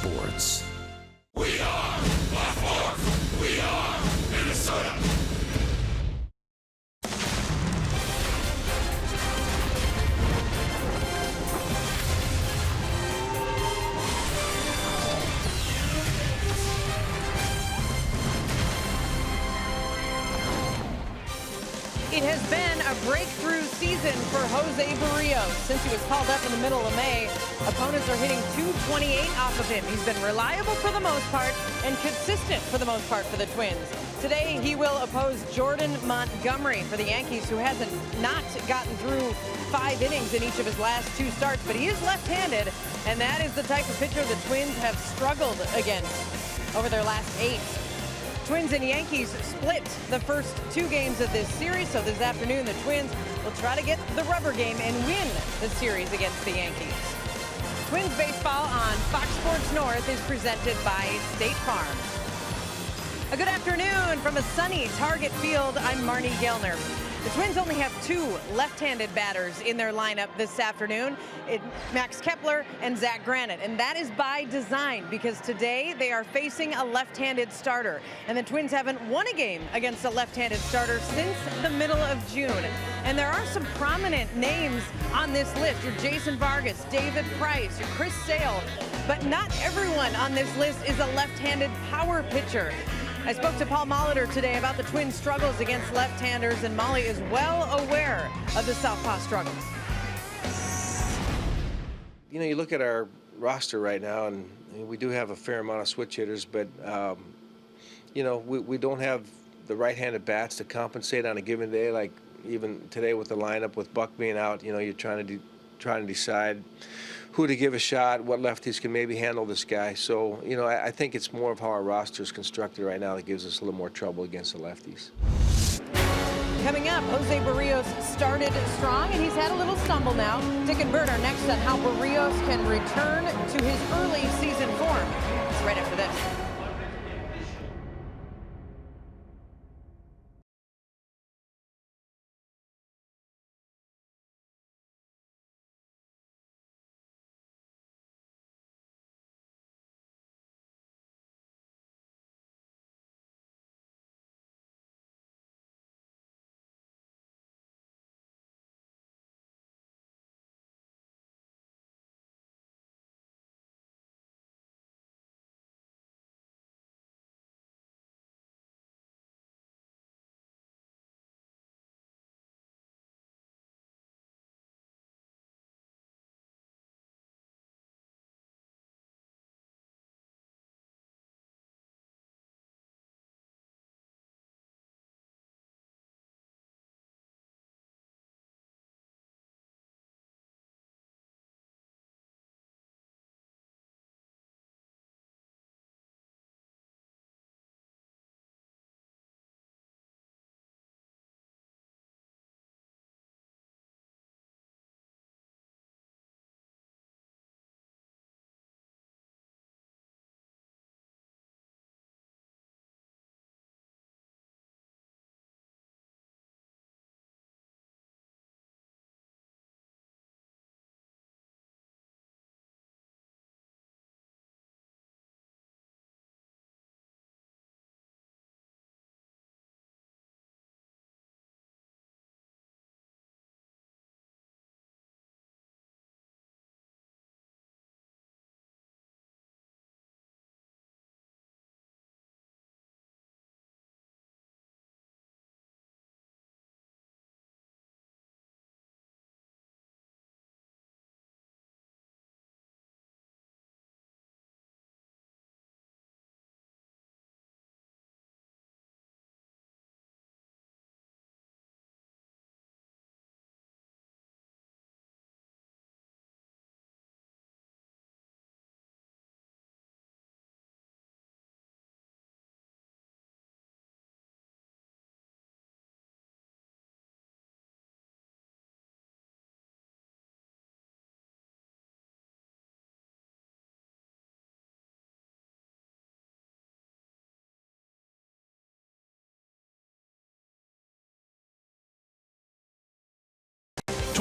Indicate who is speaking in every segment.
Speaker 1: sports.
Speaker 2: We are Baltimore. We are Minnesota.
Speaker 3: It has been a breakthrough season for Jose Berrios. Since he was called up in the middle of May, opponents are hitting .228 off of him. He's been reliable for the most part and consistent for the most part for the Twins. Today, he will oppose Jordan Montgomery for the Yankees, who hasn't not gotten through 5 innings in each of his last 2 starts, but he is left-handed, and that is the type of pitcher the Twins have struggled against over their last 8. Twins and Yankees split the first 2 games of this series, so this afternoon the Twins will try to get the rubber game and win the series against the Yankees. Twins baseball on Fox Sports North is presented by State Farm. A good afternoon from a sunny Target Field. I'm Marnie Gellner. The Twins only have 2 left-handed batters in their lineup this afternoon, Max Kepler and Zach Granite. And that is by design, because today they are facing a left-handed starter. And the Twins haven't won a game against a left-handed starter since the middle of June. And there are some prominent names on this list. Your Jason Vargas, David Price, your Chris Sale. But not everyone on this list is a left-handed power pitcher. I spoke to Paul Molitor today about the Twins' struggles against left-handers, and Molly is well aware of the southpaw struggles.
Speaker 4: You know, you look at our roster right now, and we do have a fair amount of switch hitters, but, you know, we don't have the right-handed bats to compensate on a given day. Like even today with the lineup, with Buck being out, you know, you're trying to decide who to give a shot, what lefties can maybe handle this guy. So, you know, I think it's more of how our roster is constructed right now that gives us a little more trouble against the lefties.
Speaker 3: Coming up, Jose Berrios started strong, and he's had a little stumble now. Dick and Bert are next on how Berrios can return to his early season form. It's right after this.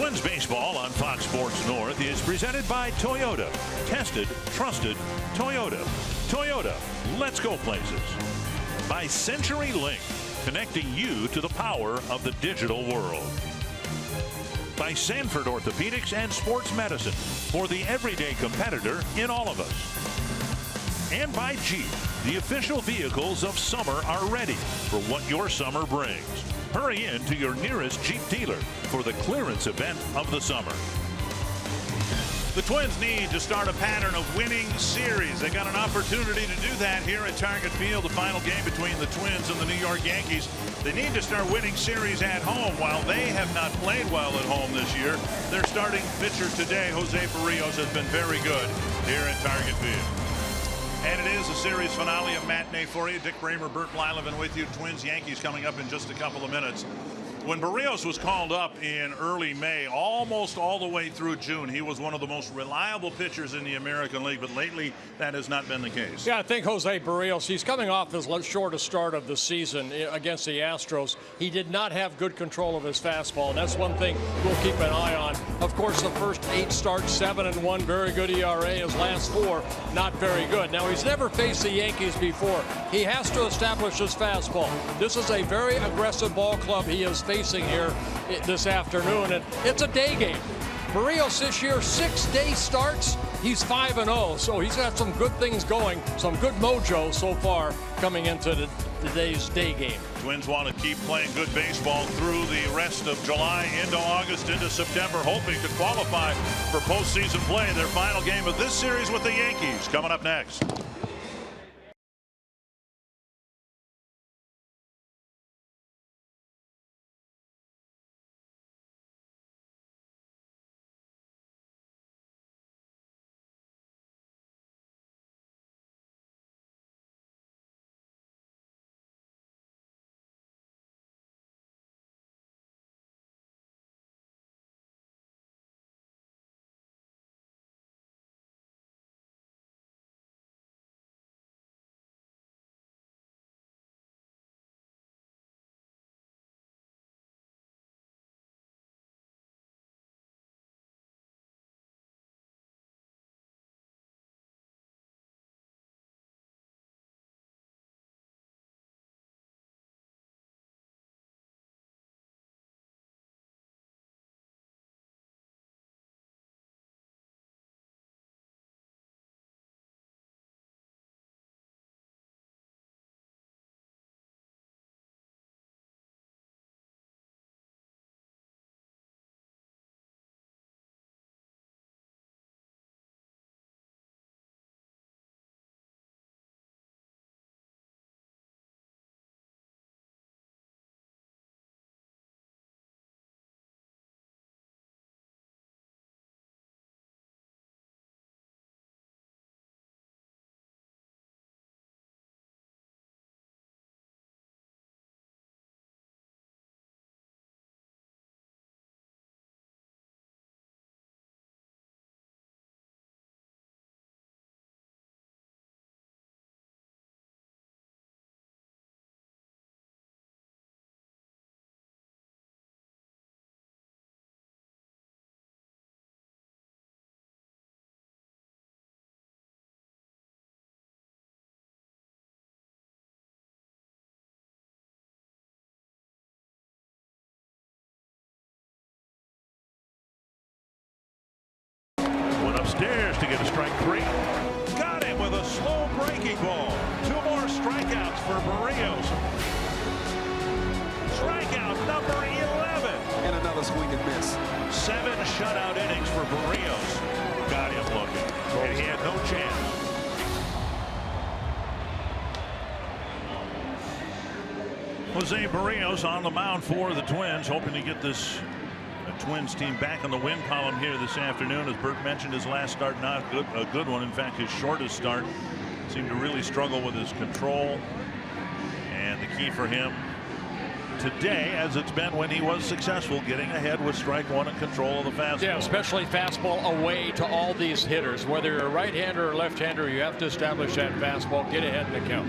Speaker 1: Twins baseball on Fox Sports North is presented by Toyota. Tested, trusted, Toyota. Toyota, let's go places. By CenturyLink, connecting you to the power of the digital world. By Sanford Orthopedics and Sports Medicine, for the everyday competitor in all of us. And by Jeep, the official vehicles of summer are ready for what your summer brings. Hurry in to your nearest Jeep dealer for the clearance event of the summer. The Twins need to start a pattern of winning series. They got an opportunity to do that here at Target Field, the final game between the Twins and the New York Yankees. They need to start winning series at home. While they have not played well at home this year, their starting pitcher today, Jose Berrios, has been very good here at Target Field. And it is a series finale, a matinee for you. Dick Bremer, Bert Blyleven with you. Twins, Yankees coming up in just a couple of minutes. When Berrios was called up in early May, almost all the way through June, he was one of the most reliable pitchers in the American League, but lately that has not been the case.
Speaker 5: Yeah, I think Jose Berrios, he's coming off his shortest start of the season against the Astros. He did not have good control of his fastball, and that's one thing we'll keep an eye on. Of course, the first 8 starts, 7-1, very good ERA. His last 4, not very good. Now, he's never faced the Yankees before. He has to establish his fastball. This is a very aggressive ball club he is facing here this afternoon, and it's a day game. Berrios this year, 6-day starts. He's 5-0, so he's got some good things going, some good mojo so far coming into today's day game.
Speaker 1: Twins want to keep playing good baseball through the rest of July, into August, into September, hoping to qualify for postseason play. Their final game of this series with the Yankees coming up next. Upstairs to get a strike 3. Got him with a slow breaking ball. 2 more strikeouts for Berrios. Strikeout number 11.
Speaker 6: And another swing and miss.
Speaker 1: 7 shutout innings for Berrios. Got him looking. And he had no chance. Jose Berrios on the mound for the Twins, hoping to get this Twins team back on the win column here this afternoon. As Bert mentioned, his last start not a good one. In fact, his shortest start seemed to really struggle with his control. And the key for him today, as it's been when he was successful, getting ahead with strike 1 and control of the fastball.
Speaker 5: Yeah, especially fastball away to all these hitters. Whether you're a right-hander or left-hander, you have to establish that fastball, get ahead in the count.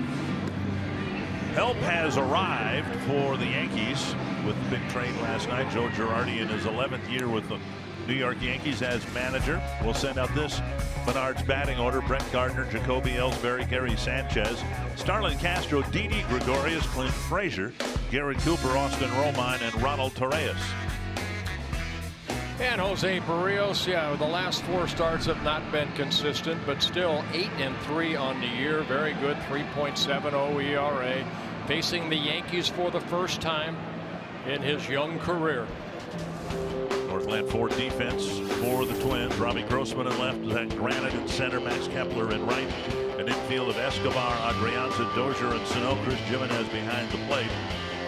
Speaker 1: Help has arrived for the Yankees with the big trade last night. Joe Girardi in his 11th year with the New York Yankees as manager will send out this Menard's batting order: Brett Gardner, Jacoby Ellsbury, Gary Sanchez, Starlin Castro, Didi Gregorius, Clint Frazier, Garrett Cooper, Austin Romine, and Ronald Torreyes.
Speaker 5: And Jose Berrios, the last 4 starts have not been consistent, but still 8-3 on the year. Very good, 3.70 ERA. Facing the Yankees for the first time in his young career.
Speaker 1: Northland Ford defense for the Twins. Robbie Grossman in left, Zach Granite in center, Max Kepler in right. An infield of Escobar, Adrianza, Dozier, and Sano. Chris Jimenez behind the plate.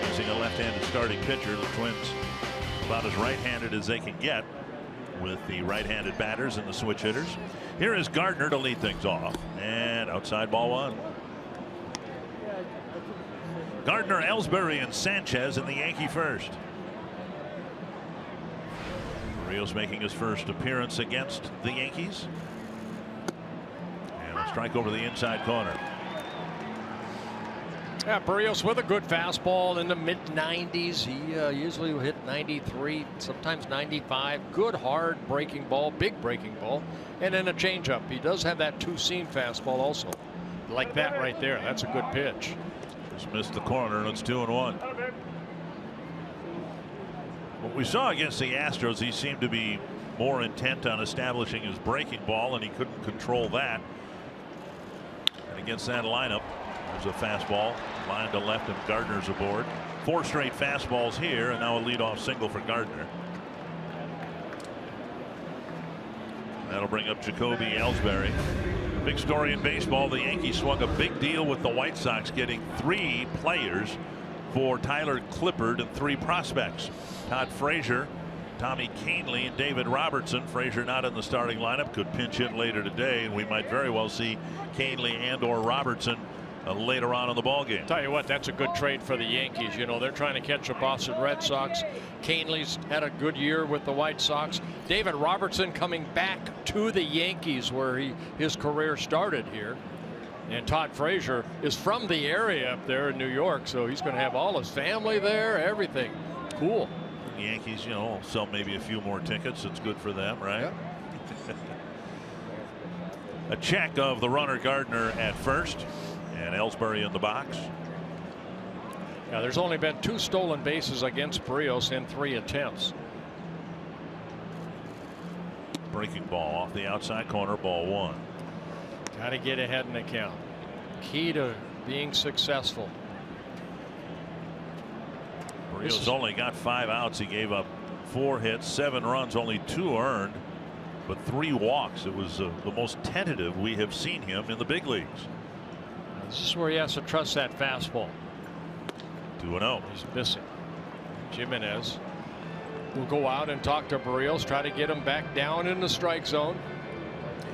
Speaker 1: Facing a left-handed starting pitcher, the Twins about as right-handed as they can get with the right-handed batters and the switch hitters. Here is Gardner to lead things off, and outside ball 1. Gardner, Ellsbury, and Sanchez in the Yankee first. Berrios making his first appearance against the Yankees, and a strike over the inside corner.
Speaker 5: Yeah, Berrios with a good fastball in the mid-90s. He usually will hit 93, sometimes 95. Good hard breaking ball, big breaking ball, and then a changeup. He does have that two-seam fastball also, like that right there. That's a good pitch.
Speaker 1: Just missed the corner, and it's 2-1. What we saw against the Astros, he seemed to be more intent on establishing his breaking ball, and he couldn't control that. And against that lineup, there's a fastball line to left, and Gardner's aboard. 4 straight fastballs here, and now a leadoff single for Gardner. That'll bring up Jacoby Ellsbury. Big story in baseball: the Yankees swung a big deal with the White Sox, getting 3 players for Tyler Clippard and 3 prospects: Todd Frazier, Tommy Kahnle, and David Robertson. Frazier not in the starting lineup, could pinch hit later today, and we might very well see Kahnle and/or Robertson later on in the ball game.
Speaker 5: Tell you what, that's a good trade for the Yankees. You know, they're trying to catch the Boston Red Sox. Kahnle's had a good year with the White Sox. David Robertson coming back to the Yankees, where his career started here. And Todd Frazier is from the area up there in New York, so he's going to have all his family there, everything. Cool.
Speaker 1: The Yankees, you know, sell maybe a few more tickets. It's good for them, right?
Speaker 5: Yep.
Speaker 1: A check of the runner Gardner at first, and Ellsbury in the box.
Speaker 5: Now, there's only been 2 stolen bases against Berrios in 3 attempts.
Speaker 1: Breaking ball off the outside corner, ball 1.
Speaker 5: Got to get ahead in the count. Key to being successful.
Speaker 1: Berrios only got 5 outs. He gave up 4 hits, 7 runs, only 2 earned, but 3 walks. It was the most tentative we have seen him in the big leagues.
Speaker 5: This is where he has to trust that fastball.
Speaker 1: 2-0.
Speaker 5: He's missing. Jimenez will go out and talk to Berrios, try to get him back down in the strike zone.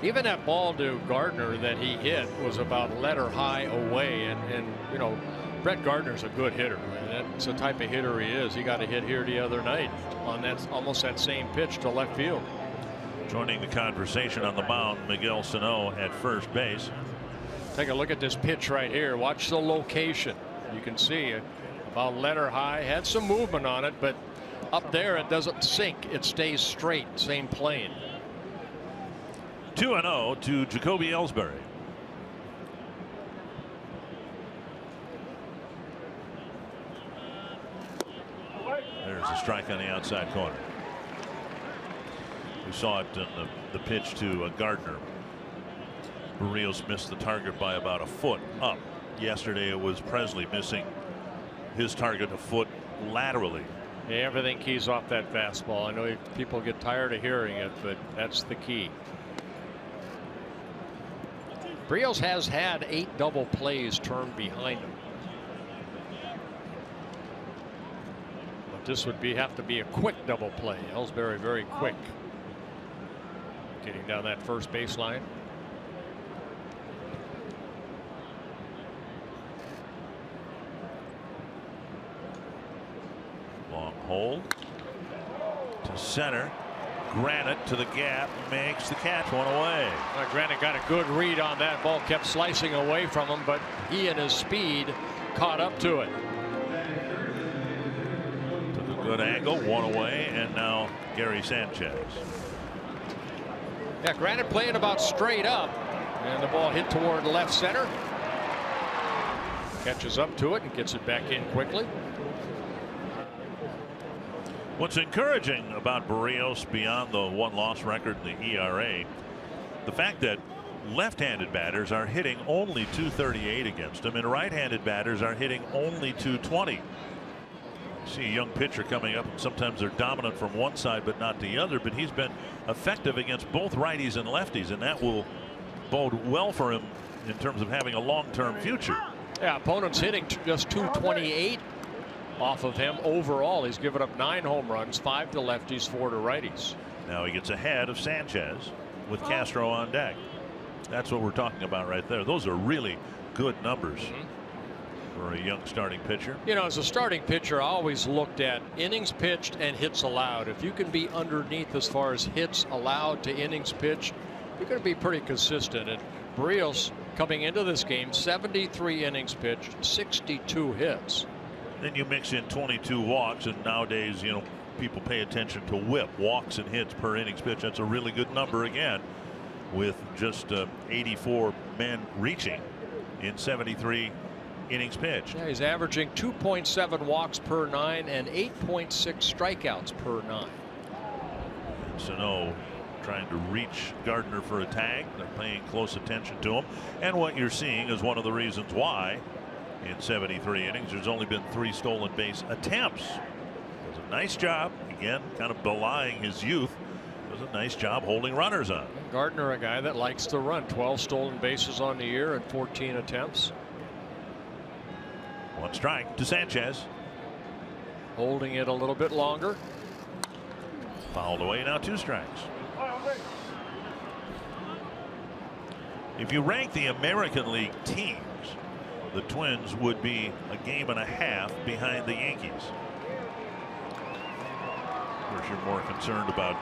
Speaker 5: Even that ball to Gardner that he hit was about letter high away, and you know, Brett Gardner's a good hitter. That's the type of hitter he is. He got a hit here the other night on that almost that same pitch to left field.
Speaker 1: Joining the conversation on the mound, Miguel Sano at first base.
Speaker 5: Take a look at this pitch right here. Watch the location. You can see it about letter high. Had some movement on it, but up there it doesn't sink. It stays straight, same plane.
Speaker 1: 2-0 to Jacoby Ellsbury. There's a strike on the outside corner. We saw it in the pitch to Gardner. Berrios missed the target by about a foot up. Yesterday it was Presley missing his target a foot laterally.
Speaker 5: Yeah, everything keys off that fastball. I know people get tired of hearing it, but that's the key. Berrios has had 8 double plays turned behind him. But this would have to be a quick double play. Ellsbury very quick. Getting down that first baseline.
Speaker 1: Long hold to center. Granite to the gap, makes the catch, 1 away.
Speaker 5: Granite got a good read on that ball, kept slicing away from him, but he and his speed caught up to it.
Speaker 1: Took a good angle, one away, and now Gary Sanchez.
Speaker 5: Yeah, granted, playing about straight up, and the ball hit toward left center. Catches up to it and gets it back in quickly.
Speaker 1: What's encouraging about Berrios beyond the 1-loss record in the ERA, the fact that left-handed batters are hitting only .238 against him, and right-handed batters are hitting only .220. You see a young pitcher coming up, and sometimes they're dominant from one side but not the other, but he's been effective against both righties and lefties, and that will bode well for him in terms of having a long-term future.
Speaker 5: Yeah, opponents hitting just .228 off of him. Overall, he's given up 9 home runs, 5 to lefties, 4 to righties.
Speaker 1: Now he gets ahead of Sanchez with Castro on deck. That's what we're talking about right there. Those are really good numbers for a young starting pitcher.
Speaker 5: You know, as a starting pitcher, I always looked at innings pitched and hits allowed. If you can be underneath as far as hits allowed to innings pitched, you're going to be pretty consistent. And Berrios coming into this game, 73 innings pitched, 62 hits.
Speaker 1: Then you mix in 22 walks, and nowadays, you know, people pay attention to WHIP, walks and hits per innings pitched. That's a really good number again, with just 84 men reaching in 73 innings pitched.
Speaker 5: Yeah, he's averaging 2.7 walks per 9 and 8.6 strikeouts per 9.
Speaker 1: Sano trying to reach Gardner for a tag. They're paying close attention to him, and what you're seeing is one of the reasons why in 73 innings there's only been 3 stolen base attempts. Does a nice job, again, kind of belying his youth. Does a nice job holding runners on.
Speaker 5: Gardner, a guy that likes to run, 12 stolen bases on the year and 14 attempts.
Speaker 1: 1 strike to Sanchez.
Speaker 5: Holding it a little bit longer.
Speaker 1: Fouled away, now 2 strikes. If you rank the American League teams, the Twins would be a game and a half behind the Yankees. Of course, you're more concerned about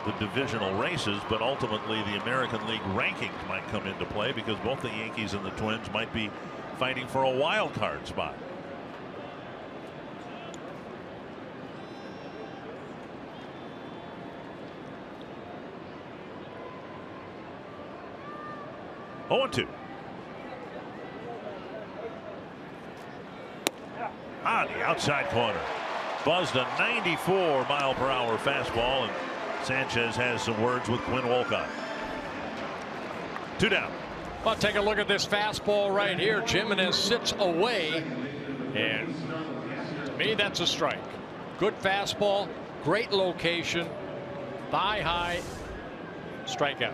Speaker 1: the divisional races, but ultimately the American League rankings might come into play because both the Yankees and the Twins might be fighting for a wild card spot. Oh, 2. On the outside corner. Buzzed a 94-mile-per-hour fastball, and Sanchez has some words with Quinn Wolcott. 2 down.
Speaker 5: Well, take a look at this fastball right here. Jimenez sits away, and to me, that's a strike. Good fastball, great location, thigh high, strikeout.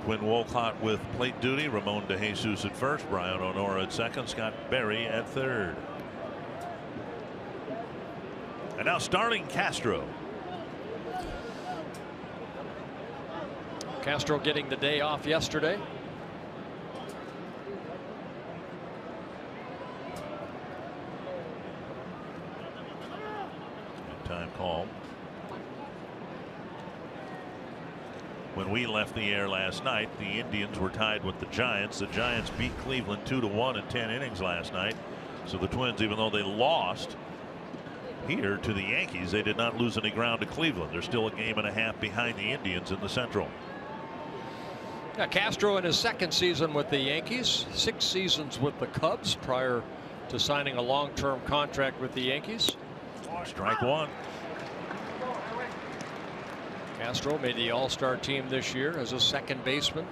Speaker 1: Quinn Wolcott with plate duty. Ramon DeJesus at first. Brian O'Nora at second. Scott Berry at third. And now starting Castro.
Speaker 5: Castro getting the day off yesterday.
Speaker 1: Good time call. When we left the air last night, the Indians were tied with the Giants. The Giants beat Cleveland 2-1 in 10 innings last night. So the Twins, even though they lost here to the Yankees, they did not lose any ground to Cleveland. They're still a game and a half behind the Indians in the Central.
Speaker 5: Now, Castro in his 2nd season with the Yankees, 6 seasons with the Cubs prior to signing a long-term contract with the Yankees.
Speaker 1: Strike 1.
Speaker 5: Castro made the All-Star team this year as a second baseman.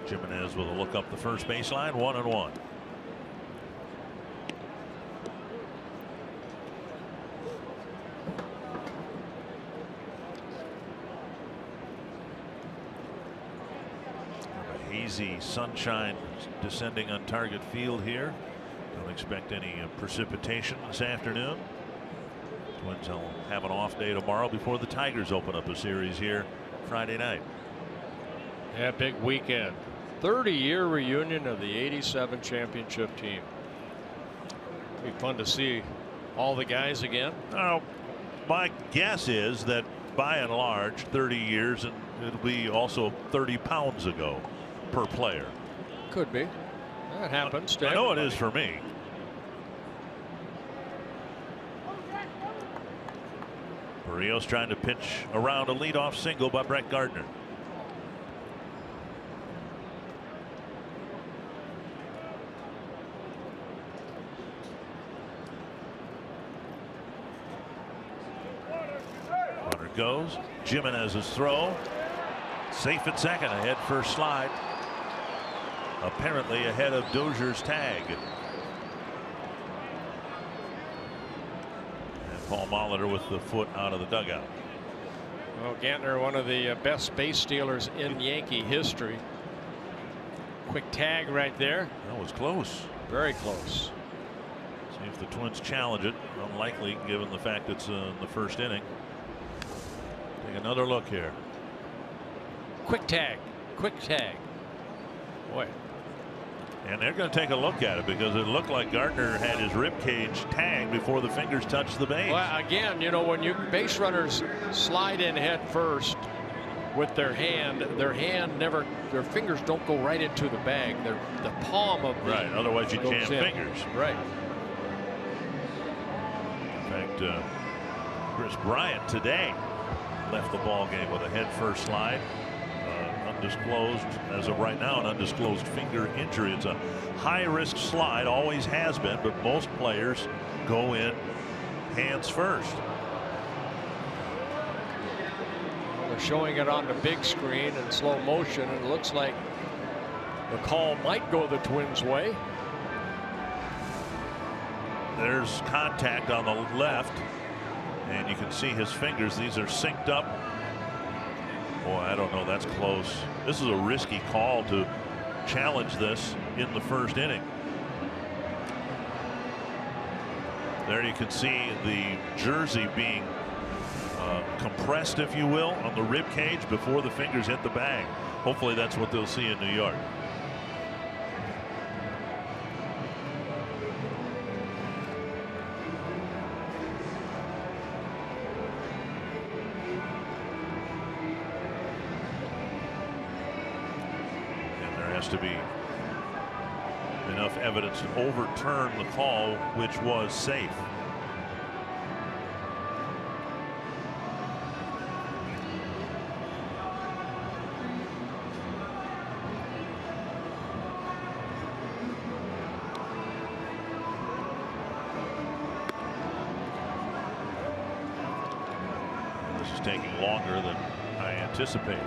Speaker 1: Jimenez with a look up the first baseline, 1-1. Hazy sunshine descending on Target Field here. Don't expect any precipitation this afternoon. Twins will have an off day tomorrow before the Tigers open up a series here Friday night.
Speaker 5: Yeah, big weekend. 30-year reunion of the '87 championship team. Be fun to see all the guys again.
Speaker 1: Oh, my guess is that by and large 30 years, and it'll be also 30 pounds ago per player.
Speaker 5: Could be. That happens to
Speaker 1: I know
Speaker 5: everybody.
Speaker 1: it is for me. Berrios trying to pitch around a leadoff single by Brett Gardner. Runner goes. Jimenez's throw. Safe at second. Ahead first slide. Apparently ahead of Dozier's tag. Paul Molitor with the foot out of the dugout.
Speaker 5: Well, Gantner, one of the best base stealers in Yankee history. Quick tag right there.
Speaker 1: That was close.
Speaker 5: Very close.
Speaker 1: See if the Twins challenge it. Unlikely given the fact it's in the first inning. Take another look here.
Speaker 5: Quick tag. Quick tag. Boy.
Speaker 1: And they're going to take a look at it because it looked like Gardner had his rib cage tagged before the fingers touched the base.
Speaker 5: Well, again, you know, when you base runners slide in head first with their hand never, their fingers don't go right into the bag. They're the palm of the.
Speaker 1: Right. Otherwise you
Speaker 5: goes
Speaker 1: jam
Speaker 5: in.
Speaker 1: fingers.
Speaker 5: Right.
Speaker 1: In fact, Chris Bryant today left the ball game with a head first slide. Undisclosed as of right now, an undisclosed finger injury. It's a high risk slide, always has been, but most players go in hands first.
Speaker 5: They're showing it on the big screen in slow motion, and it looks like the call might go the Twins' way.
Speaker 1: There's contact on the left, and you can see his fingers. These are synced up. Boy, I don't know. That's close. This is a risky call to challenge this in the first inning. There you can see the jersey being compressed, if you will, on the rib cage before the fingers hit the bag. Hopefully that's what they'll see in New York. To be enough evidence to overturn the call, which was safe. This is taking longer than I anticipated,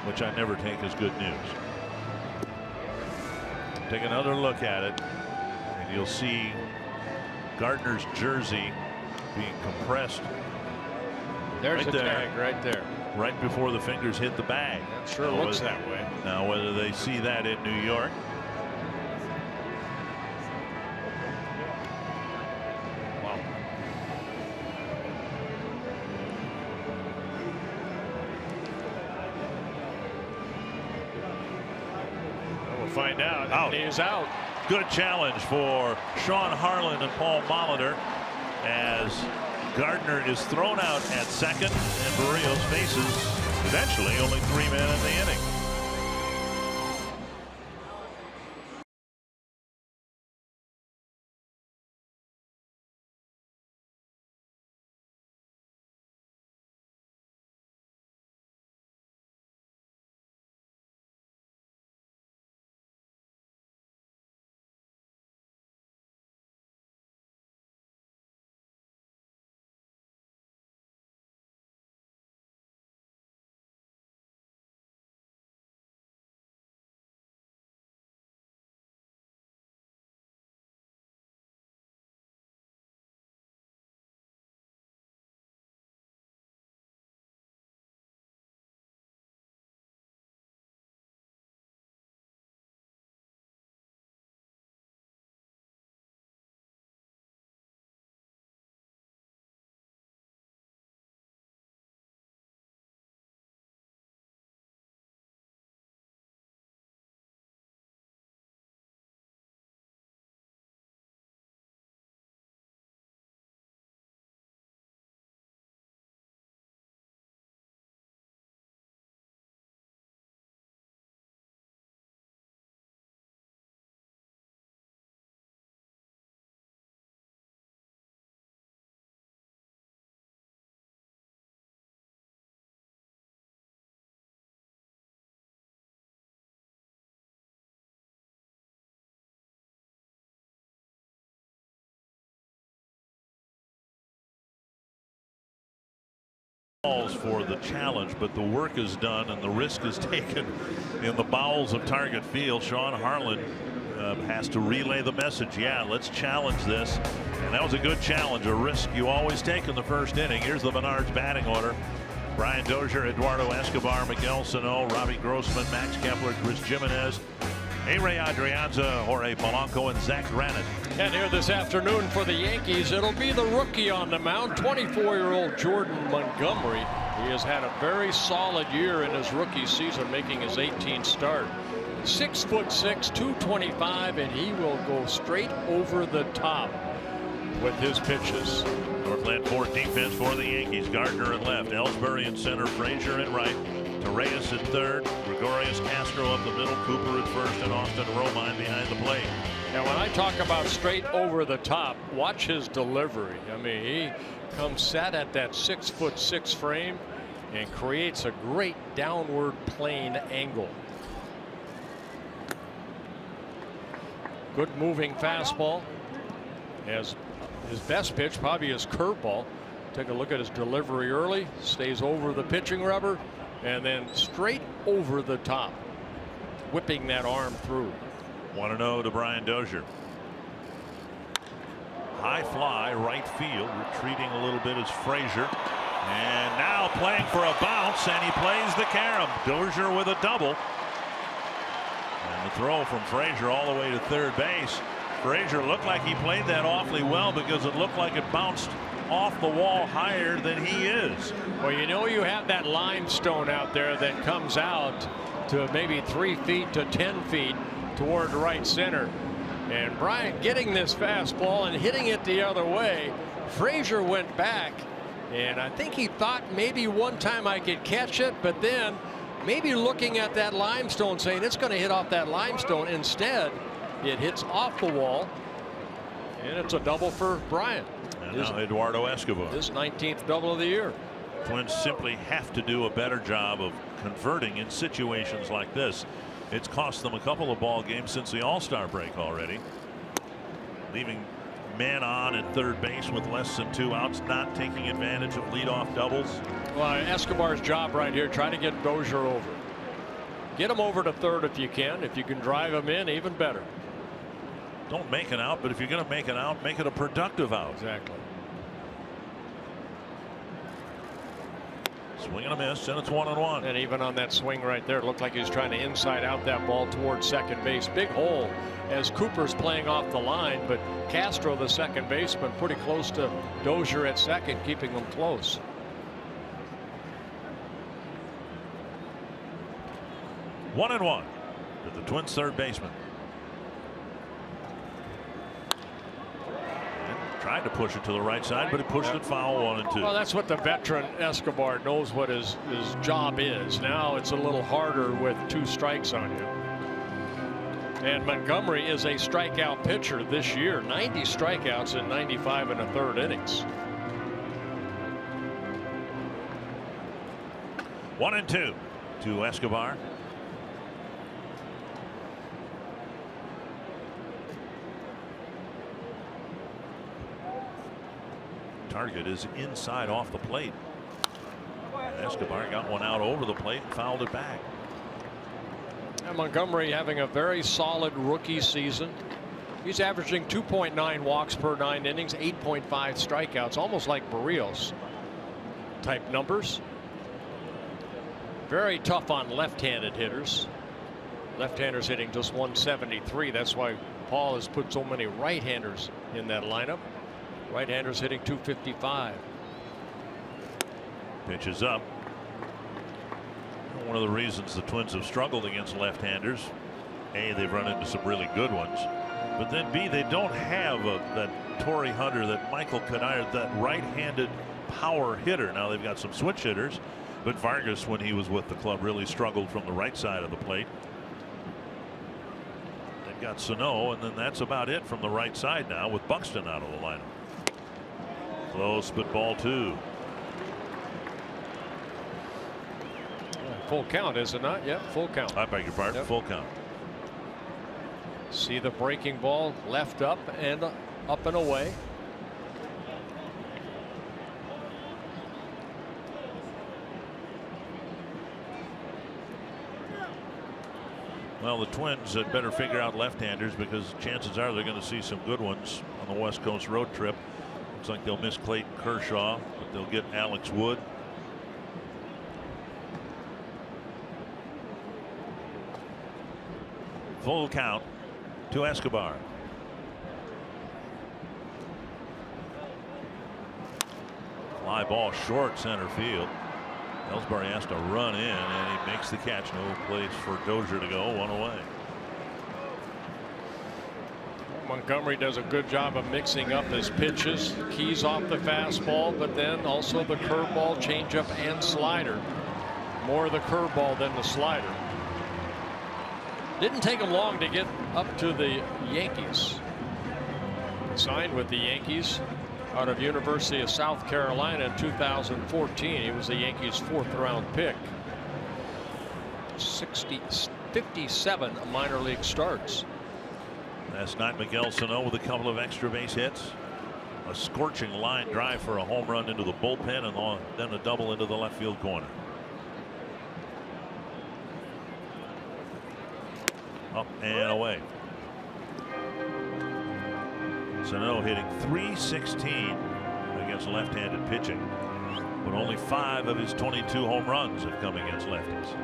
Speaker 1: which I never take as good news. Take another look at it, and you'll see Gardner's jersey being compressed.
Speaker 5: There's
Speaker 1: right
Speaker 5: a
Speaker 1: there,
Speaker 5: tag right there.
Speaker 1: right before the fingers hit the bag.
Speaker 5: That sure looks that way.
Speaker 1: Now, whether they see that in New York.
Speaker 5: Wow. We'll find out.
Speaker 1: Out.
Speaker 5: He is out.
Speaker 1: Good challenge for Sean Harlan and Paul Molitor as Gardner is thrown out at second and Berrios faces eventually only 3 men in the inning. balls for the challenge, but the work is done and the risk is taken in the bowels of Target Field. Sean Harlan has to relay the message. Yeah, let's challenge this. And that was a good challenge, a risk you always take in the first inning. Here's the Menards batting order. Brian Dozier, Eduardo Escobar, Miguel Sano, Robbie Grossman, Max Kepler, Chris Jimenez, A-Ray Adrianza, Jorge Polanco, and Zach Granite.
Speaker 5: And here this afternoon for the Yankees, it'll be the rookie on the mound, 24-year-old Jordan Montgomery. He has had a very solid year in his rookie season, making his 18th start. 6'6", 225, and he will go straight over the top with his pitches.
Speaker 1: Northland Ford defense for the Yankees. Gardner at left, Ellsbury in center, Frazier at right, Torreyes at third, Gregorius Castro up the middle, Cooper at first, and Austin Romine behind the plate.
Speaker 5: And when I talk about straight over the top, watch his delivery. I mean, he comes set at that 6'6" frame and creates a great downward plane angle. Good moving fastball. As his best pitch, probably his curveball. Take a look at his delivery early, stays over the pitching rubber, and then straight over the top, whipping that arm through.
Speaker 1: 1-0 to Brian Dozier. High fly, right field, retreating a little bit is Frazier. And now playing for a bounce, and he plays the carom. Dozier with a double. And the throw from Frazier all the way to third base. Frazier looked like he played that awfully well because it looked like it bounced off the wall higher than he is.
Speaker 5: Well, you know, you have that limestone out there that comes out to maybe 3 feet to 10 feet toward right center. And Bryant getting this fastball and hitting it the other way. Frazier went back, and I think he thought maybe one time I could catch it, but then maybe looking at that limestone saying it's going to hit off that limestone. Instead, it hits off the wall, and it's a double for Bryant.
Speaker 1: And now Eduardo Escobar.
Speaker 5: His 19th double of the year.
Speaker 1: Twins simply have to do a better job of converting in situations like this. It's cost them a couple of ball games since the All-Star break already. Leaving man on at third base with less than 2 outs, not taking advantage of leadoff doubles.
Speaker 5: Well, Escobar's job right here, try to get Dozier over. Get him over to third if you can. If you can drive him in, even better.
Speaker 1: Don't make an out, but if you're going to make an out, make it a productive out.
Speaker 5: Exactly.
Speaker 1: Swing and a miss, and it's 1-1.
Speaker 5: And even on that swing right there, it looked like he was trying to inside out that ball towards second base. Big hole as Cooper's playing off the line, but Castro, the second baseman, pretty close to Dozier at second, keeping them close.
Speaker 1: One and one to the Twins' third baseman. Tried to push it to the right side, but he pushed it foul 1-2.
Speaker 5: Well, that's what the veteran Escobar knows what his job is. Now it's a little harder with 2 strikes on you. And Montgomery is a strikeout pitcher this year. 90 strikeouts in 95 1/3 innings.
Speaker 1: 1-2 to Escobar. Target is inside off the plate. Escobar got one out over the plate and fouled it back.
Speaker 5: And Montgomery having a very solid rookie season. He's averaging 2.9 walks per 9 innings, 8.5 strikeouts, almost like Berrios type numbers. Very tough on left-handed hitters. Left-handers hitting just 173. That's why Paul has put so many right-handers in that lineup. Right-handers hitting 255.
Speaker 1: Pitch is up. One of the reasons the Twins have struggled against left-handers, A, they've run into some really good ones, but then B, they don't have that Torrey Hunter, that Michael Kadire, that right-handed power hitter. Now they've got some switch hitters, but Vargas, when he was with the club, really struggled from the right side of the plate. They've got Sano, and then that's about it from the right side now with Buxton out of the lineup. Close, but ball 2.
Speaker 5: Full count, is it not? Yep, full count.
Speaker 1: I beg your pardon.
Speaker 5: Yep.
Speaker 1: Full count.
Speaker 5: See the breaking ball left up and away.
Speaker 1: Well, the Twins had better figure out left-handers because chances are they're going to see some good ones on the West Coast road trip. Looks like they'll miss Clayton Kershaw, but they'll get Alex Wood. Full count to Escobar. Fly ball short center field. Ellsbury has to run in, and he makes the catch. No place for Dozier to go. One away.
Speaker 5: Montgomery does a good job of mixing up his pitches. Keys off the fastball, but then also the curveball, changeup, and slider. More the curveball than the slider. Didn't take him long to get up to the Yankees. Signed with the Yankees out of University of South Carolina in 2014. He was the Yankees' 4th-round pick. 57 minor league starts.
Speaker 1: Last night, Miguel Sano with a couple of extra base hits. A scorching line drive for a home run into the bullpen, and then a double into the left field corner. Up and away. Sano hitting .316 against left-handed pitching, but only 5 of his 22 home runs have come against lefties.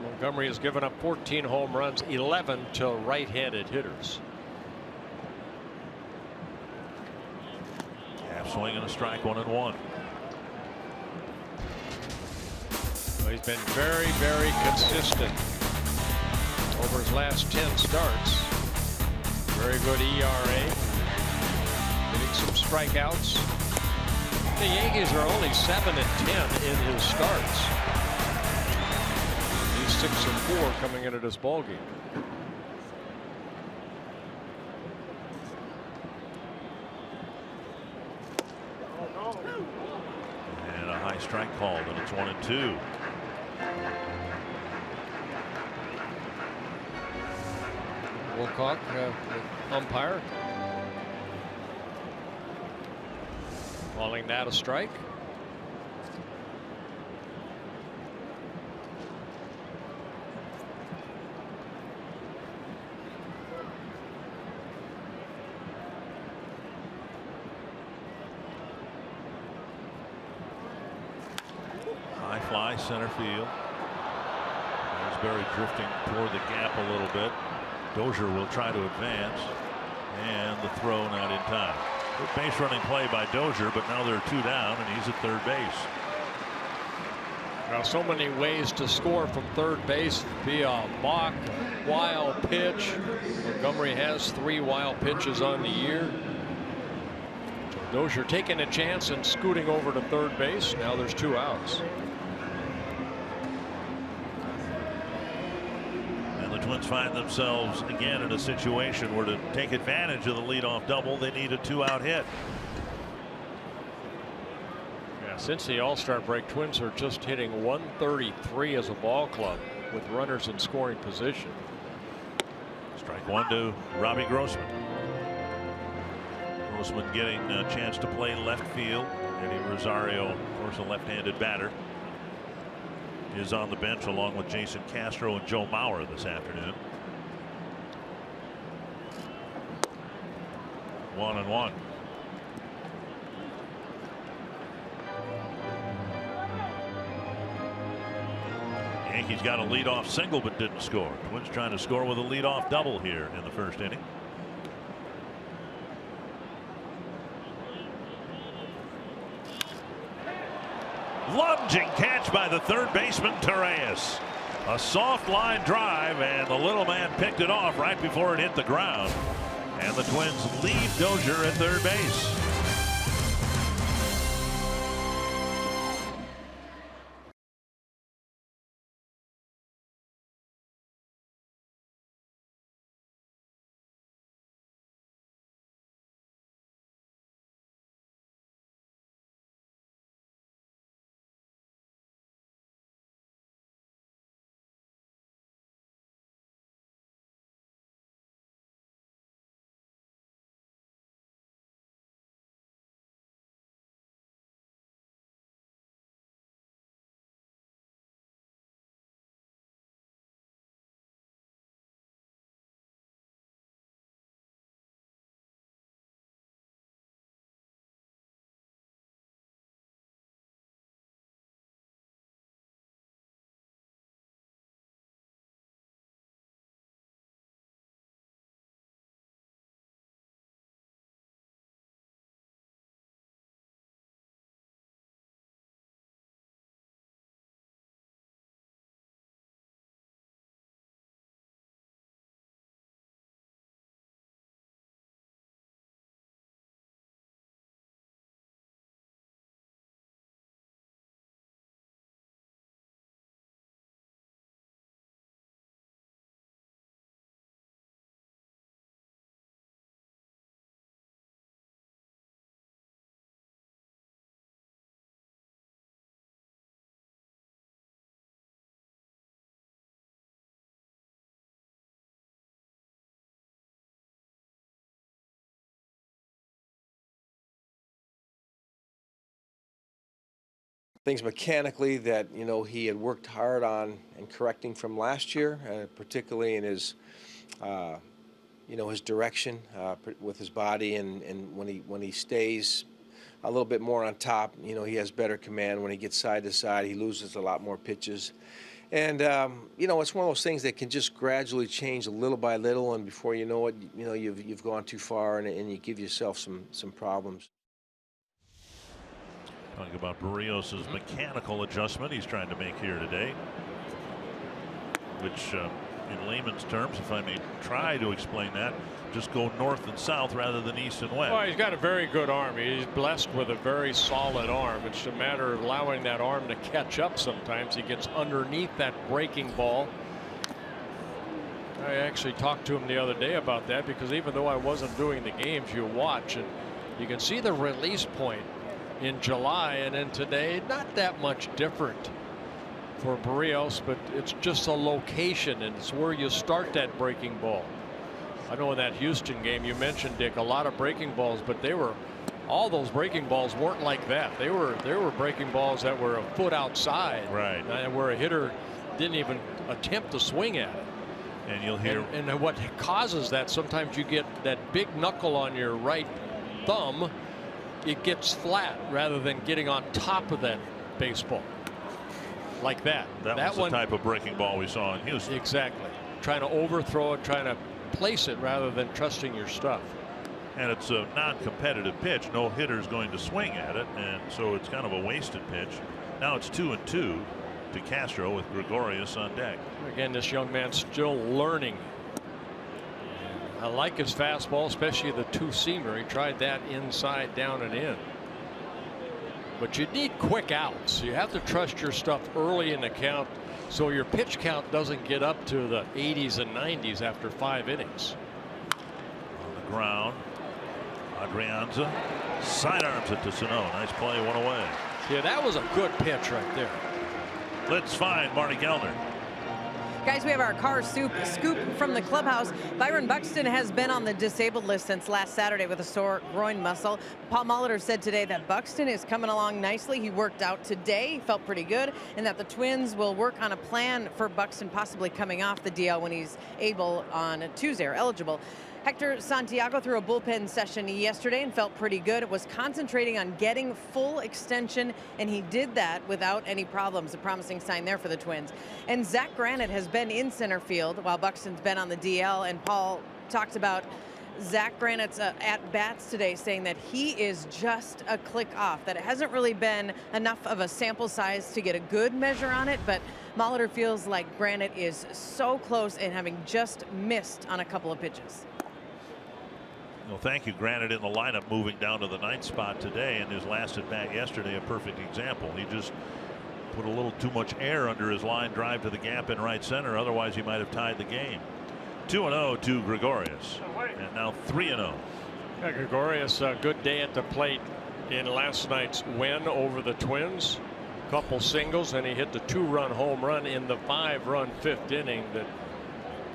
Speaker 5: Montgomery has given up 14 home runs, 11 to right-handed hitters.
Speaker 1: Half swing and a strike, 1-1.
Speaker 5: He's been very, very consistent over his last 10 starts. Very good ERA. Getting some strikeouts. The Yankees are only 7-10 in his starts. He's 6-4 coming into this ballgame.
Speaker 1: And a high strike called, and it's 1-2.
Speaker 5: Wilcock, umpire, calling that a strike.
Speaker 1: High fly center field. Berry drifting toward the gap a little bit. Dozier will try to advance, and the throw not in time. Good base running play by Dozier, but now there are 2 down, and he's at third base.
Speaker 5: Now, so many ways to score from third base via balk, wild pitch. Montgomery has 3 wild pitches on the year. Dozier taking a chance and scooting over to third base. Now there's 2 outs.
Speaker 1: Twins find themselves again in a situation where to take advantage of the leadoff double, they need a 2-out hit.
Speaker 5: Yeah, since the All-Star break, Twins are just hitting .133 as a ball club with runners in scoring position.
Speaker 1: Strike 1 to Robbie Grossman. Grossman getting a chance to play left field. Eddie Rosario, of course, a left-handed batter, is on the bench along with Jason Castro and Joe Mauer this afternoon. 1-1. Yankees got a leadoff single but didn't score. Twins trying to score with a leadoff double here in the first inning. Lunging catch by the third baseman Torres. A soft line drive, and the little man picked it off right before it hit the ground. And the Twins leave Dozier at third base.
Speaker 4: things mechanically that he had worked hard on and correcting from last year, particularly in his his direction with his body, and when he stays a little bit more on top, he has better command. When he gets side to side, he loses a lot more pitches. And it's one of those things that can just gradually change little by little, and before you know it, you've gone too far, and you give yourself some problems.
Speaker 1: Talking about Berrios' mechanical adjustment he's trying to make here today, which in layman's terms, if I may try to explain that, just go north and south rather than east and west.
Speaker 5: Well, he's got a very good arm. He's blessed with a very solid arm. It's a matter of allowing that arm to catch up sometimes. He gets underneath that breaking ball. I actually talked to him the other day about that, because even though I wasn't doing the games, you watch and you can see the release point in July, and then today not that much different for Berrios, but it's just a location, and it's where you start that breaking ball. I know in that Houston game you mentioned, Dick, a lot of breaking balls, but all those breaking balls weren't like that. They were breaking balls that were a foot outside,
Speaker 1: right,
Speaker 5: where a hitter didn't even attempt to swing at it.
Speaker 1: And you'll hear,
Speaker 5: and what causes that, sometimes you get that big knuckle on your right thumb, it gets flat rather than getting on top of that baseball like that.
Speaker 1: That was the type of breaking ball we saw in Houston.
Speaker 5: Exactly. Trying to overthrow it, trying to place it rather than trusting your stuff.
Speaker 1: And it's a non-competitive pitch. No hitter's going to swing at it, and so it's kind of a wasted pitch. Now it's 2-2 to Castro with Gregorius on deck.
Speaker 5: Again, this young man's still learning. I like his fastball, especially the two-seamer. He tried that inside, down, and in. But you need quick outs. You have to trust your stuff early in the count, so your pitch count doesn't get up to the 80s and 90s after 5 innings.
Speaker 1: On the ground, Adrianza sidearms it to Sano. Nice play, one away.
Speaker 5: Yeah, that was a good pitch right there.
Speaker 1: Let's find Marty Gellner.
Speaker 3: Guys, we have our car scoop from the clubhouse. Byron Buxton has been on the disabled list since last Saturday with a sore groin muscle. Paul Molitor said today that Buxton is coming along nicely. He worked out today, he felt pretty good, and that the Twins will work on a plan for Buxton possibly coming off the DL when he's able on Tuesday, or eligible. Hector Santiago threw a bullpen session yesterday and felt pretty good. It was concentrating on getting full extension, and he did that without any problems. A promising sign there for the Twins. And Zach Granite has been in center field while Buxton's been on the DL, and Paul talked about Zach Granite's at-bats today, saying that he is just a click off, that it hasn't really been enough of a sample size to get a good measure on it, but Molitor feels like Granite is so close and having just missed on a couple of pitches.
Speaker 1: Well, thank you. Granite in the lineup, moving down to the 9th spot today, and his last at bat yesterday, a perfect example. He just put a little too much air under his line drive to the gap in right center. Otherwise, he might have tied the game. 2-0 to Gregorius, and now 3-0.
Speaker 5: Yeah, Gregorius, a good day at the plate in last night's win over the Twins. Couple singles, and he hit the 2-run home run in the 5-run 5th inning that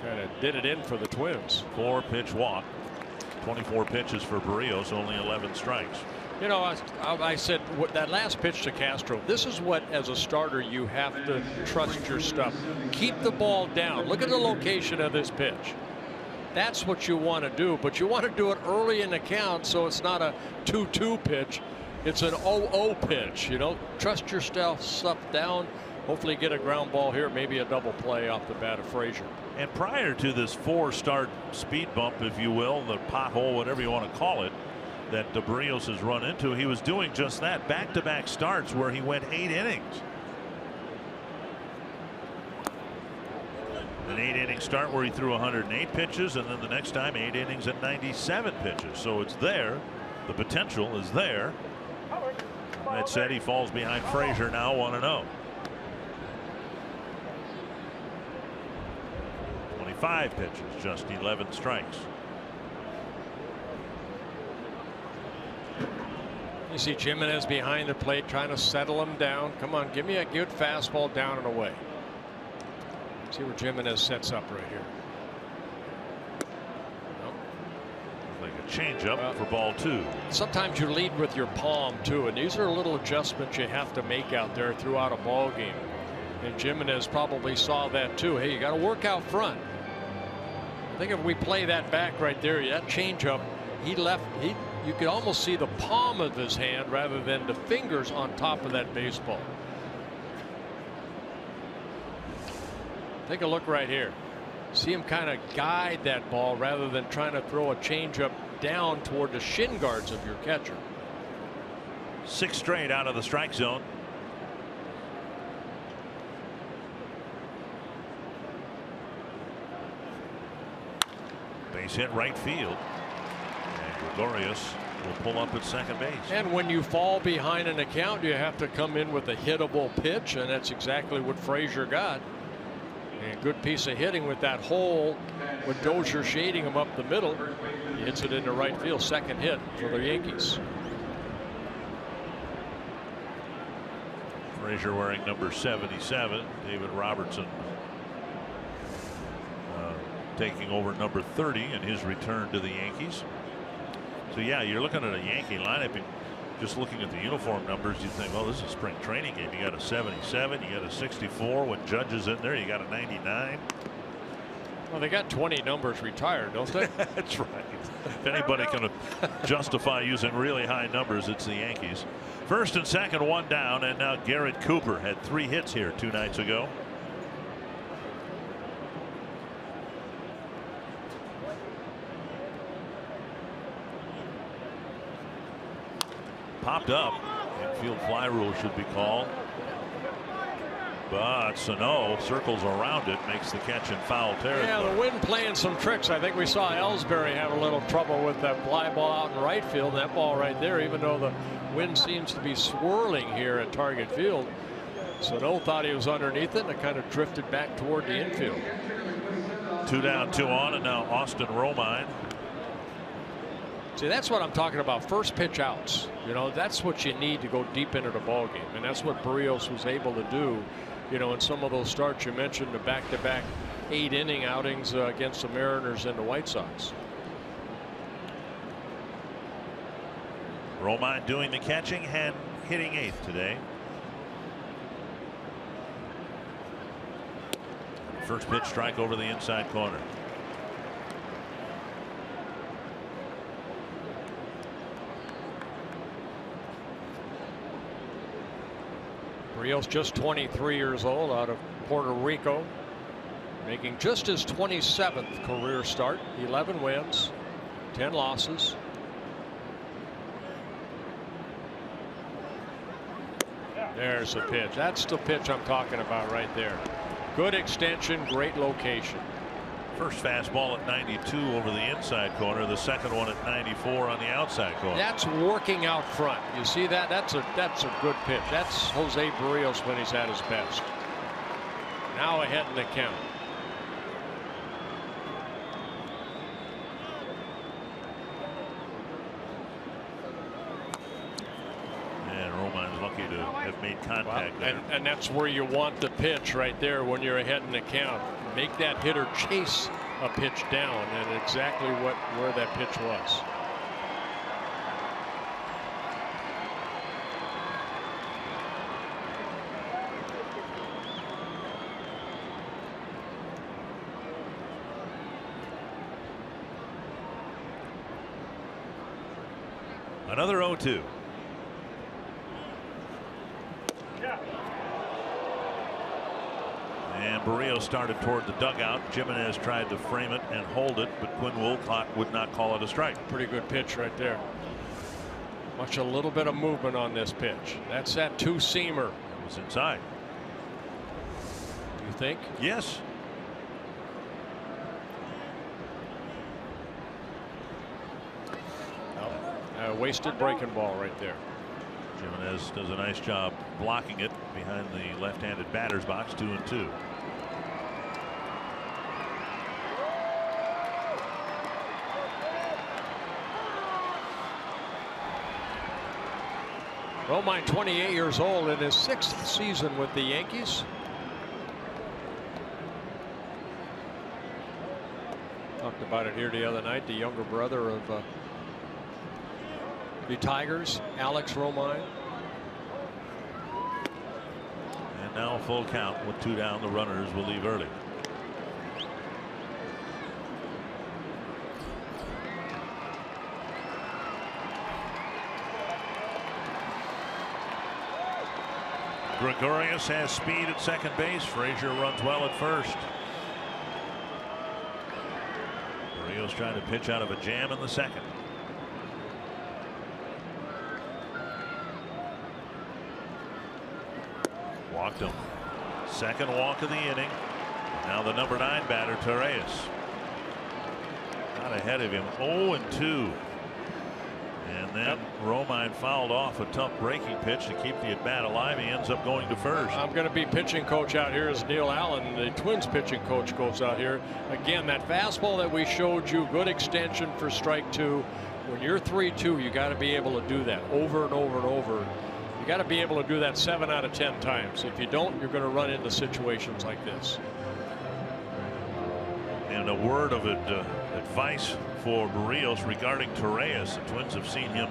Speaker 5: kind of did it in for the Twins.
Speaker 1: 4-pitch walk. 24 pitches for Berrios, only 11 strikes.
Speaker 5: You know, I said that last pitch to Castro, this is what, as a starter, you have to trust your stuff. Keep the ball down. Look at the location of this pitch. That's what you want to do, but you want to do it early in the count so it's not a 2-2 pitch. It's an 0-0 pitch. You know, trust your stuff down. Hopefully get a ground ball here, maybe a double play off the bat of Frazier.
Speaker 1: And prior to this 4-start speed bump, if you will, the pothole, whatever you want to call it, that Berrios has run into, he was doing just that. Back-to-back starts where he went 8 innings. An 8-inning start where he threw 108 pitches, and then the next time 8 innings and 97 pitches. So it's there. The potential is there. That said, he falls behind Frazier now, 1-0. 25 pitches, just 11 strikes.
Speaker 5: You see Jimenez behind the plate trying to settle him down. Come on, give me a good fastball down and away. See where Jimenez sets up right here.
Speaker 1: Like a changeup for ball 2.
Speaker 5: Sometimes you lead with your palm too, and these are little adjustments you have to make out there throughout a ball game. And Jimenez probably saw that too. Hey, you got to work out front. I think if we play that back right there, that changeup, you could almost see the palm of his hand rather than the fingers on top of that baseball. Take a look right here. See him kind of guide that ball rather than trying to throw a changeup down toward the shin guards of your catcher.
Speaker 1: 6 straight out of the strike zone. Base hit right field. And Berrios will pull up at second base.
Speaker 5: And when you fall behind an account, you have to come in with a hittable pitch, and that's exactly what Frazier got. And good piece of hitting with that hole with Dozier shading him up the middle. He hits it into right field. Second hit for the Yankees.
Speaker 1: Frazier wearing number 77. David Robertson taking over number 30 in his return to the Yankees. So yeah, you're looking at a Yankee lineup and just looking at the uniform numbers, you think, oh, this is a spring training game. You got a 77, you got a 64 with Judges in there, you got a 99.
Speaker 5: Well, they got 20 numbers retired, don't they?
Speaker 1: That's right. If anybody can justify using really high numbers, it's the Yankees. First and second, one down, and now Garrett Cooper had 3 hits here 2 nights ago. Popped up. Infield fly rule should be called. But Sano circles around it, makes the catch in foul territory.
Speaker 5: Yeah, the wind playing some tricks. I think we saw Ellsbury have a little trouble with that fly ball out in right field. That ball right there, even though the wind seems to be swirling here at Target Field. Sano thought he was underneath it, and it kind of drifted back toward the infield.
Speaker 1: 2 down, 2 on, and now Austin Romine.
Speaker 5: See, that's what I'm talking about. First pitch outs. You know, that's what you need to go deep into the ball game, and that's what Berrios was able to do. You know, in some of those starts you mentioned, the back-to-back 8-inning outings against the Mariners and the White Sox.
Speaker 1: Romine doing the catching and hitting 8th today. First pitch strike over the inside corner.
Speaker 5: Berrios just 23 years old, out of Puerto Rico, making just his 27th career start. 11 wins, 10 losses. There's the pitch. That's the pitch I'm talking about right there. Good extension, great location.
Speaker 1: First fastball at 92 over the inside corner. The second one at 94 on the outside corner.
Speaker 5: That's working out front. You see that? That's a good pitch. That's Jose Berrios when he's at his best. Now ahead in the count.
Speaker 1: And Romine's lucky to have made contact there.
Speaker 5: And that's where you want the pitch right there when you're ahead in the count. Make that hitter chase a pitch down, and exactly where that pitch was.
Speaker 1: Another 0-2. And Berrios started toward the dugout. Jimenez tried to frame it and hold it, but Quinn Wilcock would not call it a strike.
Speaker 5: Pretty good pitch right there. Watch a little bit of movement on this pitch. That's that 2-seamer.
Speaker 1: It was inside.
Speaker 5: You think?
Speaker 1: Yes.
Speaker 5: Wasted breaking ball right there.
Speaker 1: Jimenez does a nice job blocking it behind the left-handed batter's box. 2-2.
Speaker 5: Romine, 28 years old, in his 6th season with the Yankees. Talked about it here the other night. The younger brother of the Tigers, Alex Romine.
Speaker 1: And now a full count with 2 down. The runners will leave early. Gregorius has speed at second base. Frazier runs well at first. Berrios trying to pitch out of a jam in the second. Walked him. Second walk of the inning. Now the number 9 batter, Torreyes. Not ahead of him. 0-2. And then Romine fouled off a tough breaking pitch to keep the at bat alive. He ends up going to first.
Speaker 5: I'm going to be pitching coach out here as Neil Allen, the Twins pitching coach, goes out here. Again, that fastball that we showed you, good extension for strike 2. When you're 3-2, you got to be able to do that over and over and over. You got to be able to do that 7 out of 10 times. If you don't, you're going to run into situations like this.
Speaker 1: And a word of advice for Berrios regarding Torreyes. The Twins have seen him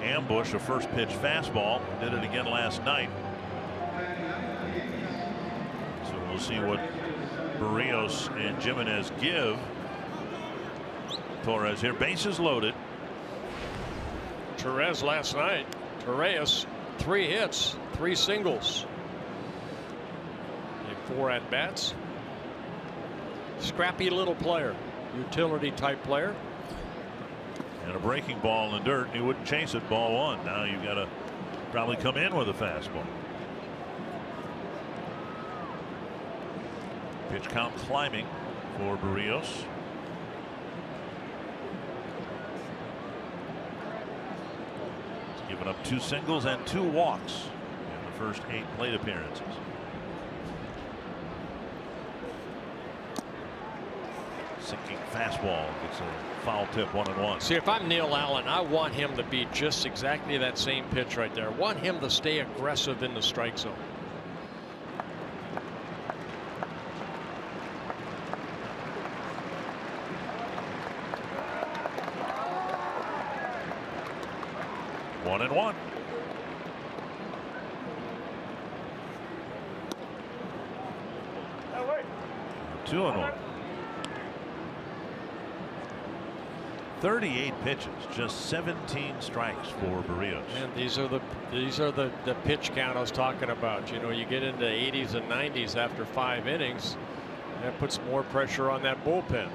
Speaker 1: ambush a first pitch fastball. Did it again last night. So we'll see what Berrios and Jimenez give Torreyes here. Bases loaded.
Speaker 5: Torreyes last night. Torreyes 3 hits, 3 singles. 4 at bats. Scrappy little player, utility type player.
Speaker 1: And a breaking ball in the dirt. He wouldn't chase it. Ball 1. Now you've got to probably come in with a fastball. Pitch count climbing for Berrios. He's given up 2 singles and 2 walks in the first 8 plate appearances. Sinking fastball gets a foul tip. 1-1.
Speaker 5: See, if I'm Neil Allen, I want him to be just exactly that same pitch right there. I want him to stay aggressive in the strike zone.
Speaker 1: One and one. Two and 1. 38 pitches, just 17 strikes for Berrios.
Speaker 5: And these are the pitch count I was talking about. You know, you get into 80s and 90s after 5 innings. That puts more pressure on that bullpen.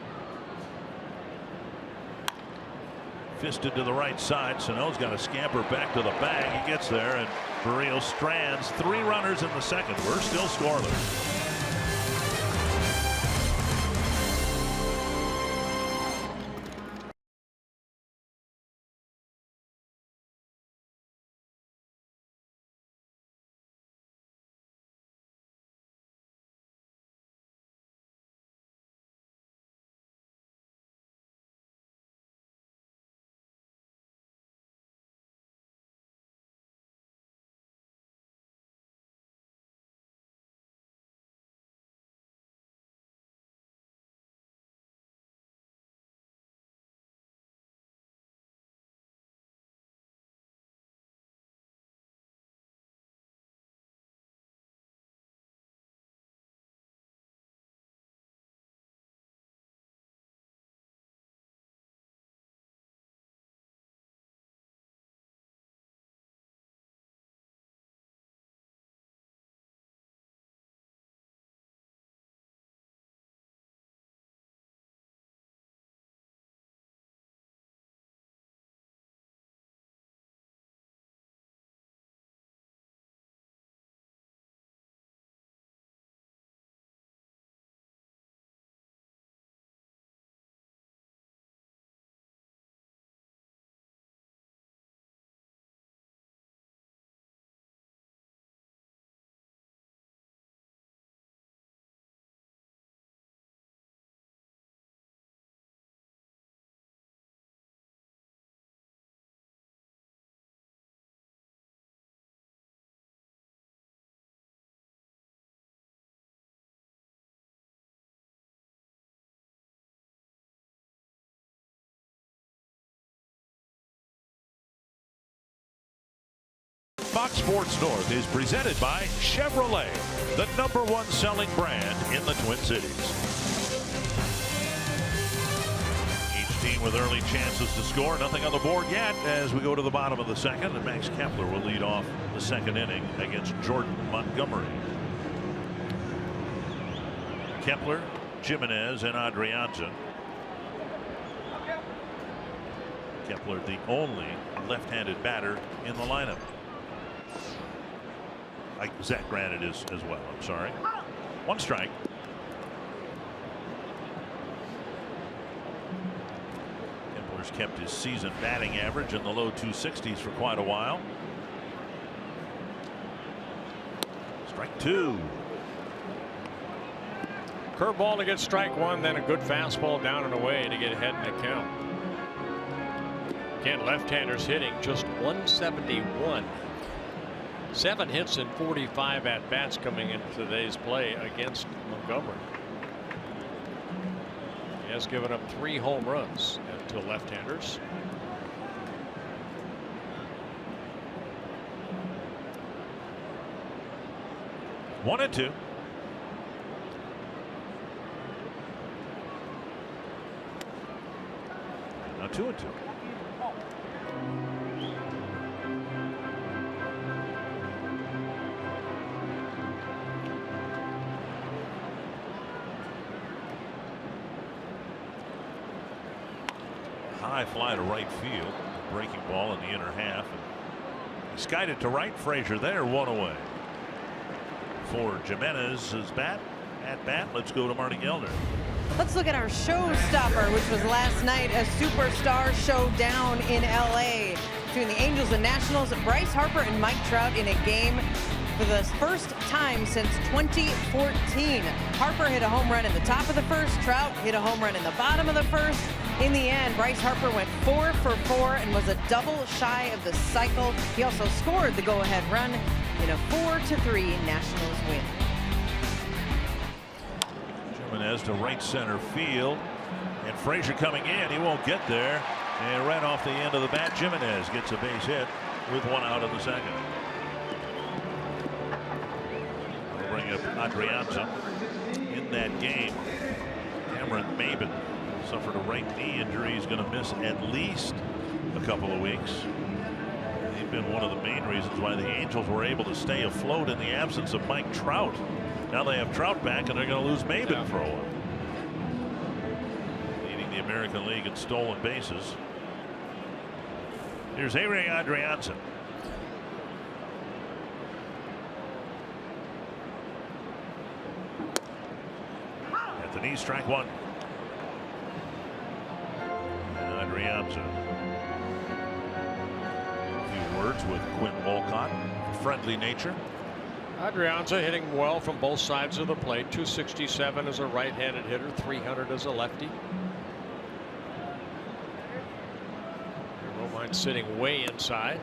Speaker 1: Fisted to the right side. Sano's got to scamper back to the bag. He gets there, and Berrios strands 3 runners in the second. We're still scoreless. Fox Sports North is presented by Chevrolet, the #1 selling brand in the Twin Cities. Each team with early chances to score. Nothing on the board yet as we go to the bottom of the second, and Max Kepler will lead off the second inning against Jordan Montgomery. Kepler, Jimenez, and Adrianza. Kepler, the only left-handed batter in the lineup. Zach Granite is as well. I'm sorry. 1 strike. Kepler's kept his season batting average in the low 260s for quite a while. Strike 2.
Speaker 5: Curveball to get strike 1, then a good fastball down and away to get ahead in the count. Again, left-handers hitting just 171. 7 hits and 45 at-bats coming into today's play against Montgomery. He has given up 3 home runs to left-handers.
Speaker 1: One and 2. Now 2 and 2. High fly to right field. Breaking ball in the inner half. He skied it to right. Frazier there, 1 away. For Jimenez's at bat, let's go to Marty Gelder.
Speaker 3: Let's look at our showstopper, which was last night, a superstar showdown in LA between the Angels and Nationals. Bryce Harper and Mike Trout in a game for the first time since 2014. Harper hit a home run in the top of the first. Trout hit a home run in the bottom of the first. In the end, Bryce Harper went 4 for 4 and was a double shy of the cycle. He also scored the go-ahead run in a 4-3 Nationals win.
Speaker 1: Jimenez to right center field, and Frazier coming in. He won't get there, and right off the end of the bat, Jimenez gets a base hit with 1 out in the second. We'll bring up Adrianza. In that game, Cameron Maybin suffered a right knee injury. He's going to miss at least a couple of weeks. He's been one of the main reasons why the Angels were able to stay afloat in the absence of Mike Trout. Now they have Trout back, and they're going to lose Maybin for a while. Leading the American League in stolen bases. Here's A-Ray Adrianza. At the knee, strike 1. And Adrianza. A few words with Quinn Wolcott. Friendly nature.
Speaker 5: Adrianza hitting well from both sides of the plate. 267 as a right-handed hitter, 300 as a lefty. Romine sitting way inside.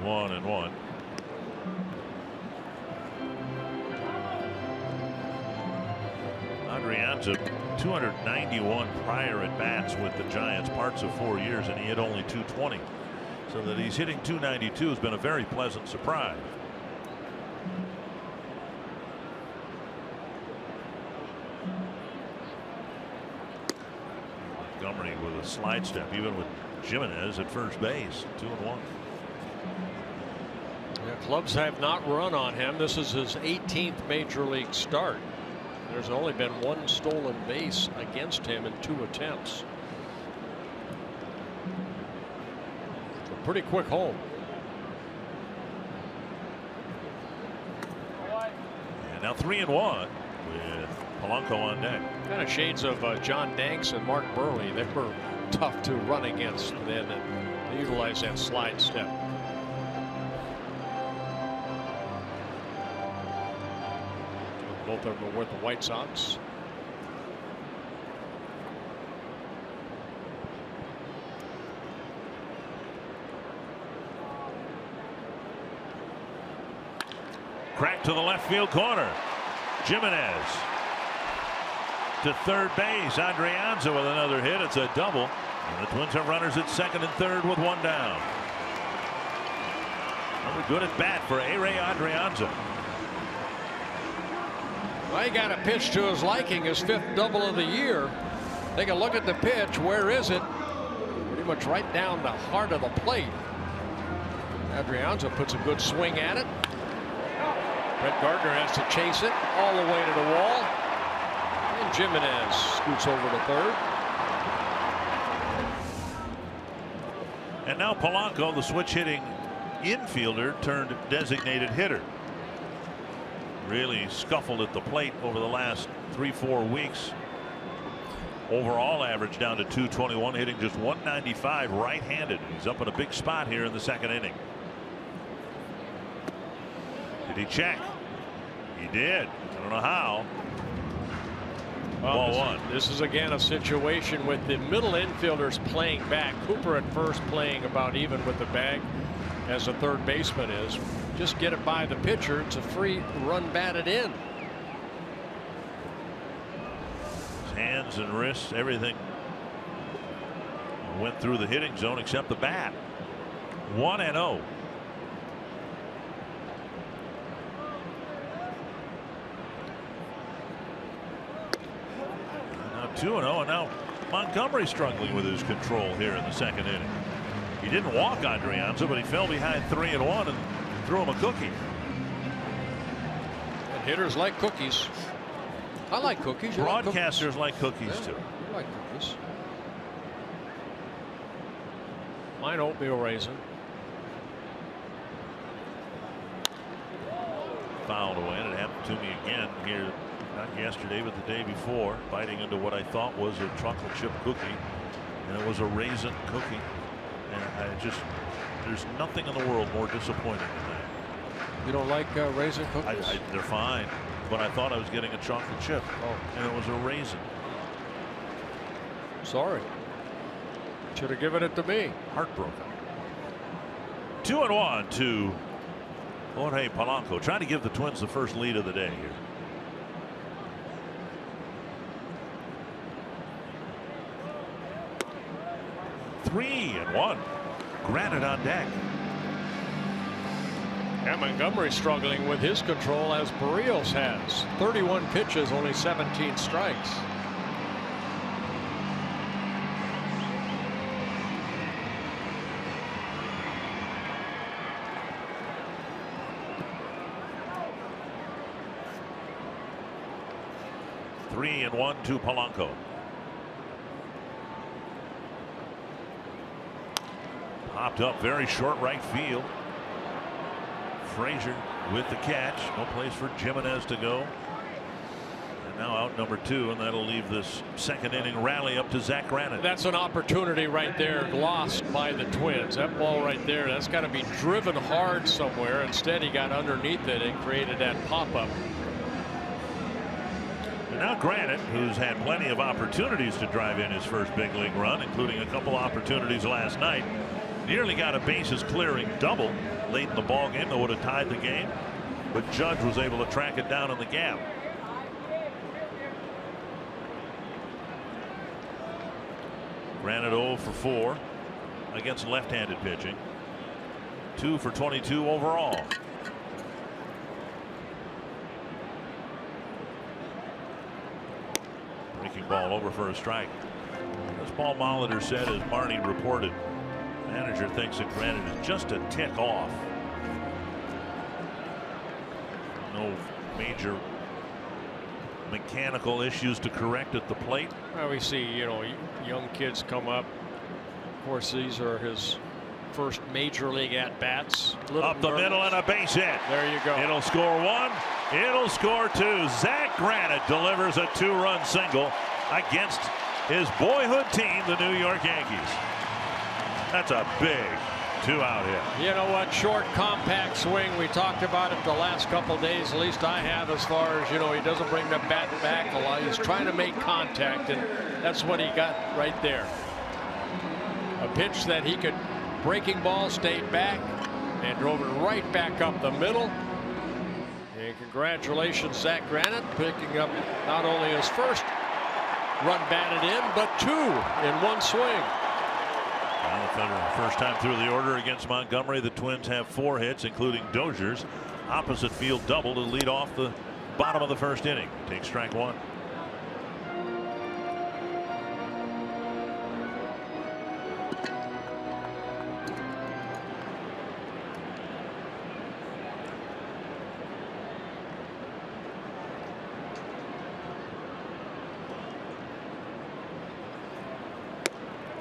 Speaker 1: 1-1. Adrianza, 291 prior at bats with the Giants, parts of 4 years, and he hit only 220. So that he's hitting 292 has been a very pleasant surprise. Montgomery with a slide step, even with Jimenez at first base. 2-1.
Speaker 5: Yeah, clubs have not run on him. This is his 18th major league start. There's only been 1 stolen base against him in 2 attempts. A pretty quick home.
Speaker 1: And now 3-1 with Polanco on deck.
Speaker 5: Kind of shades of John Danks and Mark Burley. They were tough to run against then, and they utilized that slide step. Both of them were with the White Sox.
Speaker 1: Crack to the left field corner. Jimenez to third base. Adrianza with another hit. It's a double. And the Twins have runners at second and third with 1 down. Another good at bat for A-Ray Adrianza.
Speaker 5: Well, he got a pitch to his liking, his 5th double of the year. Take a look at the pitch. Where is it? Pretty much right down the heart of the plate. Adrianza puts a good swing at it. Brett Gardner has to chase it all the way to the wall. And Jimenez scoots over to third.
Speaker 1: And now Polanco, the switch hitting infielder turned designated hitter. Really scuffled at the plate over the last 3-4 weeks. Overall average down to 221, hitting just 195 right-handed. He's up in a big spot here in the 2nd inning. Did he check? He did. I don't know how.
Speaker 5: Well,
Speaker 1: Ball 1.
Speaker 5: This is again a situation with the middle infielders playing back. Cooper at first playing about even with the bag as the third baseman is. Just get it by the pitcher. It's a free run batted in.
Speaker 1: His hands and wrists, everything went through the hitting zone except the bat. 1-0. Now 2-0, and now Montgomery struggling with his control here in the 2nd inning. He didn't walk Adrianza, but he fell behind 3-1 and threw him a cookie.
Speaker 5: And hitters like cookies. I like cookies. You
Speaker 1: Broadcasters like cookies
Speaker 5: yeah,
Speaker 1: too.
Speaker 5: I like cookies. Mine oatmeal raisin.
Speaker 1: Fouled away, and it happened to me again here, not yesterday, but the day before, biting into what I thought was a chocolate chip cookie, and it was a raisin cookie. And there's nothing in the world more disappointing than that.
Speaker 5: You don't like raisin cookies?
Speaker 1: They're fine, but I thought I was getting a chocolate chip, and it was a raisin.
Speaker 5: Sorry. Should have given it to me.
Speaker 1: Heartbroken. 2-1 to Jorge Polanco, trying to give the Twins the first lead of the day here. Three and one. Granite on deck.
Speaker 5: And Montgomery struggling with his control as Berrios has. 31 pitches, only 17 strikes.
Speaker 1: Three and one to Polanco. Popped up very short right field. Frazier with the catch. No place for Jimenez to go. And now out number 2, and that'll leave this 2nd inning rally up to Zach Granite.
Speaker 5: That's an opportunity right there, lost by the Twins. That ball right there, that's got to be driven hard somewhere. Instead, he got underneath it and created that pop-up.
Speaker 1: And now Granite, who's had plenty of opportunities to drive in his first big league run, including a couple opportunities last night, nearly got a bases clearing double late in the ball game that would have tied the game, but Judge was able to track it down in the gap. Granite 0 for 4 against left-handed pitching. 2 for 22 overall. Breaking ball over for a strike. As Paul Molitor said, as Marnie reported, manager thinks that Granite is just a tick off. No major mechanical issues to correct at the plate.
Speaker 5: Well, we see, young kids come up. Of course, these are his first major league at bats.
Speaker 1: Up the middle and a base hit.
Speaker 5: There you go.
Speaker 1: It'll score 1. It'll score 2. Zach Granite delivers a 2-run single against his boyhood team, the New York Yankees. That's a big 2-out hit.
Speaker 5: You know what? Short, compact swing. We talked about it the last couple days. At least I have, as far as, he doesn't bring the bat back a lot. He's trying to make contact, and that's what he got right there. A pitch that he could, breaking ball, stayed back and drove it right back up the middle. And congratulations, Zach Granite, picking up not only his first run batted in, but 2 in one swing.
Speaker 1: Well, the First time through the order against Montgomery. The Twins have 4 hits, including Dozier's opposite field double to lead off the bottom of the first inning. Take strike 1.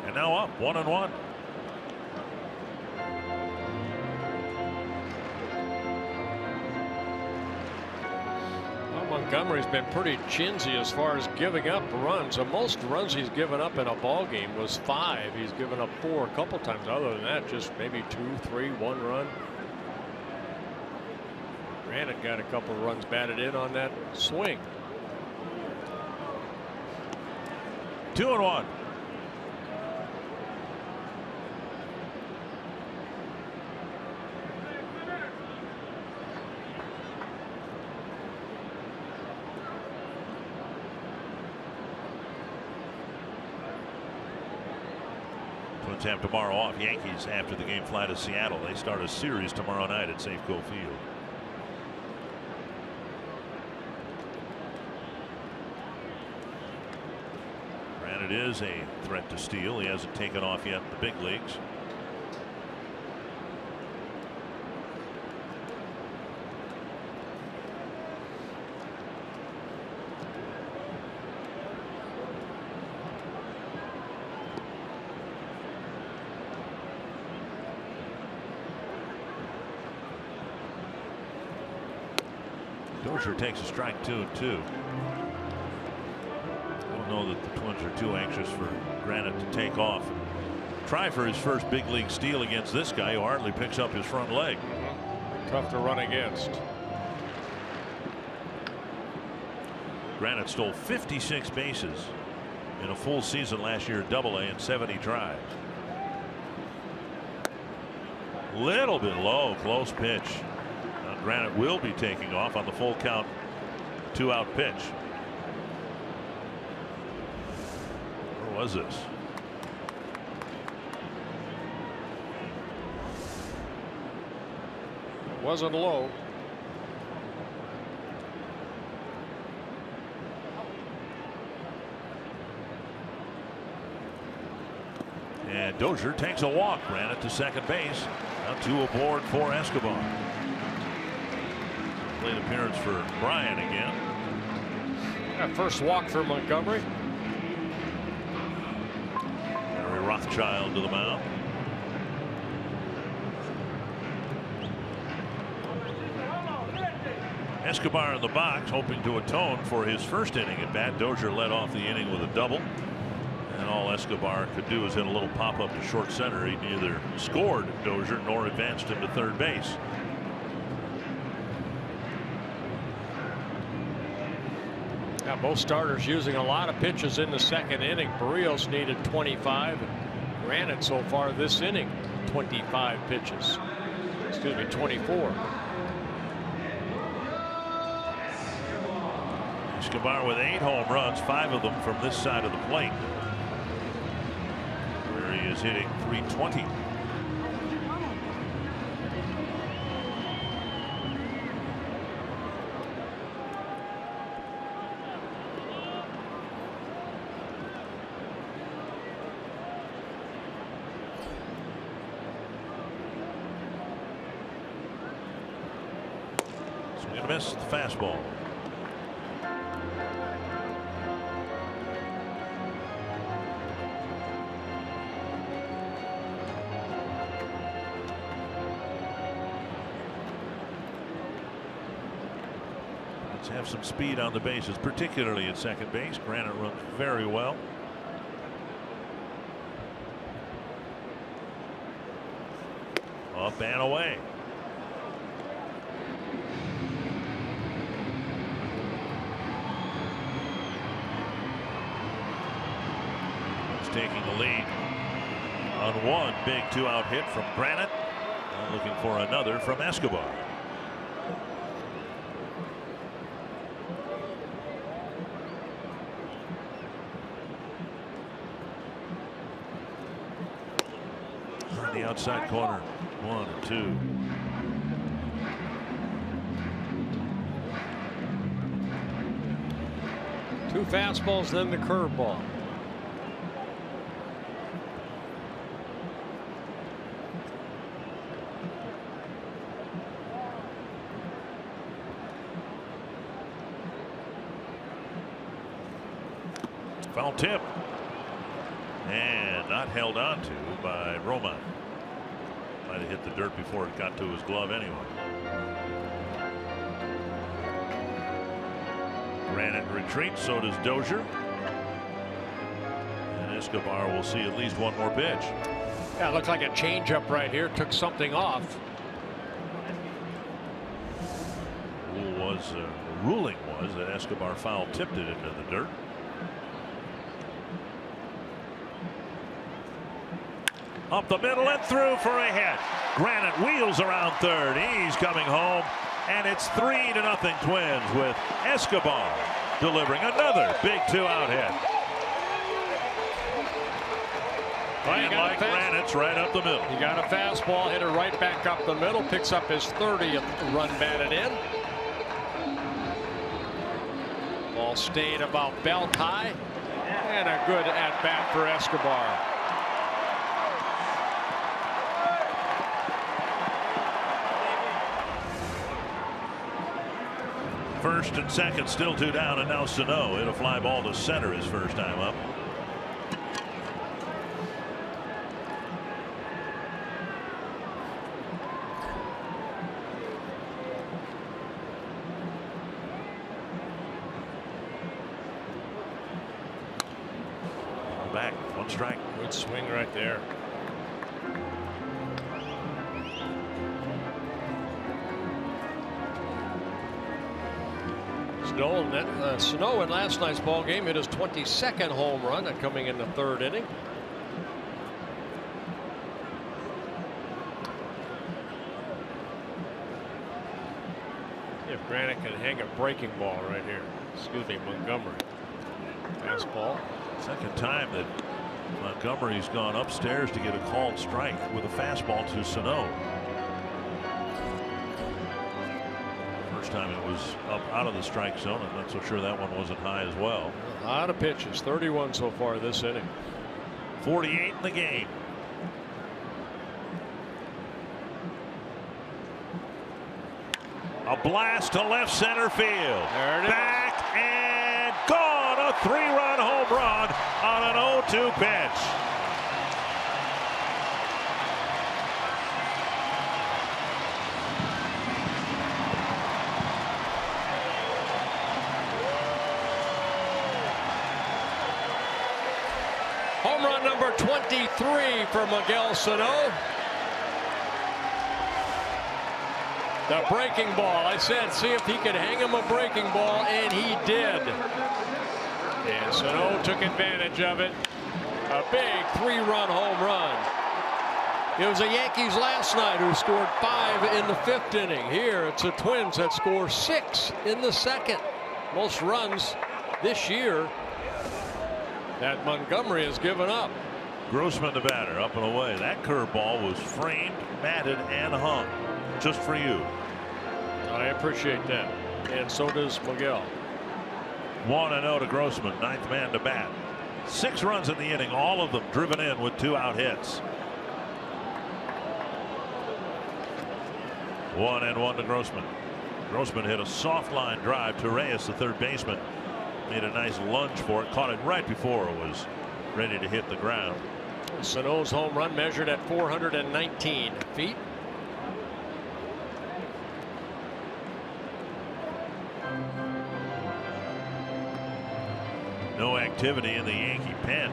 Speaker 1: And now up 1-1.
Speaker 5: Montgomery's been pretty chinsy as far as giving up runs. The most runs he's given up in a ball game was 5. He's given up 4 a couple times. Other than that, just maybe 2, 3, 1 run. Granite got a couple of runs batted in on that swing.
Speaker 1: 2-1. Twins have tomorrow off. Yankees after the game fly to Seattle. They start a series tomorrow night at Safeco Field. Granite is a threat to steal. He hasn't taken off yet in the big leagues. Dozier takes a strike 2-2. Don't know that the Twins are too anxious for Granite to take off. Try for his first big league steal against this guy who hardly picks up his front leg.
Speaker 5: Tough to run against.
Speaker 1: Granite stole 56 bases in a full season last year at AA in 70 tries. Little bit low, close pitch. Granite will be taking off on the full count 2-out pitch. Where was this?
Speaker 5: It wasn't low.
Speaker 1: And Dozier takes a walk. Granite to second base. Now 2 aboard for Escobar. Late appearance for Bryan again.
Speaker 5: First walk for Montgomery.
Speaker 1: Harry Rothschild to the mound. Escobar in the box, hoping to atone for his first inning at bat. Dozier led off the inning with a double. And all Escobar could do is hit a little pop up to short center. He neither scored Dozier nor advanced him to third base.
Speaker 5: Both starters using a lot of pitches in the second inning. Berrios needed 25. Granite so far this inning 25 pitches. Excuse me, 24.
Speaker 1: Escobar with 8 home runs, 5 of them from this side of the plate, where he is hitting .320. Missed the fastball. Let's have some speed on the bases, particularly at second base. Granite runs very well. Up and away. Taking the lead on one big 2-out hit from Granite. Now looking for another from Escobar. in the outside corner. 1 and 2.
Speaker 5: Two fastballs, then the curveball.
Speaker 1: Foul tip. And not held on to by Roman. Might have hit the dirt before it got to his glove anyway. Granite retreats, so does Dozier. And Escobar will see at least one more pitch.
Speaker 5: Yeah, it looked like a changeup right here. Took something off.
Speaker 1: The ruling was that Escobar foul tipped it into the dirt. Up the middle and through for a hit. Granite wheels around third. He's coming home. And it's 3-0 Twins with Escobar delivering another big 2-out hit.
Speaker 5: Well,
Speaker 1: and like Granite's right up the middle.
Speaker 5: He got a fastball, hit it right back up the middle, picks up his 30th run batted in. Ball stayed about belt high. And a good at bat for Escobar.
Speaker 1: First and second still 2 down, and now Sano hit a fly ball to center his first time up. Back, 1 strike.
Speaker 5: Good swing right there. Sano in last night's ball game hit his 22nd home run coming in the 3rd inning. If Granite can hang a breaking ball right here. Excuse me, Montgomery. Fastball.
Speaker 1: Second time that Montgomery's gone upstairs to get a called strike with a fastball to Sano. First time it was up out of the strike zone. I'm not so sure that one wasn't high as well.
Speaker 5: A lot of pitches, 31 so far this inning.
Speaker 1: 48 in the game. A blast to left center field.
Speaker 5: There it
Speaker 1: Back and gone. A 3-run home run on an 0-2 pitch.
Speaker 5: Home run number 23 for Miguel Sano. The breaking ball. I said, see if he could hang him a breaking ball, and he did. And Sano took advantage of it. A big 3-run home run. It was the Yankees last night who scored 5 in the 5th inning. Here, it's the Twins that score 6 in the 2nd. Most runs this year that Montgomery has given up.
Speaker 1: Grossman the batter, up and away. That curveball was framed, matted, and hung just for you.
Speaker 5: I appreciate that, and so does Miguel.
Speaker 1: 1-0 to Grossman, 9th man to bat. 6 runs in the inning, all of them driven in with 2-out hits. 1-1 to Grossman. Grossman hit a soft line drive to Reyes, the 3rd baseman. Made a nice lunge for it, caught it right before it was ready to hit the ground.
Speaker 5: Sano's home run measured at 419 feet.
Speaker 1: No activity in the Yankee pen.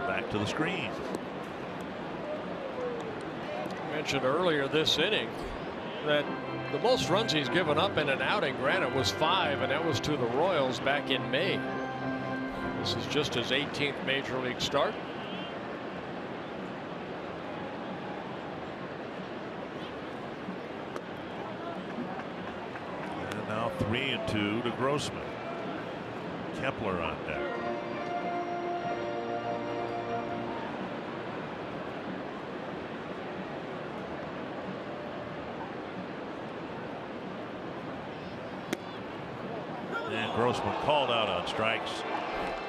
Speaker 1: Back to the screen.
Speaker 5: Mentioned earlier this inning that the most runs he's given up in an outing, granted, was 5, and that was to the Royals back in May. This is just his 18th major league start.
Speaker 1: And now 3-2 to Grossman. Kepler on deck. And Grossman called out on strikes.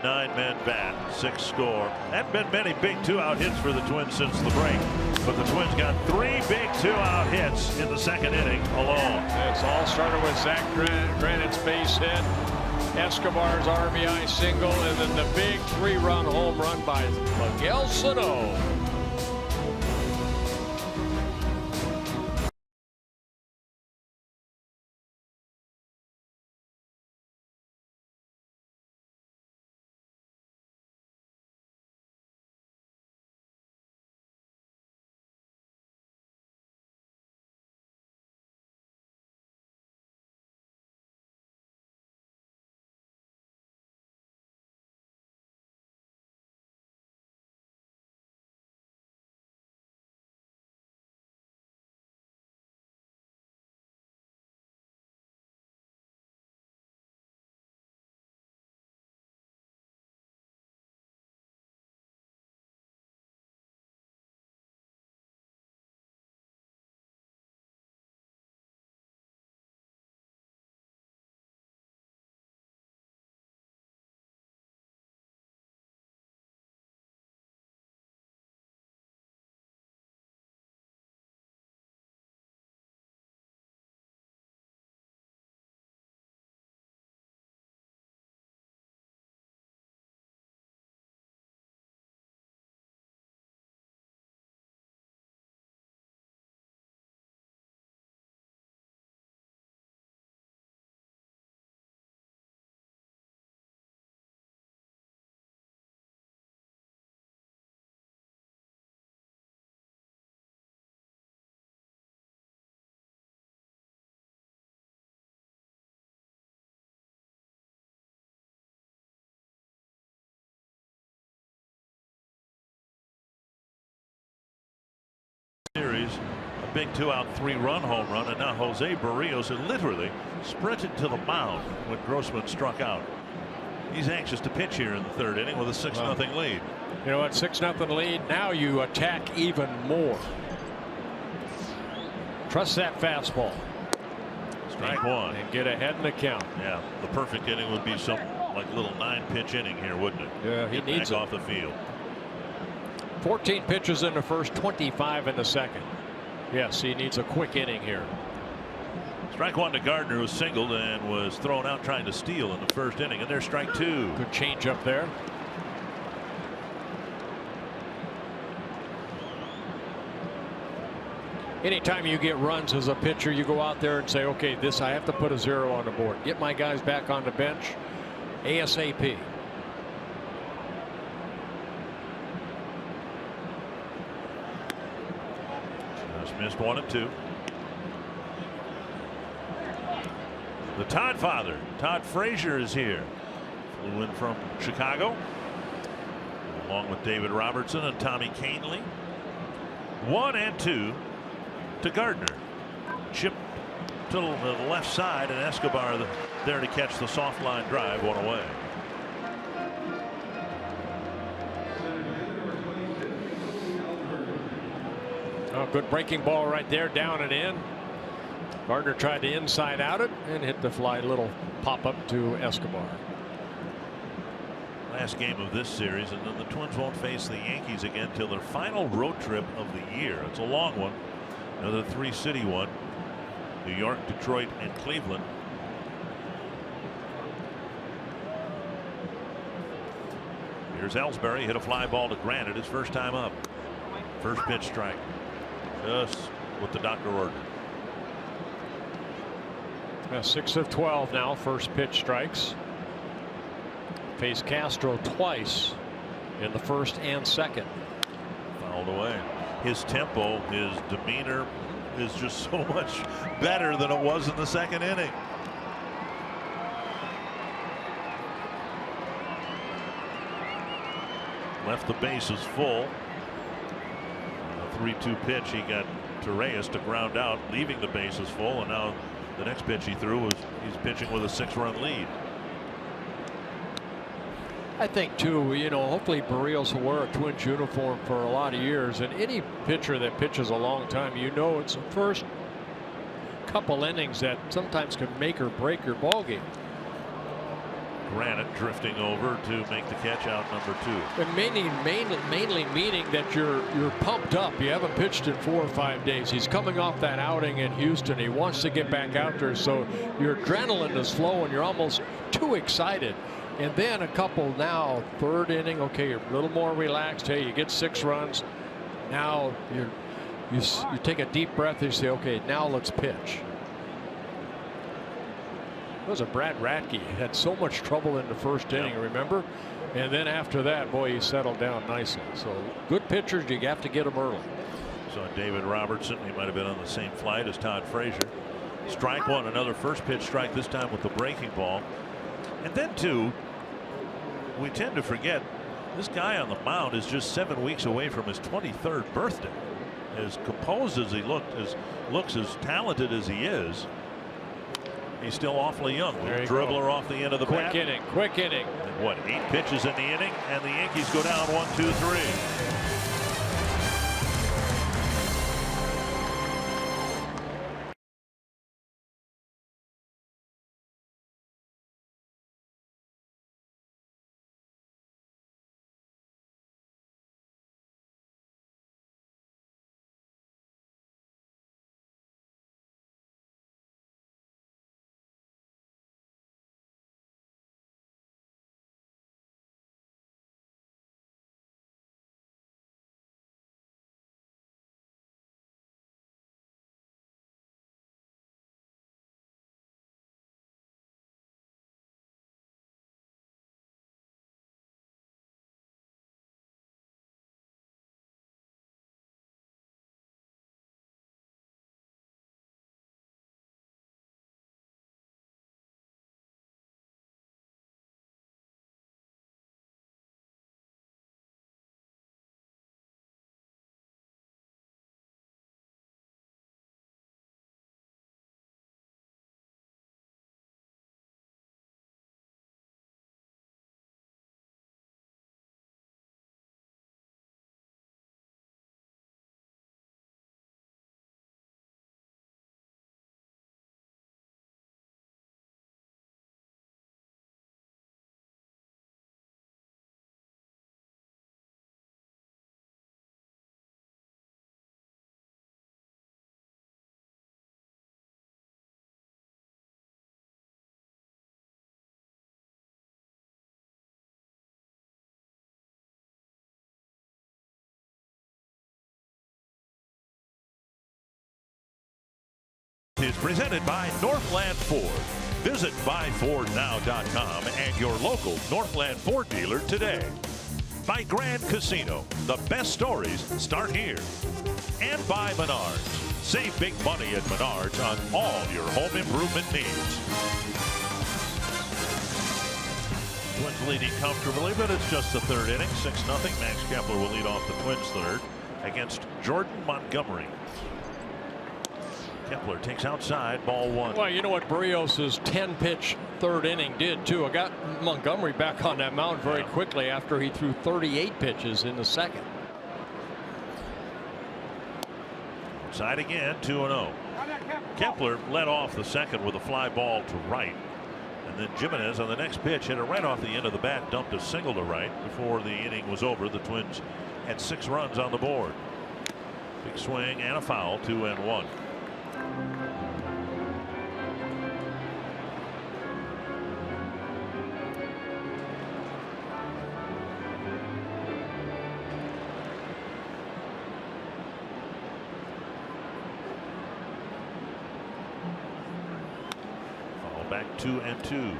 Speaker 1: 9-man bat, 6 score. Hadn't been many big 2-out hits for the Twins since the break, but the Twins got 3 big 2-out hits in the second inning alone.
Speaker 5: It's all started with Zach Granite's base hit, Escobar's RBI single, and then the big 3-run home run by Miguel Sano.
Speaker 1: Series, a big 2-out 3-run home run, and now Jose Berrios had literally sprinted to the mound when Grossman struck out. He's anxious to pitch here in the third inning with a 6-0 lead.
Speaker 5: You know what? 6-0 lead. Now you attack even more. Trust that fastball.
Speaker 1: Strike one.
Speaker 5: And get ahead in the count.
Speaker 1: Yeah, the perfect inning would be some like little 9-pitch inning here, wouldn't it?
Speaker 5: Yeah, he needs it.
Speaker 1: Off the field.
Speaker 5: 14 pitches in the first, 25 in the second. Yes, he needs a quick inning here.
Speaker 1: Strike one to Gardner, who singled and was thrown out trying to steal in the first inning, and there's strike 2.
Speaker 5: Good change up there. Anytime you get runs as a pitcher, you go out there and say, okay, this I have to put a 0 on the board. Get my guys back on the bench ASAP.
Speaker 1: Missed 1 and 2. The Todd father, Todd Frazier, is here. Flew in from Chicago along with David Robertson and Tommy Kahnle. 1 and 2 to Gardner. Chip to the left side, and Escobar there to catch the soft line drive, 1 away.
Speaker 5: Oh, good breaking ball right there, down and in. Gardner tried to inside out it and hit the fly, little pop up to Escobar.
Speaker 1: Last game of this series, and then the Twins won't face the Yankees again till their final road trip of the year. It's a long one, another 3-city one. New York, Detroit, and Cleveland. Here's Ellsbury, hit a fly ball to Granite, his first time up. First pitch strike. Just what the doctor ordered.
Speaker 5: 6 of 12 now, first pitch strikes. Faced Castro twice in the first and second.
Speaker 1: Fouled away. His tempo, his demeanor is just so much better than it was in the second inning. Left the bases full. A 3-2 pitch, he got Torreyes to ground out, leaving the bases full, and now the next pitch he threw was he's pitching with a 6-run lead.
Speaker 5: I think too, you know, hopefully Berrios will wear a Twins uniform for a lot of years, and any pitcher that pitches a long time, you know, it's the first couple innings that sometimes can make or break your ball game.
Speaker 1: Granite drifting over to make the catch out number 2.
Speaker 5: And mainly meaning that you're pumped up. You haven't pitched in 4 or 5 days. He's coming off that outing in Houston. He wants to get back out there, so your adrenaline is flowing. You're almost too excited. And then a couple now, 3rd inning, okay, you're a little more relaxed. Hey, you get 6 runs. Now you take a deep breath and you say, okay, now let's pitch. It was a Brad Radke. Had so much trouble in the 1st inning, remember? And then after that, boy, he settled down nicely. So good pitchers, you have to get them early.
Speaker 1: So David Robertson, he might have been on the same flight as Todd Frazier. Strike 1, another first pitch strike, this time with the breaking ball. And then too, we tend to forget this guy on the mound is just 7 weeks away from his 23rd birthday. As composed as he looks as talented as he is, he's still awfully young. Dribbler off the end of the bat.
Speaker 5: Quick inning.
Speaker 1: And what, 8 pitches in the inning, and the Yankees go down 1-2-3. Is presented by Northland Ford. Visit buyfordnow.com and your local Northland Ford dealer today. By Grand Casino, the best stories start here. And by Menards. Save big money at Menards on all your home improvement needs. Twins leading comfortably, but it's just the 3rd inning. 6-0. Max Kepler will lead off the Twins 3rd against Jordan Montgomery. Kepler takes outside, ball 1.
Speaker 5: Well, you know what Berrios' 10-pitch 3rd inning did too. I got Montgomery back on that mound very quickly after he threw 38 pitches in the 2nd.
Speaker 1: Outside again, 2-0. Kepler led off the 2nd with a fly ball to right, and then Jimenez on the next pitch hit it right off the end of the bat, dumped a single to right. Before the inning was over, the Twins had 6 runs on the board. Big swing and a foul, 2-1. Back 2-2.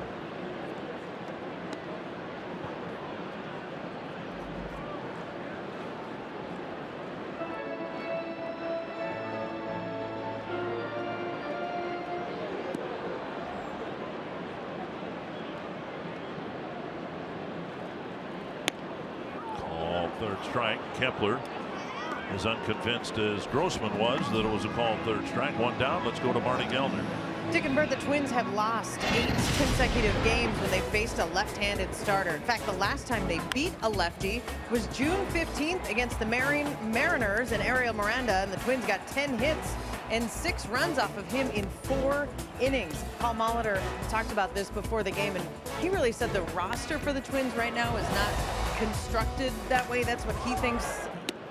Speaker 1: Call 3rd strike. Kepler as unconvinced as Grossman was that it was a called 3rd strike. 1 down. Let's go to Marty Gellner.
Speaker 3: Dick and Bert, the Twins have lost 8 consecutive games when they faced a left-handed starter. In fact, the last time they beat a lefty was June 15th against the Mariners and Ariel Miranda, and the Twins got 10 hits and 6 runs off of him in 4 innings. Paul Molitor talked about this before the game, and he really said the roster for the Twins right now is not constructed that way. That's what he thinks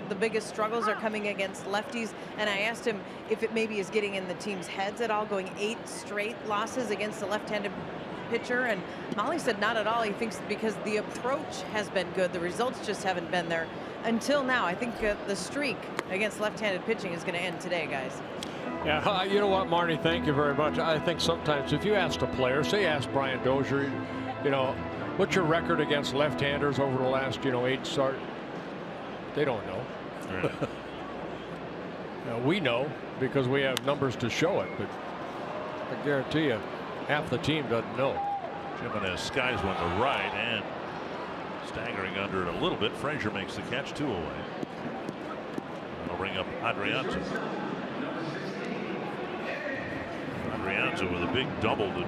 Speaker 3: the biggest struggles are coming against lefties. And I asked him if it maybe is getting in the team's heads at all, going 8 straight losses against a left-handed pitcher. And Molly said not at all. He thinks because the approach has been good, the results just haven't been there until now. I think the streak against left-handed pitching is going to end today, guys.
Speaker 5: Yeah, you know what, Marty, thank you very much. I think sometimes if you ask a player, say ask Brian Dozier, you know, what's your record against left-handers over the last, 8 starts? They don't know. We know because we have numbers to show it, but I guarantee you half the team doesn't know.
Speaker 1: Jimenez skies one to right and staggering under it a little bit. Frazier makes the catch, 2 away. That'll bring up Adrianza. Adrianza with a big double to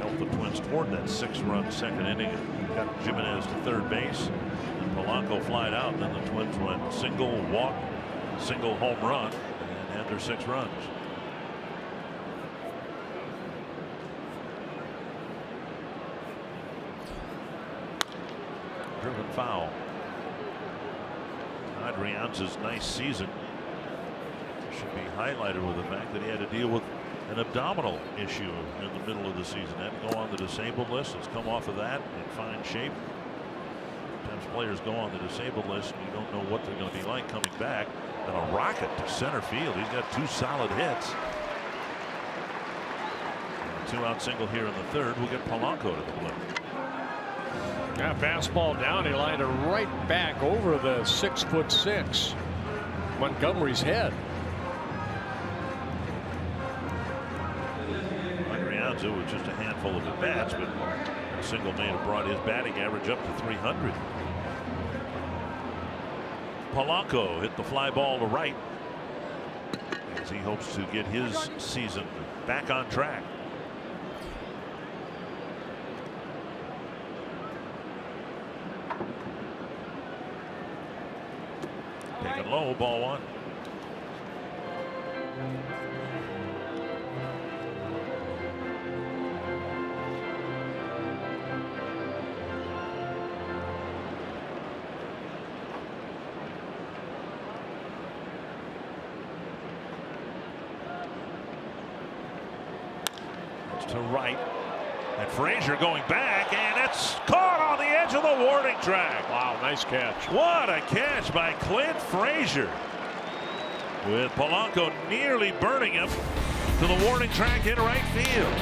Speaker 1: help the Twins toward that 6-run second inning. Got Jimenez to third base. Polanco flied out, and then the Twins went single walk, single home run, and had their 6 runs. Driven foul. Adrianza's nice season should be highlighted with the fact that he had to deal with an abdominal issue in the middle of the season. Had to go on the disabled list. Has come off of that in fine shape. Sometimes players go on the disabled list and you don't know what they're going to be like coming back. And a rocket to center field. He's got 2 solid hits. A 2-out single here in the third. We'll get Polanco to the plate.
Speaker 5: Yeah, fastball down. He lined it right back over the 6'6" Montgomery's head.
Speaker 1: Adrianza with just a handful of at bats, but a single may have brought his batting average up to 300. Polanco hit the fly ball to right as he hopes to get his season back on track. Taken low, ball 1. To right, and Frazier going back, and it's caught on the edge of the warning track.
Speaker 5: Wow, nice catch.
Speaker 1: What a catch by Clint Frazier, with Polanco nearly burning him to the warning track in right field.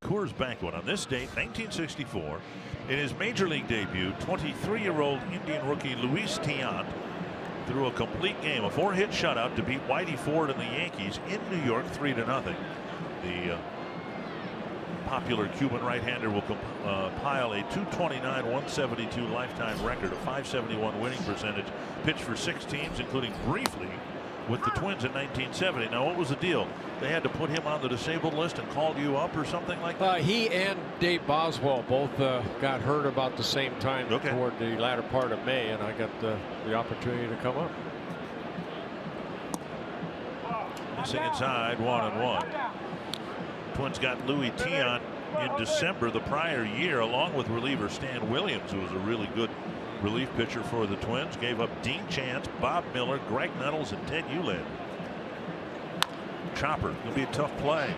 Speaker 1: Coors Banquet on this date, 1964. In his major league debut, 23-year-old Indian rookie Luis Tiant threw a complete game, a 4-hit shutout to beat Whitey Ford and the Yankees in New York 3-0. The popular Cuban right-hander will compile a 229-172 lifetime record, a 571 winning percentage, pitched for 6 teams, including briefly with the Twins in 1970. Now, what was the deal? They had to put him on the disabled list and called you up or something like that?
Speaker 5: He and Dave Boswell both got hurt about the same time toward the latter part of May, and I got the opportunity to come up.
Speaker 1: Missing inside, 1-1. Twins got Louis Tiant in December the prior year, along with reliever Stan Williams, who was a really good relief pitcher for the Twins. Gave up Dean Chance, Bob Miller, Greg Nettles, and Ted Uland. Chopper will be a tough play.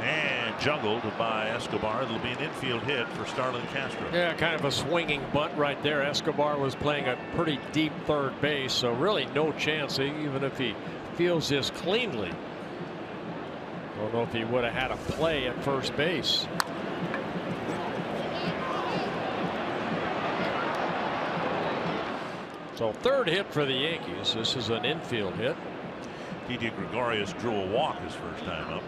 Speaker 1: And juggled by Escobar. It'll be an infield hit for Starlin Castro.
Speaker 5: Yeah, kind of a swinging bunt right there. Escobar was playing a pretty deep third base, so really no chance, even if he fields this cleanly. I don't know if he would have had a play at first base. So third hit for the Yankees. This is an infield hit.
Speaker 1: DJ Gregorius drew a walk his first time up.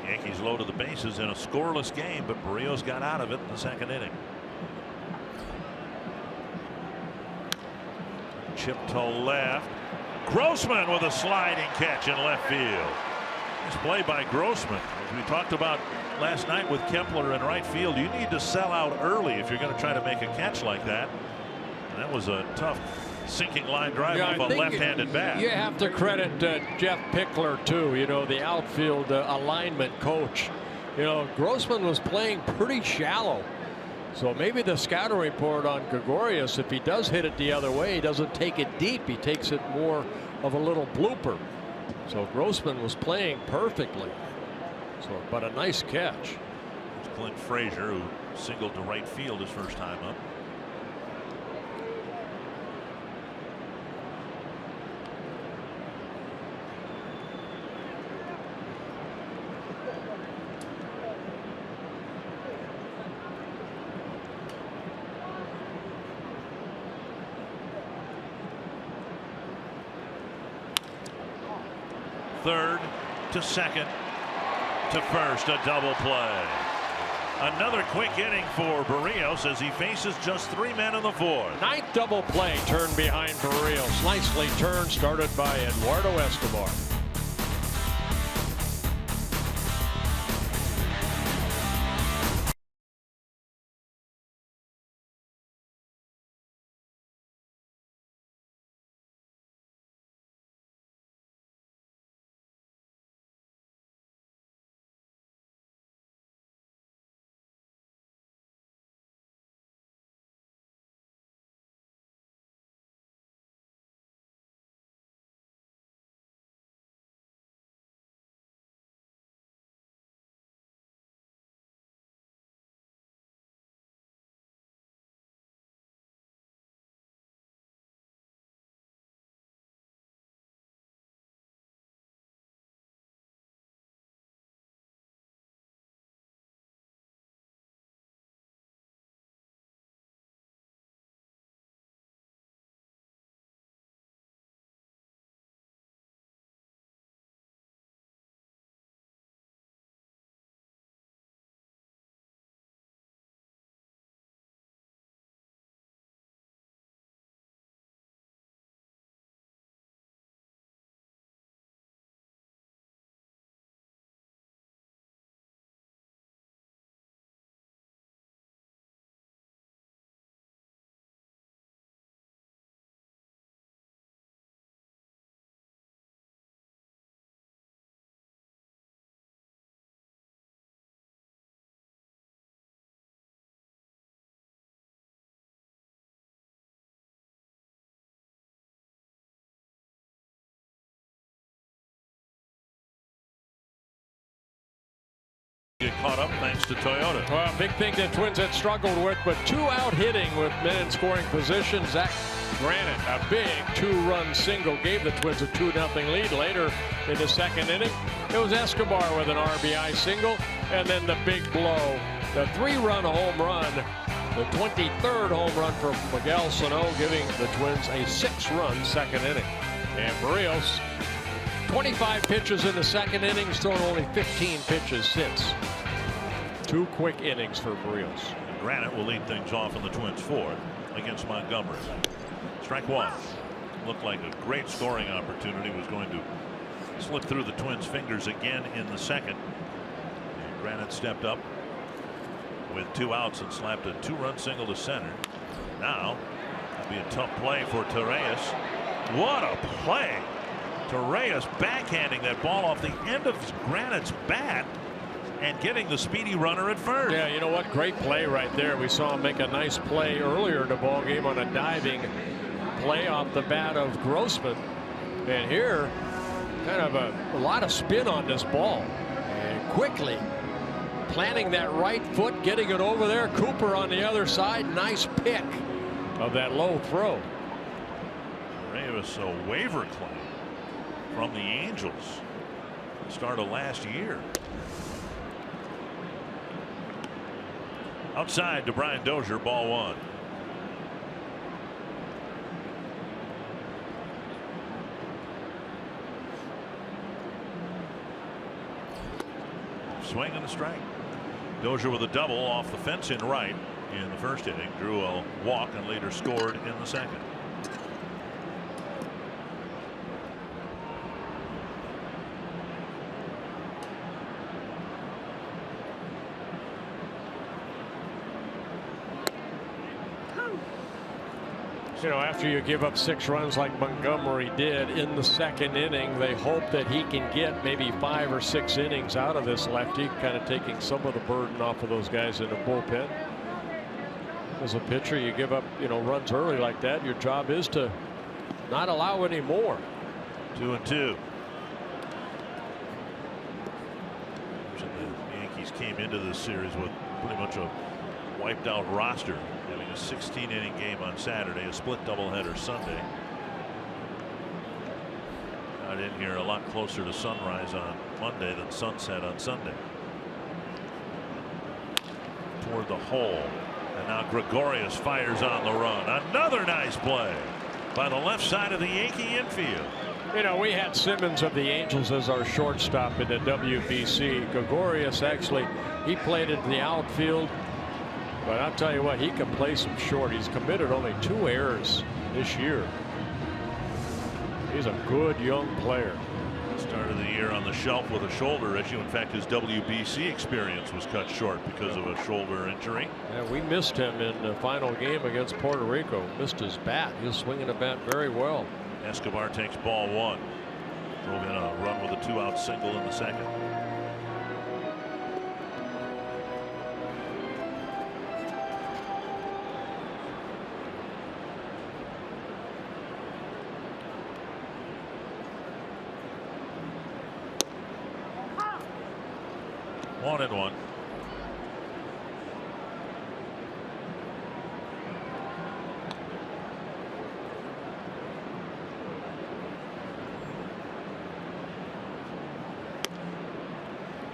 Speaker 1: Yankees low to the bases in a scoreless game, but Berrios got out of it in the second inning. Chip to left. Grossman with a sliding catch in left field. Nice play by Grossman. As we talked about last night with Kepler in right field, you need to sell out early if you're going to try to make a catch like that. And that was a tough sinking line drive off a left-handed bat.
Speaker 5: You have to credit Jeff Pickler too. You know, the outfield alignment coach. You know, Grossman was playing pretty shallow. So maybe the scouting report on Gregorius, if he does hit it the other way, he doesn't take it deep. He takes it more of a little blooper. So Grossman was playing perfectly. So, but a nice catch.
Speaker 1: It's Clint Frazier, who singled to right field his first time up. Third to second to first, a double play. Another quick inning for Berrios as he faces just 3 men in the fourth.
Speaker 5: Ninth double play turned behind Berrios. Nicely turned, started by Eduardo Escobar.
Speaker 1: caught up thanks to Toyota.
Speaker 5: Well, big thing the Twins had struggled with, but 2 out hitting with men in scoring position. Zach Granite, a big 2-run single, gave the Twins a 2-0 lead. Later in the second inning, it was Escobar with an RBI single, and then the big blow, the 3-run home run, the 23rd home run from Miguel Sano, giving the Twins a 6-run second inning. And Berrios, 25 pitches in the second inning, thrown only 15 pitches since. 2 quick innings for Berrios.
Speaker 1: And Granite will lead things off in the Twins' 4th against Montgomery. Strike 1. Looked like a great scoring opportunity was going to slip through the Twins' fingers again in the second. And Granite stepped up with 2 outs and slapped a 2-run single to center. Now it'll be a tough play for Torreyes. What a play! Torreyes backhanding that ball off the end of Granite's bat and getting the speedy runner at first.
Speaker 5: Yeah, you know what? Great play right there. We saw him make a nice play earlier in the ball game on a diving play off the bat of Grossman. And here, kind of a lot of spin on this ball. And quickly planting that right foot, getting it over there. Cooper on the other side. Nice pick of that low throw.
Speaker 1: Torreyes, a waiver claim from the Angels at the start of last year. Outside to Brian Dozier, ball 1. Swing and a strike. Dozier with a double off the fence in right in the first inning, drew a walk and later scored in the second.
Speaker 5: You know, after you give up 6 runs like Montgomery did in the second inning, they hope that he can get maybe 5 or 6 innings out of this lefty, kind of taking some of the burden off of those guys in the bullpen. As a pitcher, you give up, you know, runs early like that. Your job is to not allow any more.
Speaker 1: 2-2. The Yankees came into this series with pretty much a wiped out roster, having a 16-inning game on Saturday, a split doubleheader Sunday. Got in here a lot closer to sunrise on Monday than sunset on Sunday. Toward the hole, and now Gregorius fires on the run. Another nice play by the left side of the Yankee infield.
Speaker 5: You know, we had Simmons of the Angels as our shortstop in the WBC. Gregorius, actually, he played in the outfield. But I'll tell you what, he can play some short. He's committed only 2 errors this year. He's a good young player.
Speaker 1: Started the year on the shelf with a shoulder issue. In fact, his WBC experience was cut short because of a shoulder injury.
Speaker 5: Yeah, we missed him in the final game against Puerto Rico. Missed his bat. He was swinging the bat very well.
Speaker 1: Escobar takes ball 1. Drove in a run with a 2-out single in the second. One and one.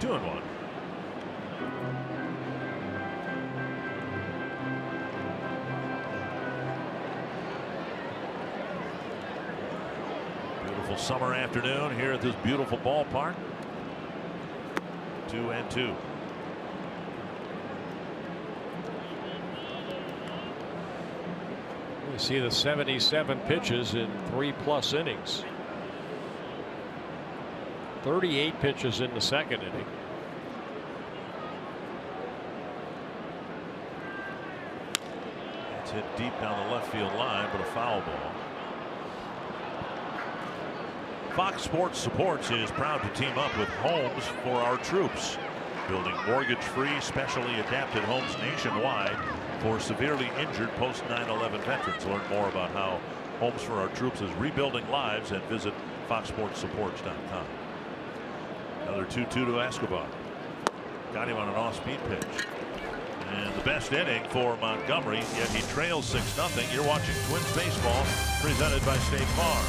Speaker 1: Two and one. Beautiful summer afternoon here at this beautiful ballpark. 2-2.
Speaker 5: You see the 77 pitches in 3+ innings. 38 pitches in the second inning.
Speaker 1: It's hit deep down the left field line, but a foul ball. Fox Sports Supports is proud to team up with Homes for Our Troops, building mortgage-free, specially adapted homes nationwide for severely injured post 9/11 veterans. Learn more about how Homes for Our Troops is rebuilding lives and visit foxsportsupports.com. Another 2-2 to Escobar. Got him on an off-speed pitch. And the best inning for Montgomery, yet he trails 6-0. You're watching Twins baseball presented by State Farm.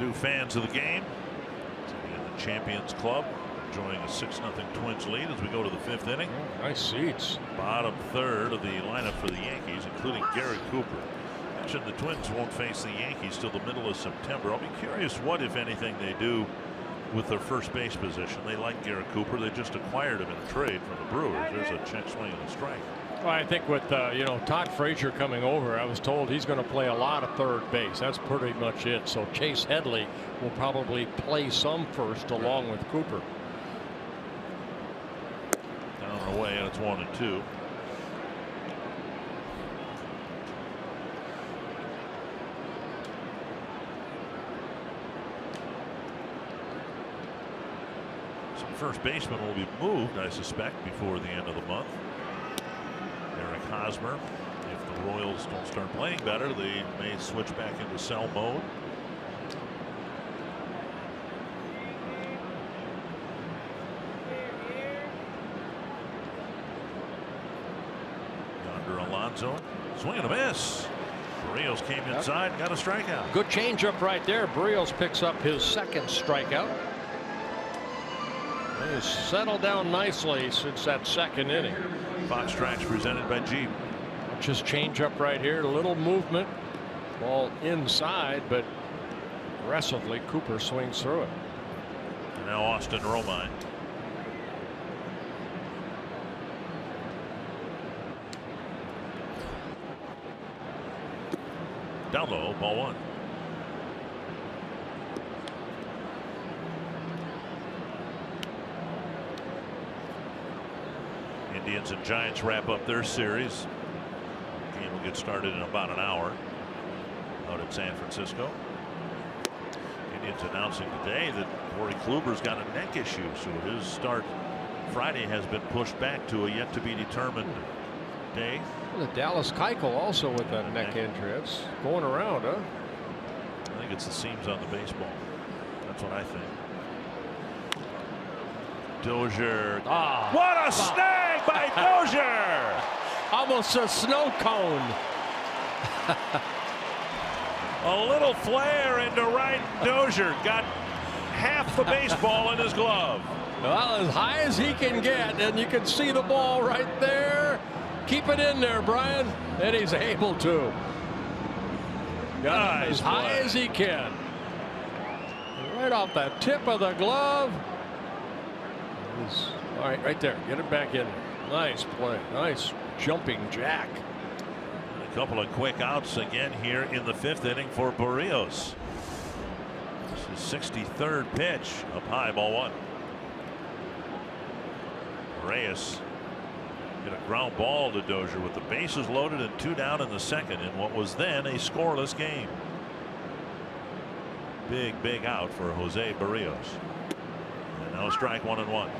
Speaker 1: New fans of the game in the Champions Club enjoying a 6-0 Twins lead as we go to the 5th inning.
Speaker 5: Oh, nice seats.
Speaker 1: Bottom third of the lineup for the Yankees, including Garrett Cooper. Mentioned the Twins won't face the Yankees till the middle of September. I'll be curious what, if anything, they do with their first base position. They like Garrett Cooper. They just acquired him in a trade from the Brewers. There's a check swing and a strike.
Speaker 5: Well, I think with Todd Frazier coming over, I was told he's going to play a lot of third base. That's pretty much it. So Chase Headley will probably play some first along with Cooper.
Speaker 1: Down and away, and it's 1-2. Some first baseman will be moved, I suspect, before the end of the month. Eric Hosmer. If the Royals don't start playing better, they may switch back into sell mode. Yonder Alonso. Swing and a miss. Berrios came inside, got a strikeout.
Speaker 5: Good changeup right there. Berrios picks up his second strikeout. He's settled down nicely since that second inning.
Speaker 1: Fox Tracks presented by Jeep.
Speaker 5: Just change up right here. A little movement. Ball inside, but aggressively Cooper swings through it.
Speaker 1: And now Austin Romine. Down low, ball one. Indians and Giants wrap up their series. Game will get started in about an hour out at San Francisco. Indians announcing today that Corey Kluber's got a neck issue, so his start Friday has been pushed back to a yet to be determined day.
Speaker 5: Well, the Dallas Keuchel also with that neck injury. It's going around, huh?
Speaker 1: I think it's the seams on the baseball. That's what I think. Dozier. What a snag by Dozier!
Speaker 5: Almost a snow cone.
Speaker 1: A little flare into right. Dozier got half the baseball in his glove.
Speaker 5: Well, as high as he can get, and you can see the ball right there. Keep it in there, Brian, and he's able to. Got as high as he can. Right off the tip of the glove. All right, right there. Get it back in. Nice play. Nice jumping jack.
Speaker 1: A couple of quick outs again here in the 5th inning for Berrios. This is 63rd pitch. Up high, ball 1. Reyes hit a ground ball to Dozier with the bases loaded and 2 down in the 2nd in what was then a scoreless game. Big out for Jose Berrios. And now strike 1 and 1.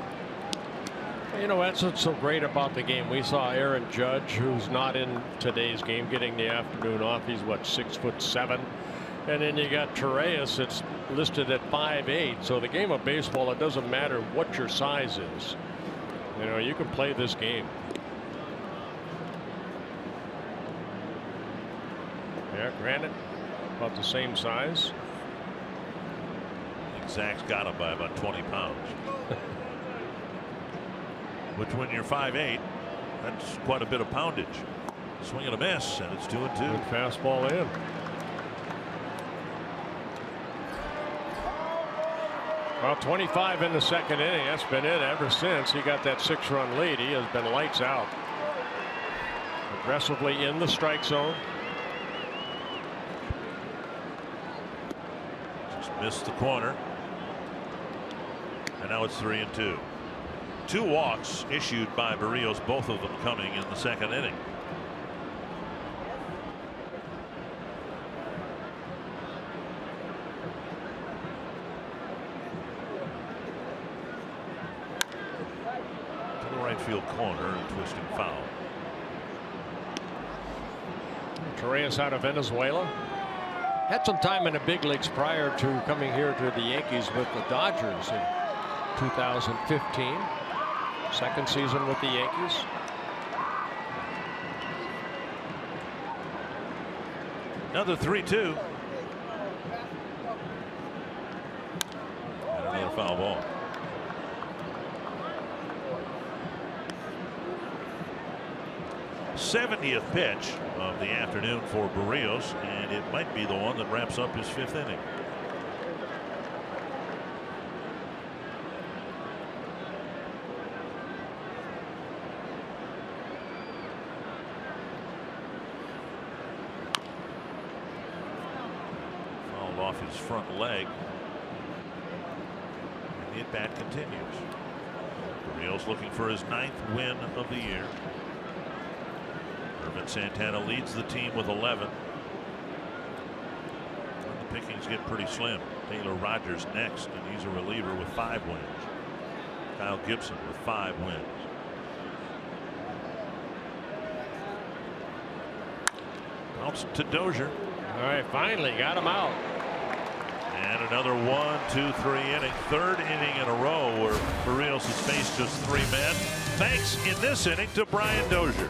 Speaker 5: You know, that's what's so great about the game. We saw Aaron Judge, who's not in today's game, getting the afternoon off. He's what, 6'7", and then you got Torreyes that's listed at 5'8". So the game of baseball, it doesn't matter what your size is. You know, you can play this game. Yeah, granted, about the same size.
Speaker 1: I think Zach's got him by about 20 pounds. Which, when you're 5'8", that's quite a bit of poundage. Swing and a miss, and it's 2-2.
Speaker 5: Good fastball in. Well, 25 in the 2nd inning. That's been it ever since he got that 6-run lead. He has been lights out. Aggressively in the strike zone.
Speaker 1: Just missed the corner. And now it's 3-2. 2 walks issued by Berrios, both of them coming in the 2nd inning. To the right field corner, a twisting foul.
Speaker 5: Torreyes out of Venezuela. Had some time in the big leagues prior to coming here to the Yankees with the Dodgers in 2015. 2nd season with the Yankees.
Speaker 1: Another 3-2. And another foul ball. '70th pitch of the afternoon for Berrios, and it might be the one that wraps up his 5th inning. Off his front leg. And the at-bat continues. Berrios looking for his 9th win of the year. Irvin Santana leads the team with 11. And the pickings get pretty slim. Taylor Rogers next, and he's a reliever with 5 wins. Kyle Gibson with 5 wins. Bounce to Dozier.
Speaker 5: All right, finally got him out.
Speaker 1: And another 1-2-3 inning, 3rd inning in a row where Berrios has faced just 3 men. Thanks in this inning to Brian Dozier.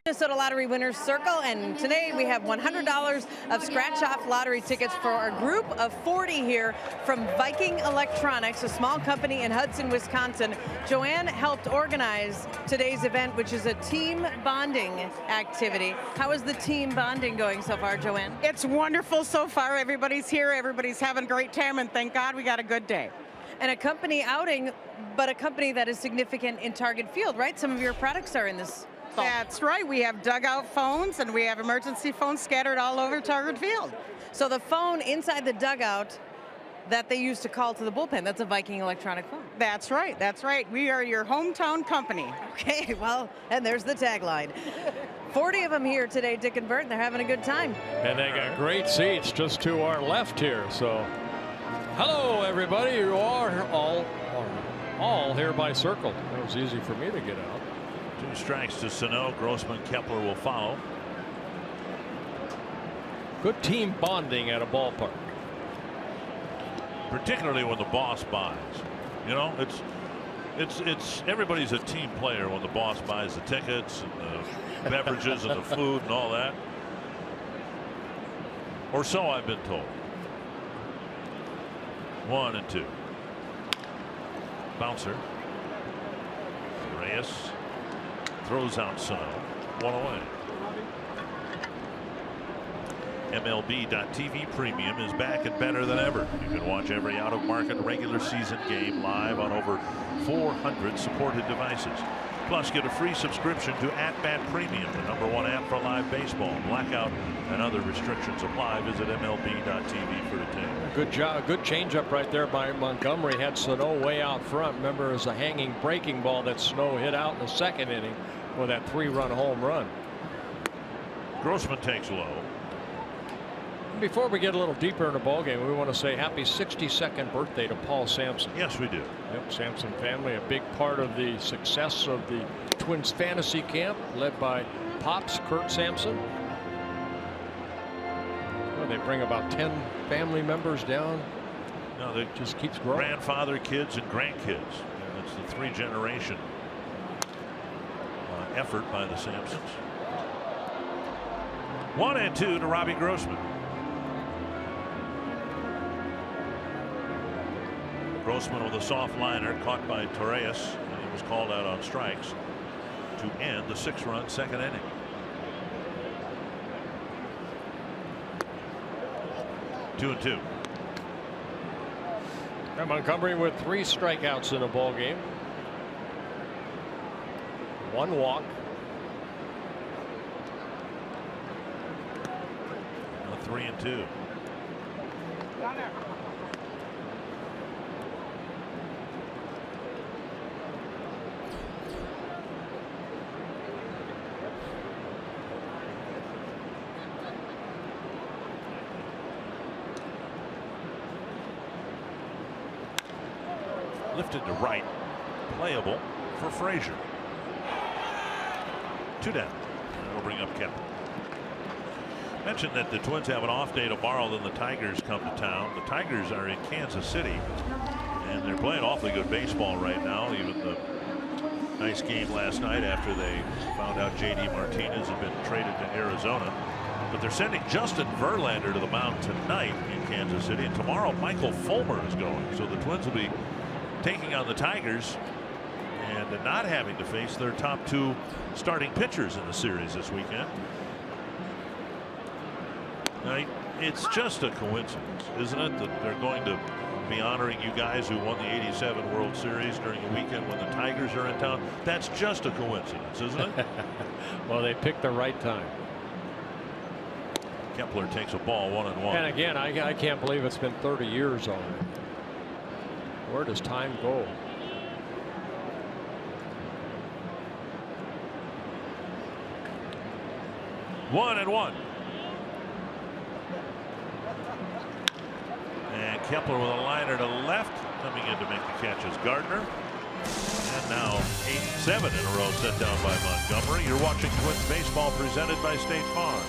Speaker 3: Minnesota Lottery Winners Circle, and today we have $100 of scratch-off lottery tickets for a group of 40 here from Viking Electronics, a small company in Hudson, Wisconsin. Joanne helped organize today's event, which is a team bonding activity. How is the team bonding going so far, Joanne?
Speaker 6: It's wonderful so far. Everybody's here. Everybody's having a great time, and thank God we got a good day.
Speaker 3: And a company outing, but a company that is significant in Target Field, right? Some of your products are in this.
Speaker 6: That's right. We have dugout phones and we have emergency phones scattered all over Target Field.
Speaker 3: So the phone inside the dugout that they use to call to the bullpen, that's a Viking electronic phone.
Speaker 6: That's right. That's right. We are your hometown company.
Speaker 3: Okay, well, and there's the tagline. 40 of them here today, Dick and Bert, and they're having a good time.
Speaker 5: And they got great seats just to our left here. So, hello, everybody. You are all here by circle. It was easy for me to get out.
Speaker 1: 2 strikes to Sano. Grossman, Kepler will follow.
Speaker 5: Good team bonding at a ballpark.
Speaker 1: Particularly when the boss buys. You know, it's everybody's a team player when the boss buys the tickets and the beverages and the food and all that. Or so I've been told. 1 and 2. Bouncer. Reyes throws out Sano. 1 away. MLB.TV Premium is back and better than ever. You can watch every out-of-market regular season game live on over 400 supported devices. Plus, get a free subscription to At Bat Premium, the #1 app for live baseball. Blackout and other restrictions apply. Visit MLB.TV for details.
Speaker 5: Good job. Good changeup right there by Montgomery. Had Sano way out front. Remember, it was a hanging breaking ball that Sano hit out in the 2nd inning with that 3-run home run.
Speaker 1: Grossman takes low.
Speaker 5: Before we get a little deeper in the ballgame, we want to say happy 62nd birthday to Paul Sampson.
Speaker 1: Yes, we do.
Speaker 5: Yep, Sampson family, a big part of the success of the Twins fantasy camp, led by Pops Kurt Sampson. Well, they bring about 10 family members down.
Speaker 1: No, they
Speaker 5: just keeps growing.
Speaker 1: Grandfather, kids, and grandkids. And it's the 3-generation effort by the Sampsons. 1 and 2 to Robbie Grossman. Grossman with a soft liner caught by Torres, and he was called out on strikes to end the 6-run 2nd inning. Two and 2.
Speaker 5: And Montgomery with 3 strikeouts in a ball game. 1 walk.
Speaker 1: Now 3 and 2. Lifted to right, playable for Frazier. 2 down. That'll bring up Kepler. Mentioned that the Twins have an off day tomorrow, then the Tigers come to town. The Tigers are in Kansas City, and they're playing awfully good baseball right now. Even the nice game last night after they found out J.D. Martinez had been traded to Arizona. But they're sending Justin Verlander to the mound tonight in Kansas City, and tomorrow Michael Fulmer is going. So the Twins will be taking on the Tigers and not having to face their top 2 starting pitchers in the series this weekend. Now, it's just a coincidence, isn't it, that they're going to be honoring you guys who won the '87 World Series during a weekend when the Tigers are in town? That's just a coincidence, isn't it?
Speaker 5: Well, they picked the right time.
Speaker 1: Kepler takes a ball 1-1.
Speaker 5: And again, I can't believe it's been 30 years already. Where does time go?
Speaker 1: One and 1. And Kepler with a liner to left. Coming in to make the catch is Gardner. And now 7 in a row set down by Montgomery. You're watching Twins baseball presented by State Farm.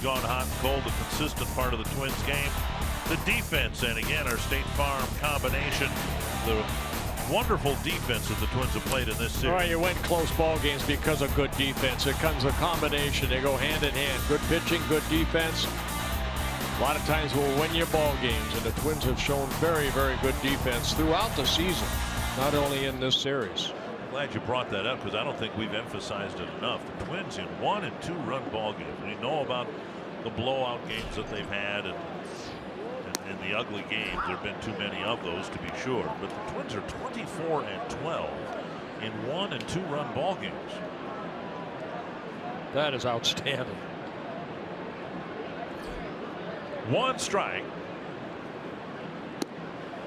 Speaker 1: gone hot and cold, a consistent part of the Twins game. The defense, and again, our State Farm combination, the wonderful defense that the Twins have played in this series.
Speaker 5: All right, you win close ball games because of good defense. It comes a combination. They go hand in hand. Good pitching, good defense. A lot of times will win you ball games, and the Twins have shown very, very good defense throughout the season, not only in this series.
Speaker 1: I'm glad you brought that up because I don't think we've emphasized it enough. The Twins in 1- and 2-run ball games. We know about the blowout games that they've had and the ugly games. There have been too many of those, to be sure. But the Twins are 24-12 in 1- and 2-run ball games.
Speaker 5: That is outstanding.
Speaker 1: 1 strike.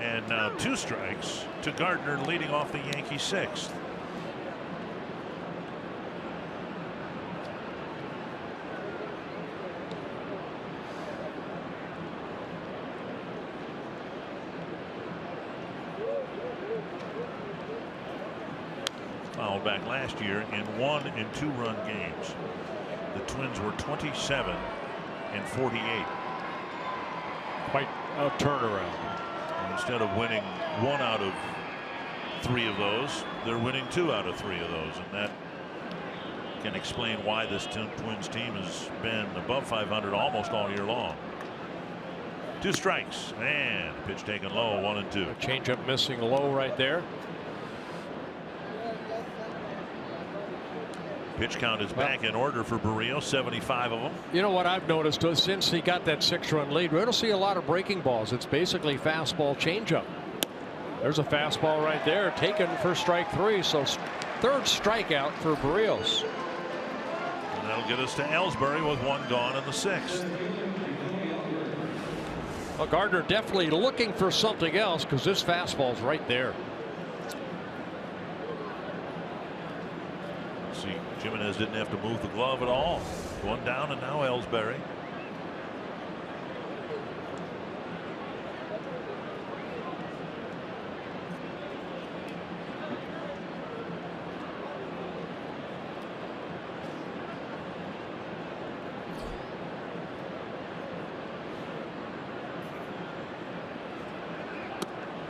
Speaker 1: And now 2 strikes to Gardner, leading off the Yankee 6th. Fouled back last year in 1- and 2-run games. The Twins were 27-48.
Speaker 5: Quite a turnaround.
Speaker 1: Instead of winning 1 out of 3 of those, they're winning 2 out of 3 of those, and that can explain why this Twins team has been above 500 almost all year long. 2 strikes and pitch taken low, 1-2.
Speaker 5: A changeup missing low right there.
Speaker 1: Pitch count is back in order for Berrios, 75 of them.
Speaker 5: You know what I've noticed since he got that 6-run lead, we don't see a lot of breaking balls. It's basically fastball changeup. There's a fastball right there taken for strike 3. So 3rd strikeout for Berrios.
Speaker 1: And that'll get us to Ellsbury with 1 gone in the 6th.
Speaker 5: Well, Gardner definitely looking for something else because this fastball's right there.
Speaker 1: See, Jimenez didn't have to move the glove at all. 1 down, and now Ellsbury.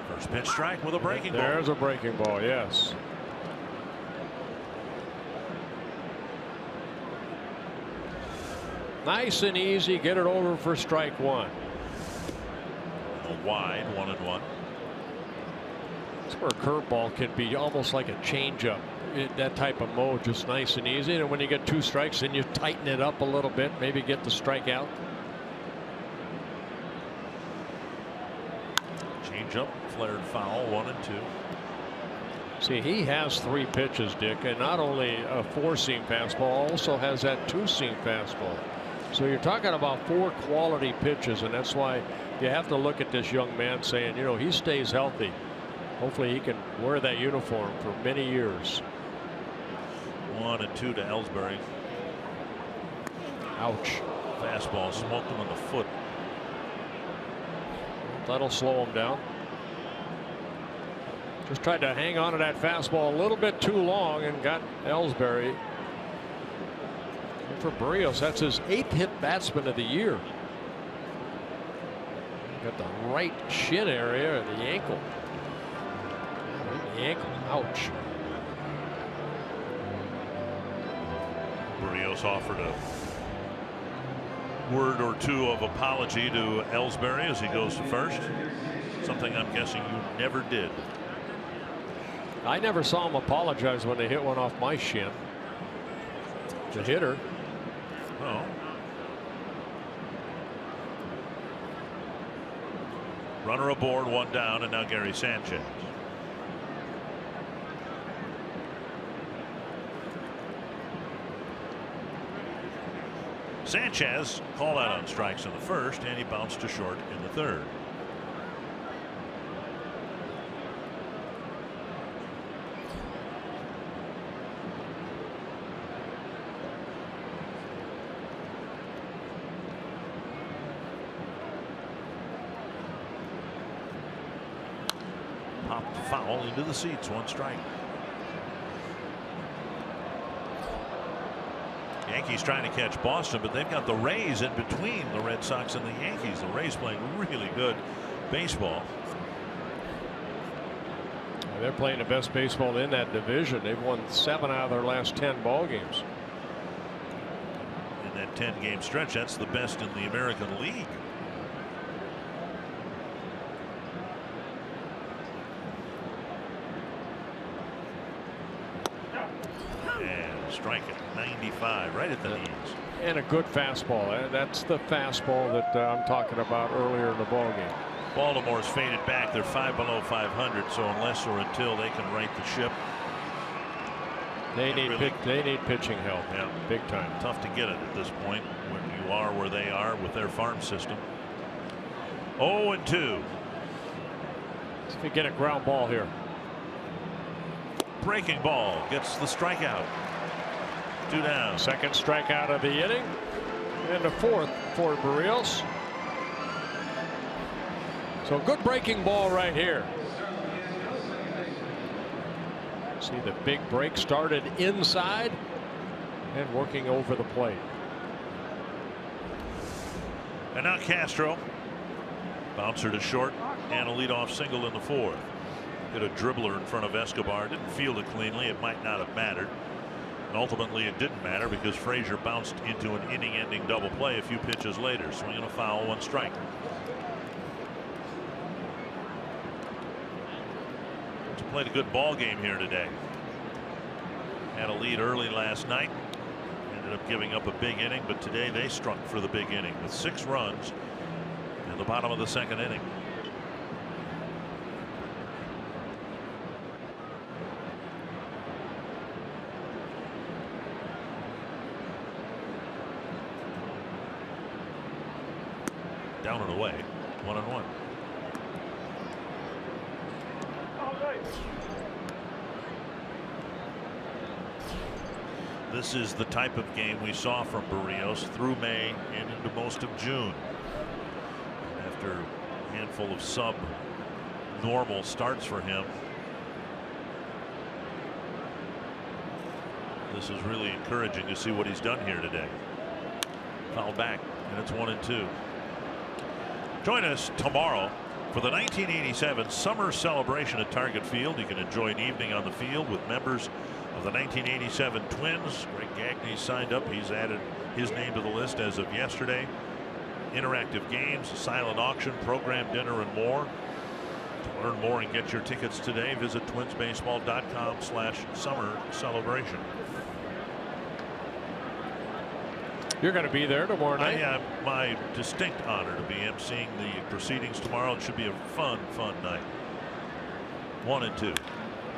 Speaker 1: First pitch strike with a breaking ball.
Speaker 5: There's a breaking ball, yes. Nice and easy. Get it over for strike 1.
Speaker 1: A wide 1-1.
Speaker 5: That's where a curveball can be almost like a changeup. That type of mode, just nice and easy. And when you get 2 strikes, then you tighten it up a little bit, maybe get the strikeout.
Speaker 1: Changeup, flared foul, 1-2.
Speaker 5: See, he has 3 pitches, Dick, and not only a 4-seam fastball, also has that 2-seam fastball. So you're talking about 4 quality pitches, and that's why you have to look at this young man saying, you know, he stays healthy. Hopefully he can wear that uniform for many years.
Speaker 1: 1-2 to Ellsbury.
Speaker 5: Ouch.
Speaker 1: Fastball smoked him in the foot.
Speaker 5: That'll slow him down. Just tried to hang on to that fastball a little bit too long and got Ellsbury. And for Berrios, that's his 8th hit batsman of the year. Got the right shin area of the ankle. The ankle. Ouch.
Speaker 1: Berrios offered a word or 2 of apology to Ellsbury as he goes to first. Something I'm guessing you never did.
Speaker 5: I never saw him apologize when they hit one off my shin. The hitter.
Speaker 1: Oh. Runner aboard, 1 down, and now Gary Sanchez. Sanchez called out on strikes in the first, and he bounced to short in the 3rd. Popped foul into the seats, 1 strike. Yankees trying to catch Boston, but they've got the Rays in between the Red Sox and the Yankees. The Rays playing really good baseball.
Speaker 5: They're playing the best baseball in that division. They've won 7 out of their last 10 ball games.
Speaker 1: In that 10-game stretch, that's the best in the American League. And strike at 95, right at the knees.
Speaker 5: And a good fastball. That's the fastball that I'm talking about earlier in the ball game.
Speaker 1: Baltimore's faded back. They're 5 below 500, so unless or until they can right the ship,
Speaker 5: they need pitching help.
Speaker 1: Yeah,
Speaker 5: big time.
Speaker 1: Tough to get it at this point when you are where they are with their farm system. 0-2.
Speaker 5: Let's get a ground ball here.
Speaker 1: Breaking ball gets the strikeout. 2 down.
Speaker 5: Second strikeout of the inning, and the 4th for Berrios. So good breaking ball right here. See the big break started inside and working over the plate.
Speaker 1: And now Castro. Bouncer to short and a leadoff single in the 4th. Hit a dribbler in front of Escobar. Didn't field it cleanly. It might not have mattered. And ultimately it didn't matter because Frazier bounced into an inning-ending double play a few pitches later. Swinging a foul, 1 strike. Played a good ball game here today. Had a lead early last night. Ended up giving up a big inning, but today they struck for the big inning with 6 runs in the bottom of the 2nd inning. Down and away, 1-1. This is the type of game we saw from Berrios through May and into most of June. After a handful of sub-normal starts for him, this is really encouraging to see what he's done here today. Foul back, and it's 1-2. Join us tomorrow for the 1987 Summer Celebration at Target Field. You can enjoy an evening on the field with members of the 1987 Twins. Greg Gagne signed up. He's added his name to the list as of yesterday. Interactive games, a silent auction, program dinner, and more. To learn more and get your tickets today, visit twinsbaseball.com/summer celebration.
Speaker 5: You're going to be there tomorrow night?
Speaker 1: I have my distinct honor to be emceeing the proceedings tomorrow. It should be a fun night. 1-2.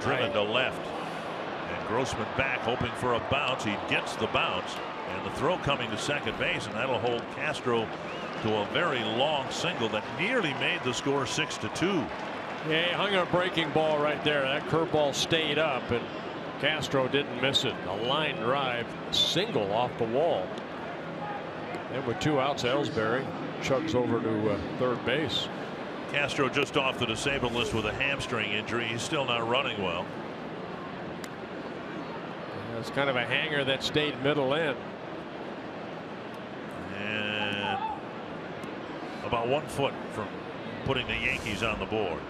Speaker 1: Driven to left. And Grossman back, hoping for a bounce. He gets the bounce. And the throw coming to second base, and that'll hold Castro to a very long single that nearly made the score 6-2.
Speaker 5: Yeah, he hung a breaking ball right there. That curveball stayed up, and Castro didn't miss it. A line drive single off the wall. And with 2 outs, Ellsbury chugs over to third base.
Speaker 1: Castro just off the disabled list with a hamstring injury. He's still not running well.
Speaker 5: It's kind of a hanger that stayed middle in.
Speaker 1: And about 1 foot from putting the Yankees on the board.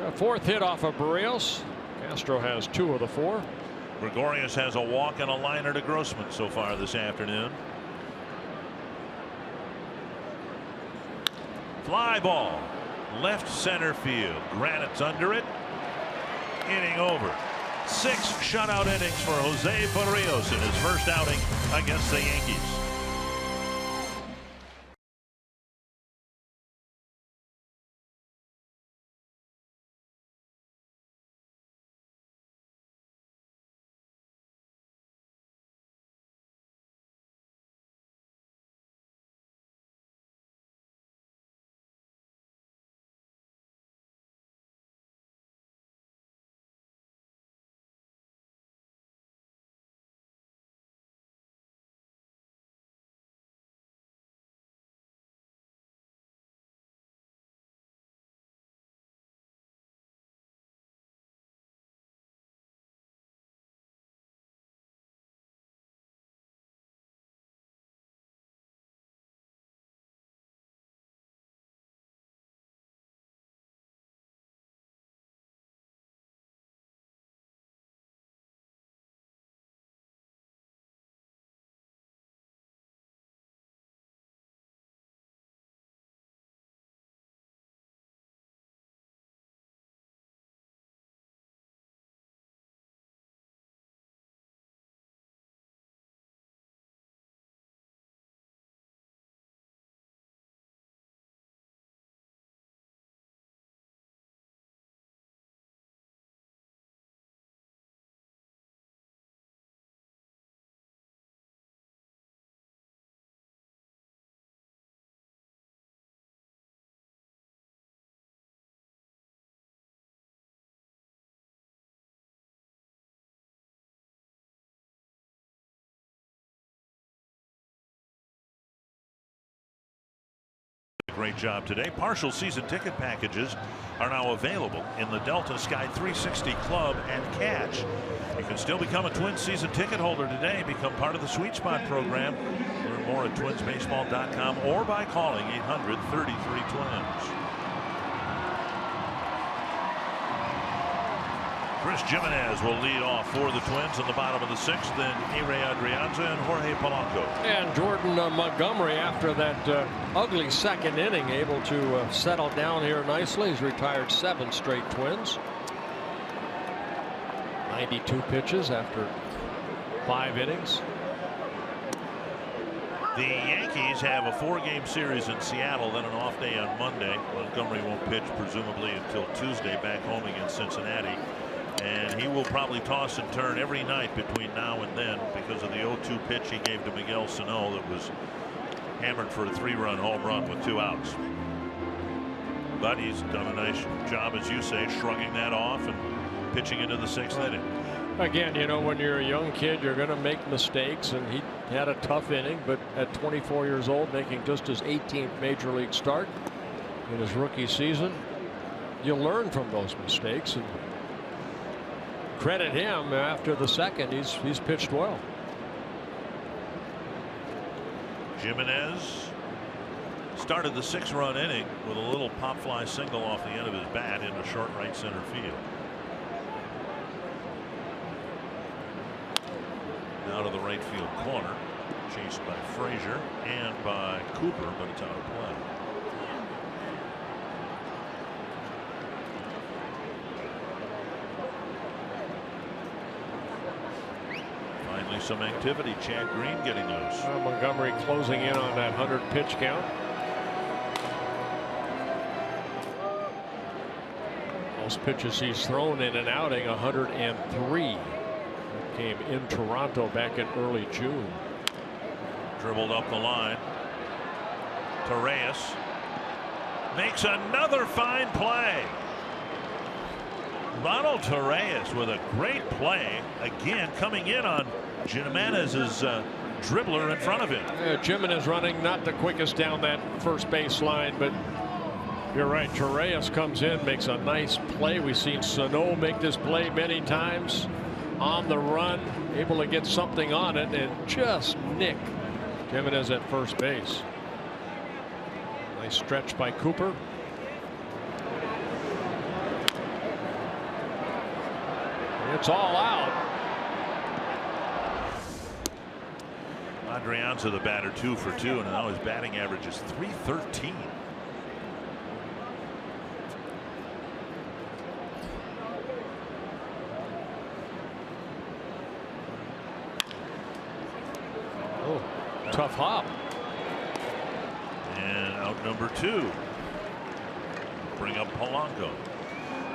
Speaker 5: A 4th hit off of Berrios. Castro has 2 of the 4.
Speaker 1: Gregorius has a walk and a liner to Grossman so far this afternoon. Fly ball, left center field. Granite's under it. Inning over. 6 shutout innings for Jose Berrios in his first outing against the Yankees. Great job today. Partial season ticket packages are now available in the Delta Sky 360 Club and Catch. You can still become a Twins season ticket holder today. Become part of the Sweet Spot program. Learn more at twinsbaseball.com or by calling 800-33-TWINS. Chris Jimenez will lead off for the Twins in the bottom of the 6th. Then Ray Adrianza and Jorge Polanco.
Speaker 5: And Jordan Montgomery, after that ugly second inning, able to settle down here nicely. He's retired 7 straight Twins. 92 pitches after 5 innings.
Speaker 1: The Yankees have a 4-game series in Seattle, then an off day on Monday. Montgomery won't pitch presumably until Tuesday back home against Cincinnati. And he will probably toss and turn every night between now and then because of the 0-2 pitch he gave to Miguel Sano that was hammered for a 3-run home run with 2 outs. But he's done a nice job, as you say, shrugging that off and pitching into the 6th inning.
Speaker 5: Again, you know, when you're a young kid, you're going to make mistakes, and he had a tough inning, but at 24 years old, making just his 18th major league start in his rookie season, you learn from those mistakes, and credit him. After the second, he's pitched well.
Speaker 1: Jimenez started the 6-run inning with a little pop fly single off the end of his bat into short right center field. Out of the right field corner, chased by Frazier and by Cooper, but it's out of play. Finally some activity. Chad Green getting loose.
Speaker 5: Montgomery closing in on that 100 pitch count. Most pitches he's thrown in an outing, 103. Came in Toronto back in early June.
Speaker 1: Dribbled up the line. Torreyes makes another fine play. Ronald Torreyes with a great play again, coming in on Jimenez's dribbler in front of him.
Speaker 5: Jimenez running not the quickest down that first base line, but you're right. Torreyes comes in, makes a nice play. We've seen Sano make this play many times. On the run, able to get something on it and just nick Jimenez at first base. Nice stretch by Cooper. It's all out.
Speaker 1: Adrianza, the batter, 2 for 2, and now his batting average is .313.
Speaker 5: Tough hop.
Speaker 1: And out number 2. Bring up Polanco.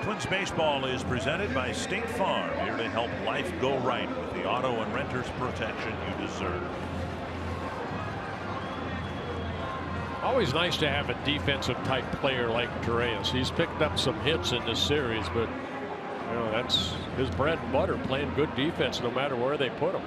Speaker 1: Twins baseball is presented by State Farm, here to help life go right with the auto and renter's protection you deserve.
Speaker 5: Always nice to have a defensive type player like Torreyes. He's picked up some hits in this series, but you know, that's his bread and butter, playing good defense no matter where they put him.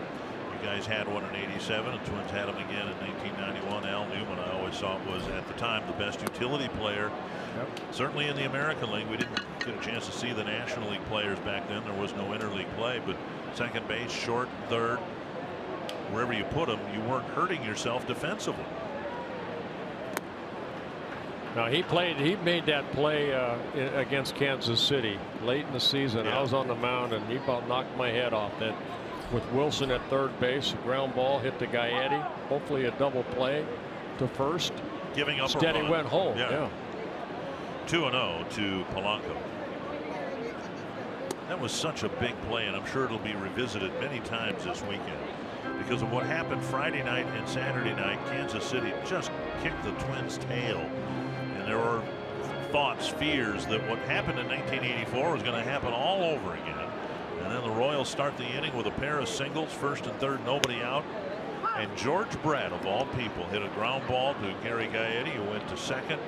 Speaker 1: You guys had one in '87, and Twins had him again in 1991. Al Newman, I always thought, was at the time the best utility player. Yep. Certainly in the American League. We didn't get a chance to see the National League players back then. There was no interleague play, but second base, short, third, wherever you put him, you weren't hurting yourself defensively.
Speaker 5: Now he made that play against Kansas City late in the season. Yeah. I was on the mound, and he about knocked my head off. That with Wilson at third base, a ground ball hit to Gaetti, hopefully a double play to first.
Speaker 1: Giving up
Speaker 5: instead
Speaker 1: a run.
Speaker 5: He went home. Yeah.
Speaker 1: 2-0 to Polanco. That was such a big play, and I'm sure it'll be revisited many times this weekend because of what happened Friday night and Saturday night. Kansas City just kicked the Twins' tail, and there were thoughts, fears that what happened in 1984 was going to happen all over again. And then the Royals start the inning with a pair of singles, first and third, nobody out. And George Brett, of all people, hit a ground ball to Gary Gaetti, who went to second.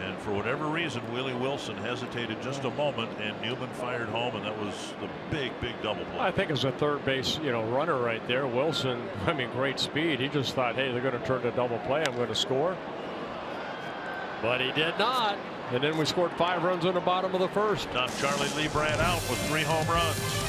Speaker 1: And for whatever reason, Willie Wilson hesitated just a moment, and Newman fired home, and that was the big double play.
Speaker 5: I think as a third base, runner right there, Wilson, great speed. He just thought, hey, they're going to turn to double play. I'm going to score. But he did not. And then we scored 5 runs in the bottom of the first.
Speaker 1: Knocked Charlie Lebrad out with 3 home runs.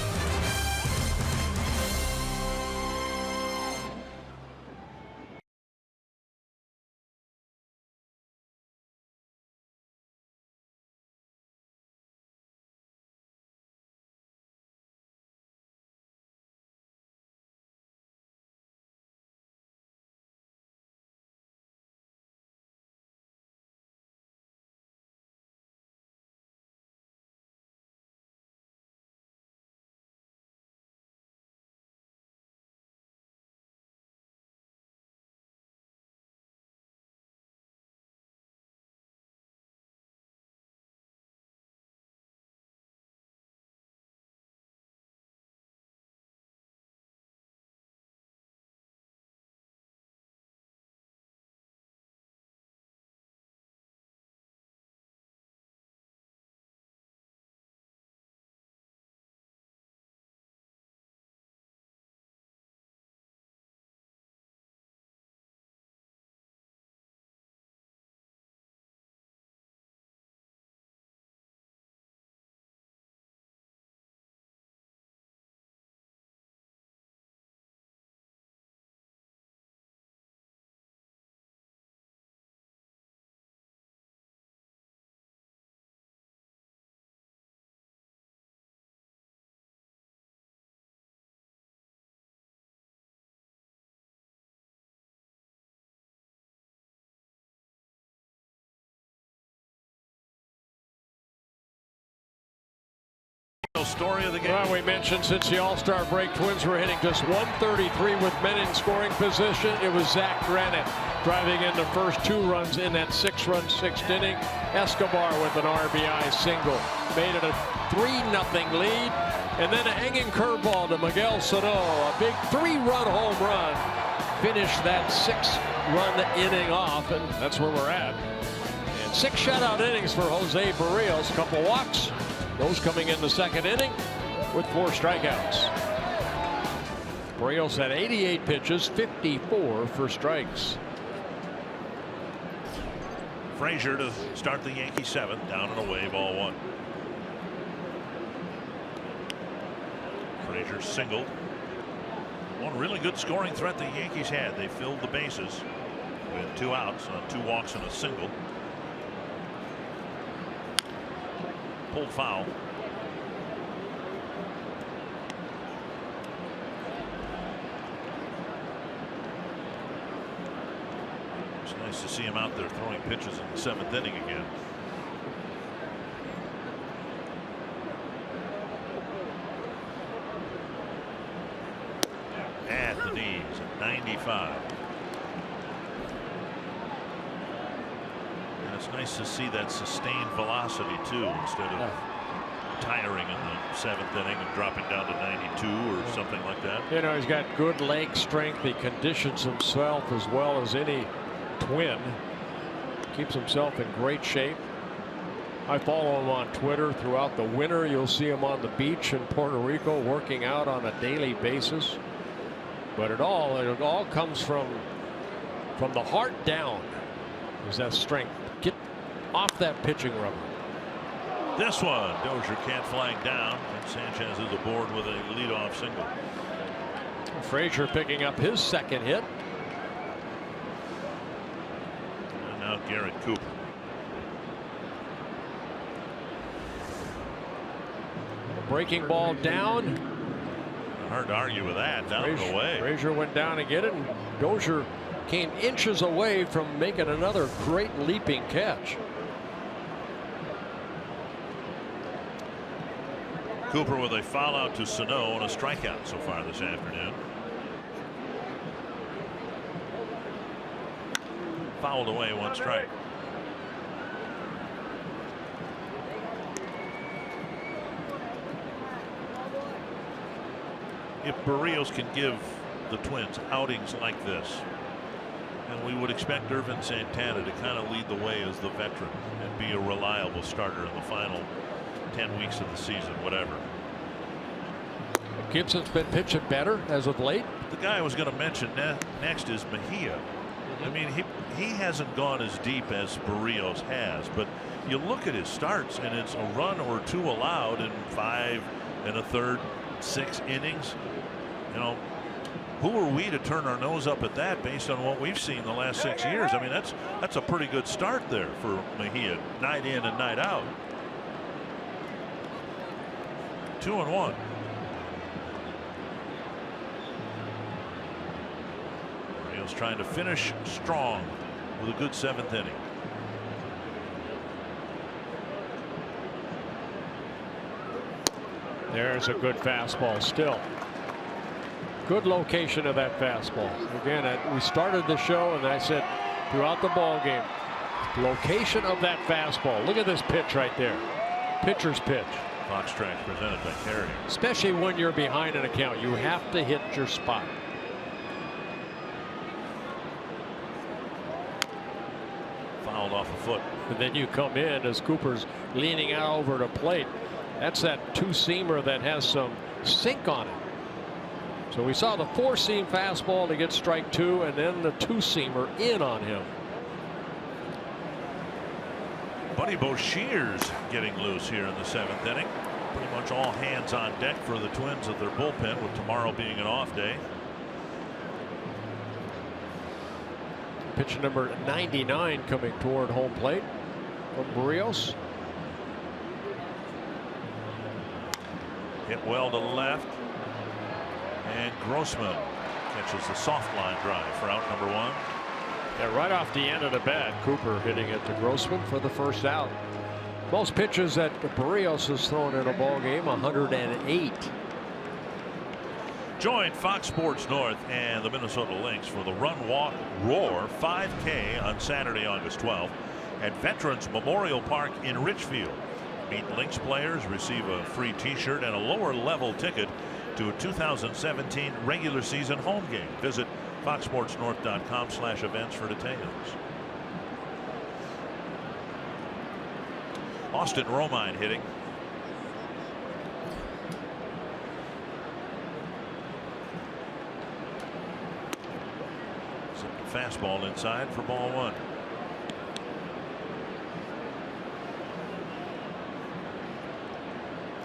Speaker 1: Story of the game.
Speaker 5: Well, we mentioned since the All-Star break, Twins were hitting just 133 with men in scoring position. It was Zach Granite driving in the first 2 runs in that 6-run 6th inning. Escobar with an RBI single made it a 3-0 lead, and then a hanging curveball to Miguel Sano, a big 3-run home run, finished that 6-run inning off, and that's where we're at. And 6 shutout innings for Jose Berrios, a couple walks. Those coming in the 2nd inning with 4 strikeouts. Berrios had 88 pitches, 54 for strikes.
Speaker 1: Frazier to start the Yankee 7th, down and away, ball 1. Frazier singled. One really good scoring threat the Yankees had. They filled the bases with 2 outs on 2 walks and a single. Pulled foul. It's nice to see him out there throwing pitches in the 7th inning again. At the knees at 95. It's nice to see that sustained velocity too, instead of tiring in the 7th inning and dropping down to 92 or something like that.
Speaker 5: You know, he's got good leg strength. He conditions himself as well as any Twin. Keeps himself in great shape. I follow him on Twitter throughout the winter. You'll see him on the beach in Puerto Rico working out on a daily basis. But it all comes from the heart down. Is that strength? Get off that pitching rubber.
Speaker 1: This one, Dozier can't flag down, and Sanchez is aboard with a leadoff single.
Speaker 5: Frazier picking up his 2nd hit.
Speaker 1: And now Garrett Cooper.
Speaker 5: Breaking ball down.
Speaker 1: Hard to argue with that. Down and away.
Speaker 5: Frazier went down to get it, and Dozier came inches away from making another great leaping catch.
Speaker 1: Cooper with a foul out to Sano and a strikeout so far this afternoon. Fouled away, 1 strike. If Berrios can give the Twins outings like this, and we would expect Irvin Santana to kind of lead the way as the veteran and be a reliable starter in the final 10 weeks of the season, whatever.
Speaker 5: Gibson's been pitching better as of late.
Speaker 1: The guy I was going to mention next is Mejia. I mean, he hasn't gone as deep as Berrios has, but you look at his starts and it's a run or two allowed in 5 1/3, 6 innings. You know, who are we to turn our nose up at that based on what we've seen the last 6 years? I mean, that's a pretty good start there for Mejia, night in and night out. 2-1. Berrios trying to finish strong with a good 7th inning.
Speaker 5: There's a good fastball still. Good location of that fastball. Again, we started the show and I said throughout the ball game, location of that fastball. Look at this pitch right there. Pitcher's pitch.
Speaker 1: Fox Tracks presented by Carrier.
Speaker 5: Especially when you're behind an account, you have to hit your spot.
Speaker 1: Fouled off a foot.
Speaker 5: And then you come in as Cooper's leaning out over the plate. That's that two-seamer that has some sink on it. So we saw the 4-seam fastball to get strike 2, and then the 2-seamer in on him.
Speaker 1: Buddy Boshears getting loose here in the 7th inning. Pretty much all hands on deck for the Twins at their bullpen, with tomorrow being an off day.
Speaker 5: Pitch number 99 coming toward home plate from Berrios.
Speaker 1: Hit well to left. And Grossman catches the soft line drive for out number 1.
Speaker 5: Yeah, right off the end of the bat, Cooper hitting it to Grossman for the first out. Most pitches that Berrios has thrown in a ball game, 108.
Speaker 1: Join Fox Sports North and the Minnesota Lynx for the Run Walk Roar 5K on Saturday, August 12th at Veterans Memorial Park in Richfield. Meet Lynx players, receive a free t-shirt and a lower level ticket to a 2017 regular season home game. Visit foxsportsnorth.com/events for details. Austin Romine hitting. Fastball inside for ball 1.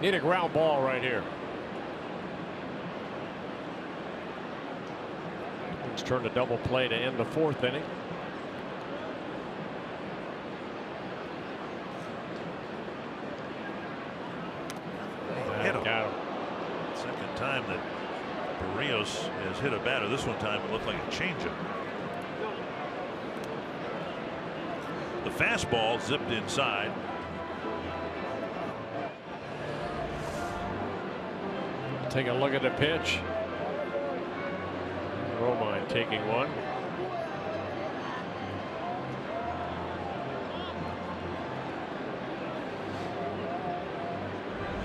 Speaker 5: Need a ground ball right here. Let's turn to double play to end the 4th inning.
Speaker 1: Hit him.
Speaker 5: Got him.
Speaker 1: Second time that Berrios has hit a batter. This one time it looked like a changeup. The fastball zipped inside.
Speaker 5: Take a look at the pitch. Romine taking one.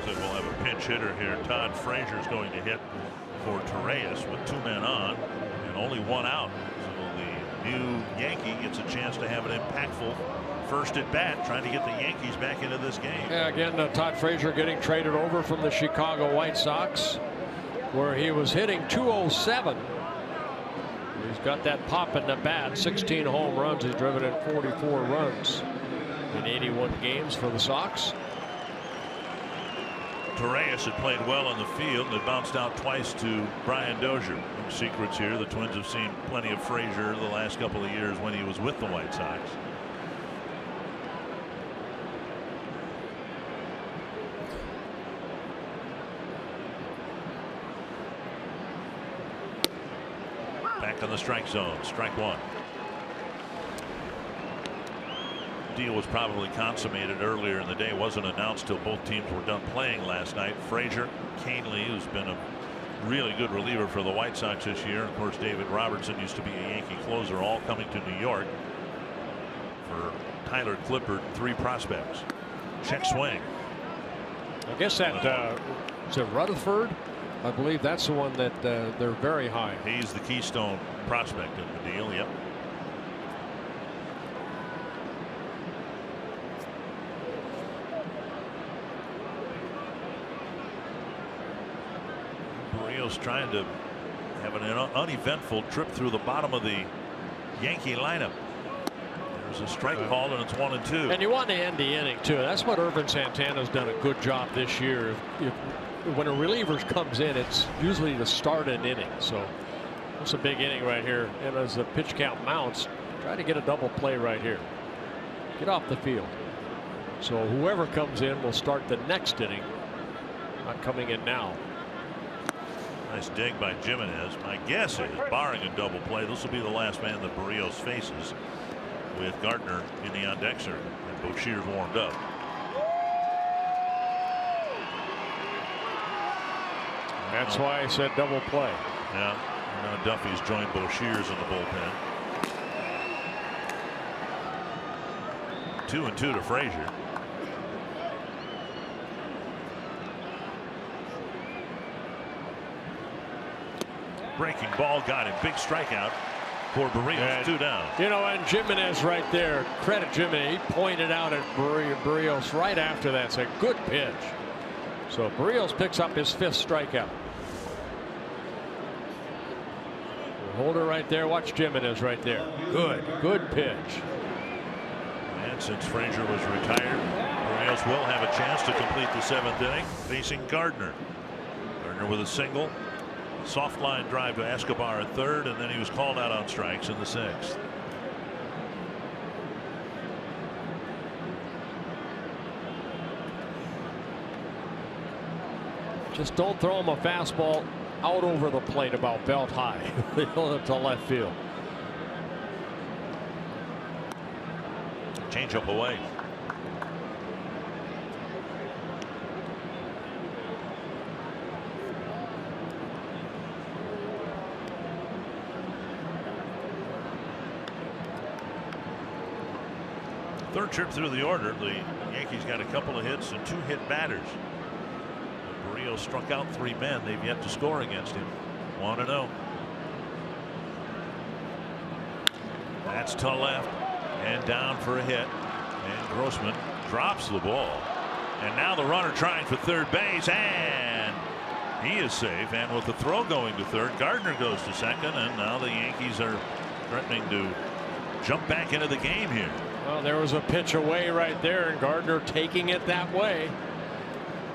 Speaker 1: So we'll have a pinch hitter here. Todd Frazier's going to hit for Torreyes with 2 men on and only 1 out. So the new Yankee gets a chance to have an impactful first at bat, trying to get the Yankees back into this game.
Speaker 5: Yeah, again, Todd Frazier getting traded over from the Chicago White Sox, where he was hitting .207. He's got that pop in the bat. 16 home runs. He's driven in 44 runs in 81 games for the Sox.
Speaker 1: Torreyes had played well in the field and had bounced out twice to Brian Dozier. No secrets here. The Twins have seen plenty of Frazier the last couple of years when he was with the White Sox. Back in the strike zone. Strike 1. Deal was probably consummated earlier in the day. Wasn't announced till both teams were done playing last night. Frazier, Canely, who's been a really good reliever for the White Sox this year. Of course, David Robertson used to be a Yankee closer, all coming to New York. For Tyler Clippard, 3 prospects. Check swing.
Speaker 5: I guess that is it Rutherford. I believe that's the one that they're very high.
Speaker 1: He's the keystone prospect in the deal. Yep. Berrios trying to have an uneventful trip through the bottom of the Yankee lineup. There's a strike call, and it's 1-2.
Speaker 5: And you want to end the inning too. That's what Irvin Santana's done a good job this year. When a reliever comes in, it's usually to start an inning. So it's a big inning right here. And as the pitch count mounts, try to get a double play right here. Get off the field. So whoever comes in will start the next inning. Not coming in now.
Speaker 1: Nice dig by Jimenez. My guess is, barring a double play, this will be the last man that Berrios faces, with Gardner in the on deck circle and Bouchier's warmed up.
Speaker 5: That's why I said double play.
Speaker 1: Yeah. Now Duffy's joined Bouchier's in the bullpen. 2-2 to Frazier. Breaking ball got him. Big strikeout for Berrios. 2 down.
Speaker 5: You know, and Jimenez right there. Credit Jimenez. He pointed out at Berrios right after that. It's a good pitch. So Berrios picks up his 5th strikeout. Holder right there. Watch Jimenez right there. Good pitch.
Speaker 1: And since Frazier was retired, Berrios will have a chance to complete the 7th inning facing Gardner. Gardner with a single. Soft line drive to Escobar at 3rd, and then he was called out on strikes in the 6th.
Speaker 5: Just don't throw him a fastball out over the plate about belt high. They hold it to left field.
Speaker 1: Change up away. Third trip through the order. The Yankees got a couple of hits and 2 hit batters. Berrios struck out 3 men. They've yet to score against him. 1-0. That's to left and down for a hit. And Grossman drops the ball. And now the runner trying for third base, and he is safe. And with the throw going to third, Gardner goes to second, and now the Yankees are threatening to jump back into the game here.
Speaker 5: Well, there was a pitch away right there, and Gardner taking it that way.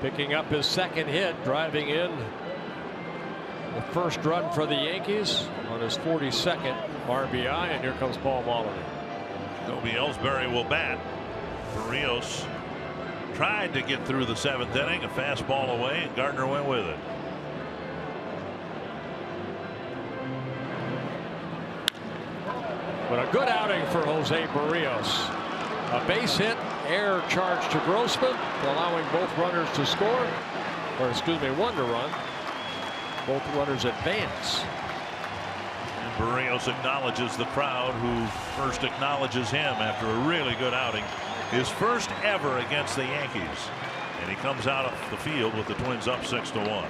Speaker 5: Picking up his 2nd hit, driving in the 1st run for the Yankees on his 42nd RBI, and here comes Paul Molitor.
Speaker 1: Kobe Ellsbury will bat. Berrios tried to get through the 7th inning, a fastball away, and Gardner went with it.
Speaker 5: But a good outing for Jose Berrios. A base hit, error charge to Grossman, allowing both runners to score, or excuse me, 1 to run. Both runners advance.
Speaker 1: And Berrios acknowledges the crowd, who first acknowledges him after a really good outing. His first ever against the Yankees. And he comes out of the field with the Twins up 6-1.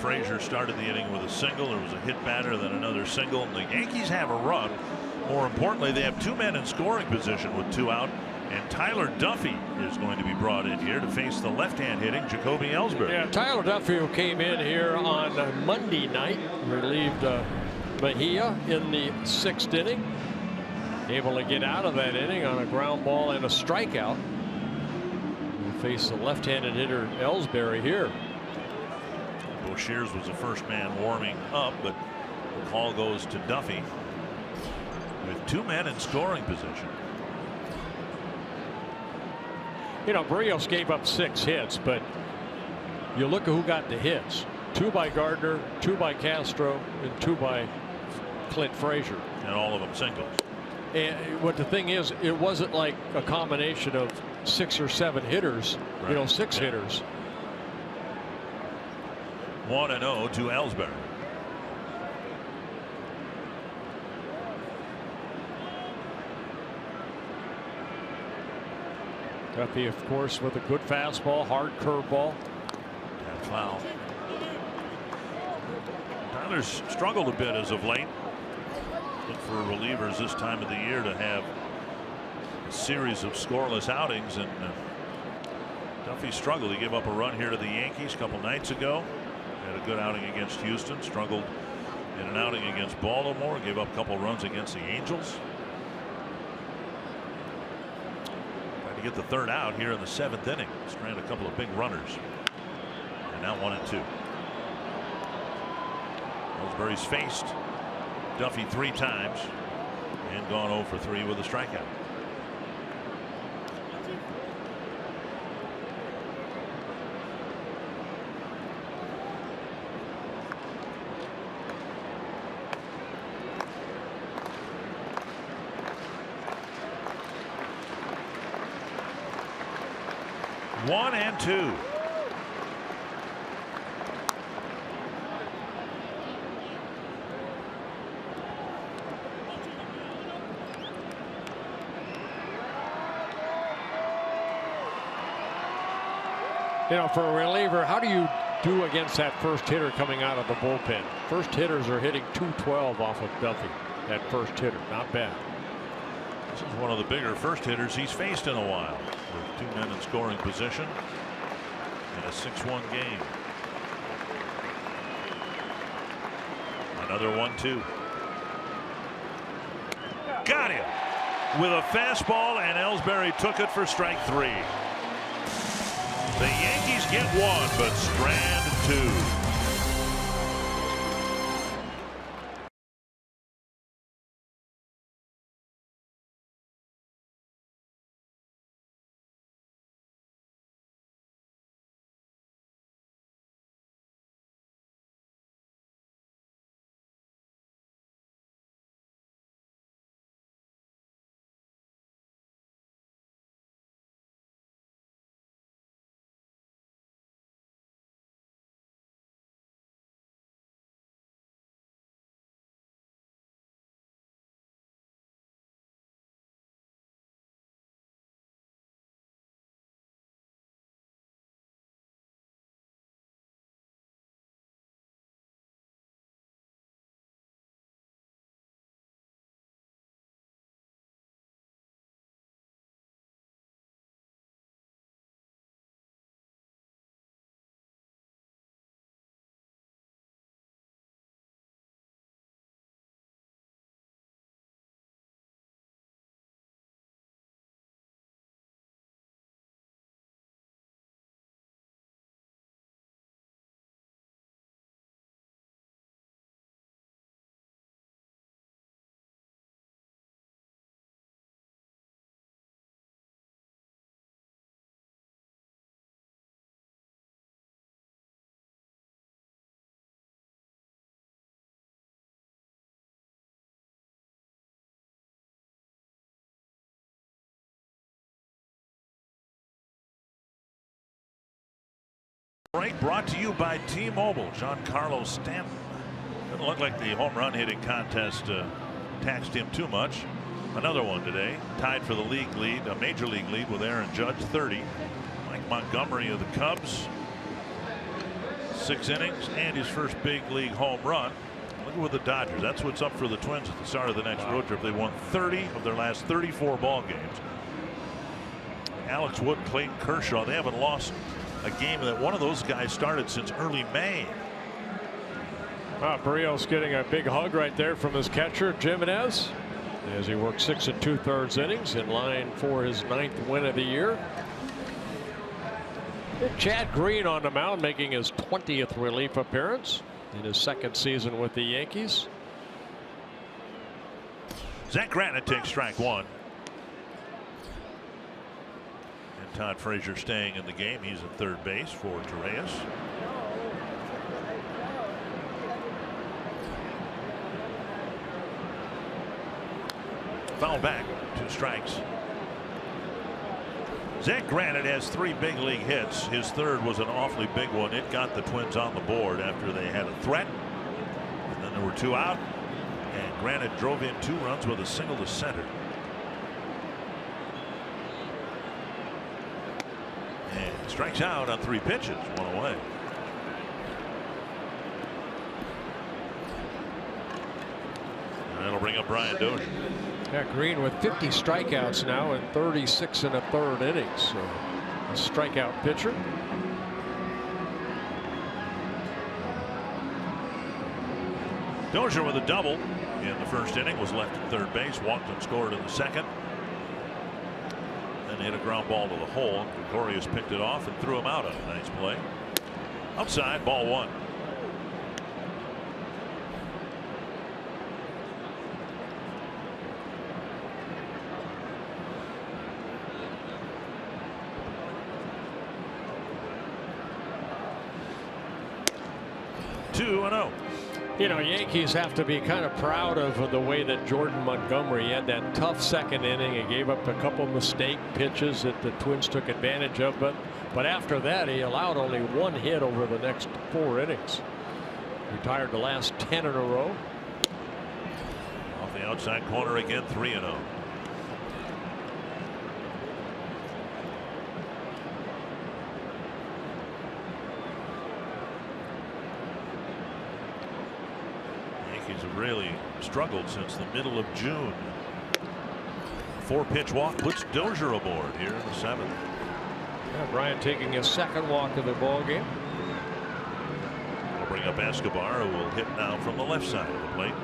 Speaker 1: Frazier started the inning with a single. There was a hit batter, then another single. And the Yankees have a run. More importantly, they have 2 men in scoring position with 2 out. And Tyler Duffy is going to be brought in here to face the left-hand hitting Jacoby Ellsbury.
Speaker 5: Yeah, Tyler Duffy, who came in here on Monday night, relieved Mejia in the 6th inning. Able to get out of that inning on a ground ball and a strikeout. We'll face the left-handed hitter Ellsbury here.
Speaker 1: Shears was the first man warming up, but the call goes to Duffy with 2 men in scoring position.
Speaker 5: You know, Berrios gave up 6 hits, but you look at who got the hits. 2 by Gardner, 2 by Castro, and 2 by Clint Frazier.
Speaker 1: And all of them singles.
Speaker 5: And what the thing is, it wasn't like a combination of 6 or 7 hitters,
Speaker 1: right.
Speaker 5: You know, 6 hitters.
Speaker 1: 1-0 to Ellsbury.
Speaker 5: Duffy, of course, with a good fastball, hard curveball.
Speaker 1: That foul. Tyler's struggled a bit as of late. Look for relievers this time of the year to have a series of scoreless outings, and Duffy struggled. He gave up a run here to the Yankees a couple nights ago. Had a good outing against Houston. Struggled in an outing against Baltimore. Gave up a couple runs against the Angels. Trying to get the 3rd out here in the 7th inning. Stranded a couple of big runners. And now 1-2. Ellsbury's faced Duffy 3 times and gone 0 for 3 with a strikeout. One and 2.
Speaker 5: You know, for a reliever, how do you do against that first hitter coming out of the bullpen? First hitters are hitting .212 off of Duffy. That first hitter, not bad.
Speaker 1: This is one of the bigger first hitters he's faced in a while, with 2 men in scoring position in a 6-1 game. Another 1-2. Got him with a fastball, and Ellsbury took it for strike 3. The Yankees get 1, but strand 2. Break brought to you by T-Mobile. Giancarlo Stanton. Doesn't look like the home run hitting contest taxed him too much. Another one today. Tied for the league lead, a major league lead with Aaron Judge 30. Mike Montgomery of the Cubs 6 innings and his first big league home run. Look at the Dodgers. That's what's up for the Twins at the start of the next road trip. They won 30 of their last 34 ball games. Alex Wood, Clayton Kershaw, they haven't lost a game that one of those guys started since early May.
Speaker 5: Berrios getting a big hug right there from his catcher, Jimenez, as he worked 6 2/3 innings in line for his 9th win of the year. Chad Green on the mound, making his 20th relief appearance in his 2nd season with the Yankees.
Speaker 1: Zach Granite takes strike 1. And Todd Frazier staying in the game. He's at third base for Torreyes. Foul back, 2 strikes. Zach Granite has 3 big league hits. His third was an awfully big one. It got the Twins on the board after they had a threat. And then there were 2 out. And Granite drove in 2 runs with a single to center. And strikes out on 3 pitches, 1 away. And that'll bring up Brian Dozier.
Speaker 5: Yeah, Green with 50 strikeouts now in 36 1/3 innings. So a strikeout pitcher.
Speaker 1: Dozier with a double in the first inning, was left at third base, walked and scored in the second. Then hit a ground ball to the hole. Gregorius picked it off and threw him out on a nice play. Outside, ball 1.
Speaker 5: You know, Yankees have to be kind of proud of the way that Jordan Montgomery had that tough 2nd inning. He gave up a couple mistake pitches that the Twins took advantage of, but after that he allowed only 1 hit over the next 4 innings. Retired the last 10 in a row.
Speaker 1: Off the outside corner again, 3-0. Have really struggled since the middle of June. 4-pitch walk puts Dozier aboard here in the 7th.
Speaker 5: Yeah, Bryant taking his 2nd walk of the ball game.
Speaker 1: We'll bring up Escobar, who will hit now from the left side of the plate.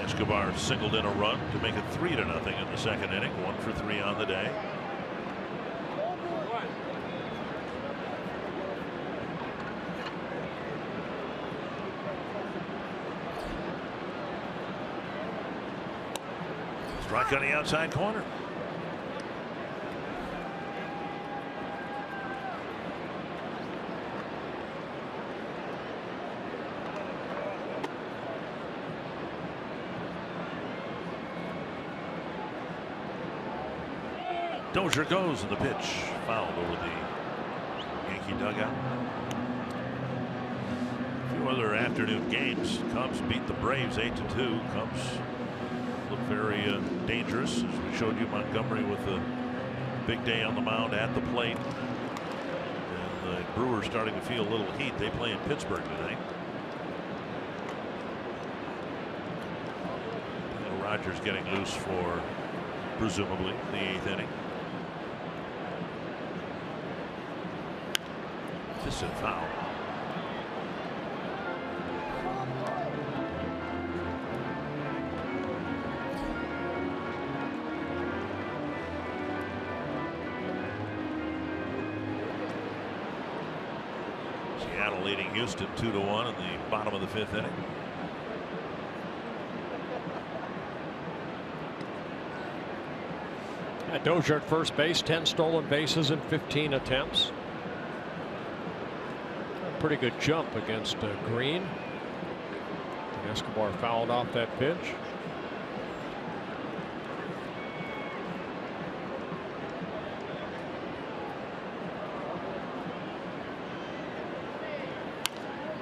Speaker 1: Escobar singled in a run to make it 3-0 in the 2nd inning. 1 for 3 on the day. Strike on the outside corner. Dozier goes, and the pitch fouled over the Yankee dugout. A few other afternoon games. Cubs beat the Braves 8-2. Cubs look very dangerous, as we showed you. Montgomery with a big day on the mound at the plate. And the Brewers starting to feel a little heat. They play in Pittsburgh tonight. Rogers getting loose for presumably the 8th inning. Just a foul. Seattle leading Houston 2-1 in the bottom of the 5th inning.
Speaker 5: Dozier at first base, 10 stolen bases in 15 attempts. Pretty good jump against Green. And Escobar fouled off that pitch.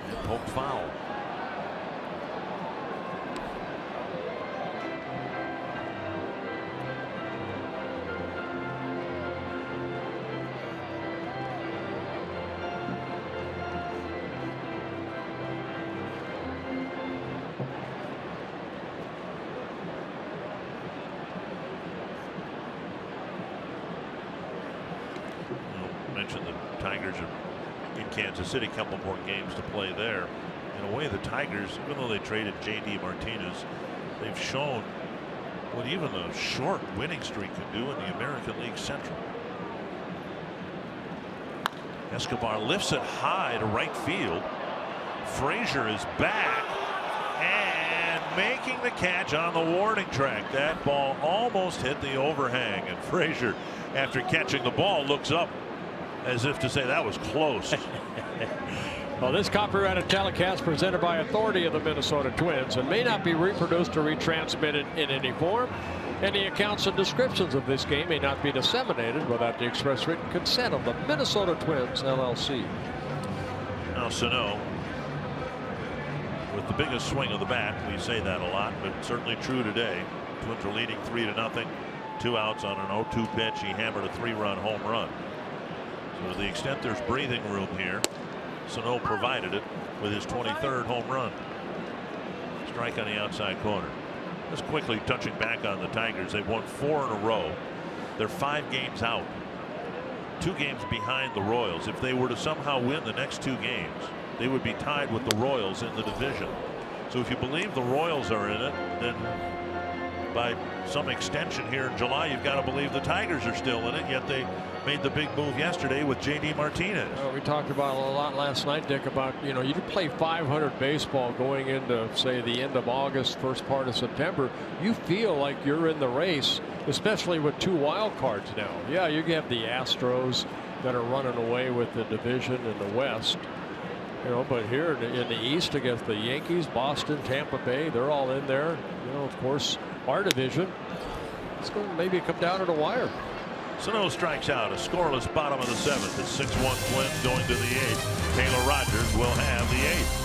Speaker 1: And poked foul. Tigers are in Kansas City, a couple more games to play there. In a way, the Tigers, even though they traded J.D. Martinez, they've shown what even a short winning streak can do in the American League Central. Escobar lifts it high to right field. Frazier is back and making the catch on the warning track. That ball almost hit the overhang, and Frazier, after catching the ball, looks up as if to say that was close.
Speaker 5: Well, this copyrighted telecast presented by authority of the Minnesota Twins and may not be reproduced or retransmitted in any form. Any accounts and descriptions of this game may not be disseminated without the express written consent of the Minnesota Twins, LLC.
Speaker 1: Now Sano with the biggest swing of the bat. We say that a lot, but certainly true today. Twins are leading 3-0. 2 outs on an 0-2 pitch. He hammered a 3-run home run. So to the extent there's breathing room here, Sano provided it with his 23rd home run. Strike on the outside corner. Just quickly touching back on the Tigers. They've won 4 in a row. They're 5 games out. 2 games behind the Royals. If they were to somehow win the next 2 games, they would be tied with the Royals in the division. So if you believe the Royals are in it, then by some extension here in July, you've got to believe the Tigers are still in it. Yet they made the big move yesterday with J.D. Martinez.
Speaker 5: We talked about a lot last night, Dick, about, you know, you play 500 baseball going into, say, the end of August, first part of September. You feel like you're in the race, especially with 2 wild cards now. Yeah, you have the Astros that are running away with the division in the West. You know, but here in the East against the Yankees, Boston, Tampa Bay, they're all in there. You know, of course, our division, it's going to maybe come down to the wire.
Speaker 1: Sano strikes out. A scoreless bottom of the 7th. The 6-1 Twins going to the 8th. Taylor Rogers will have the 8th.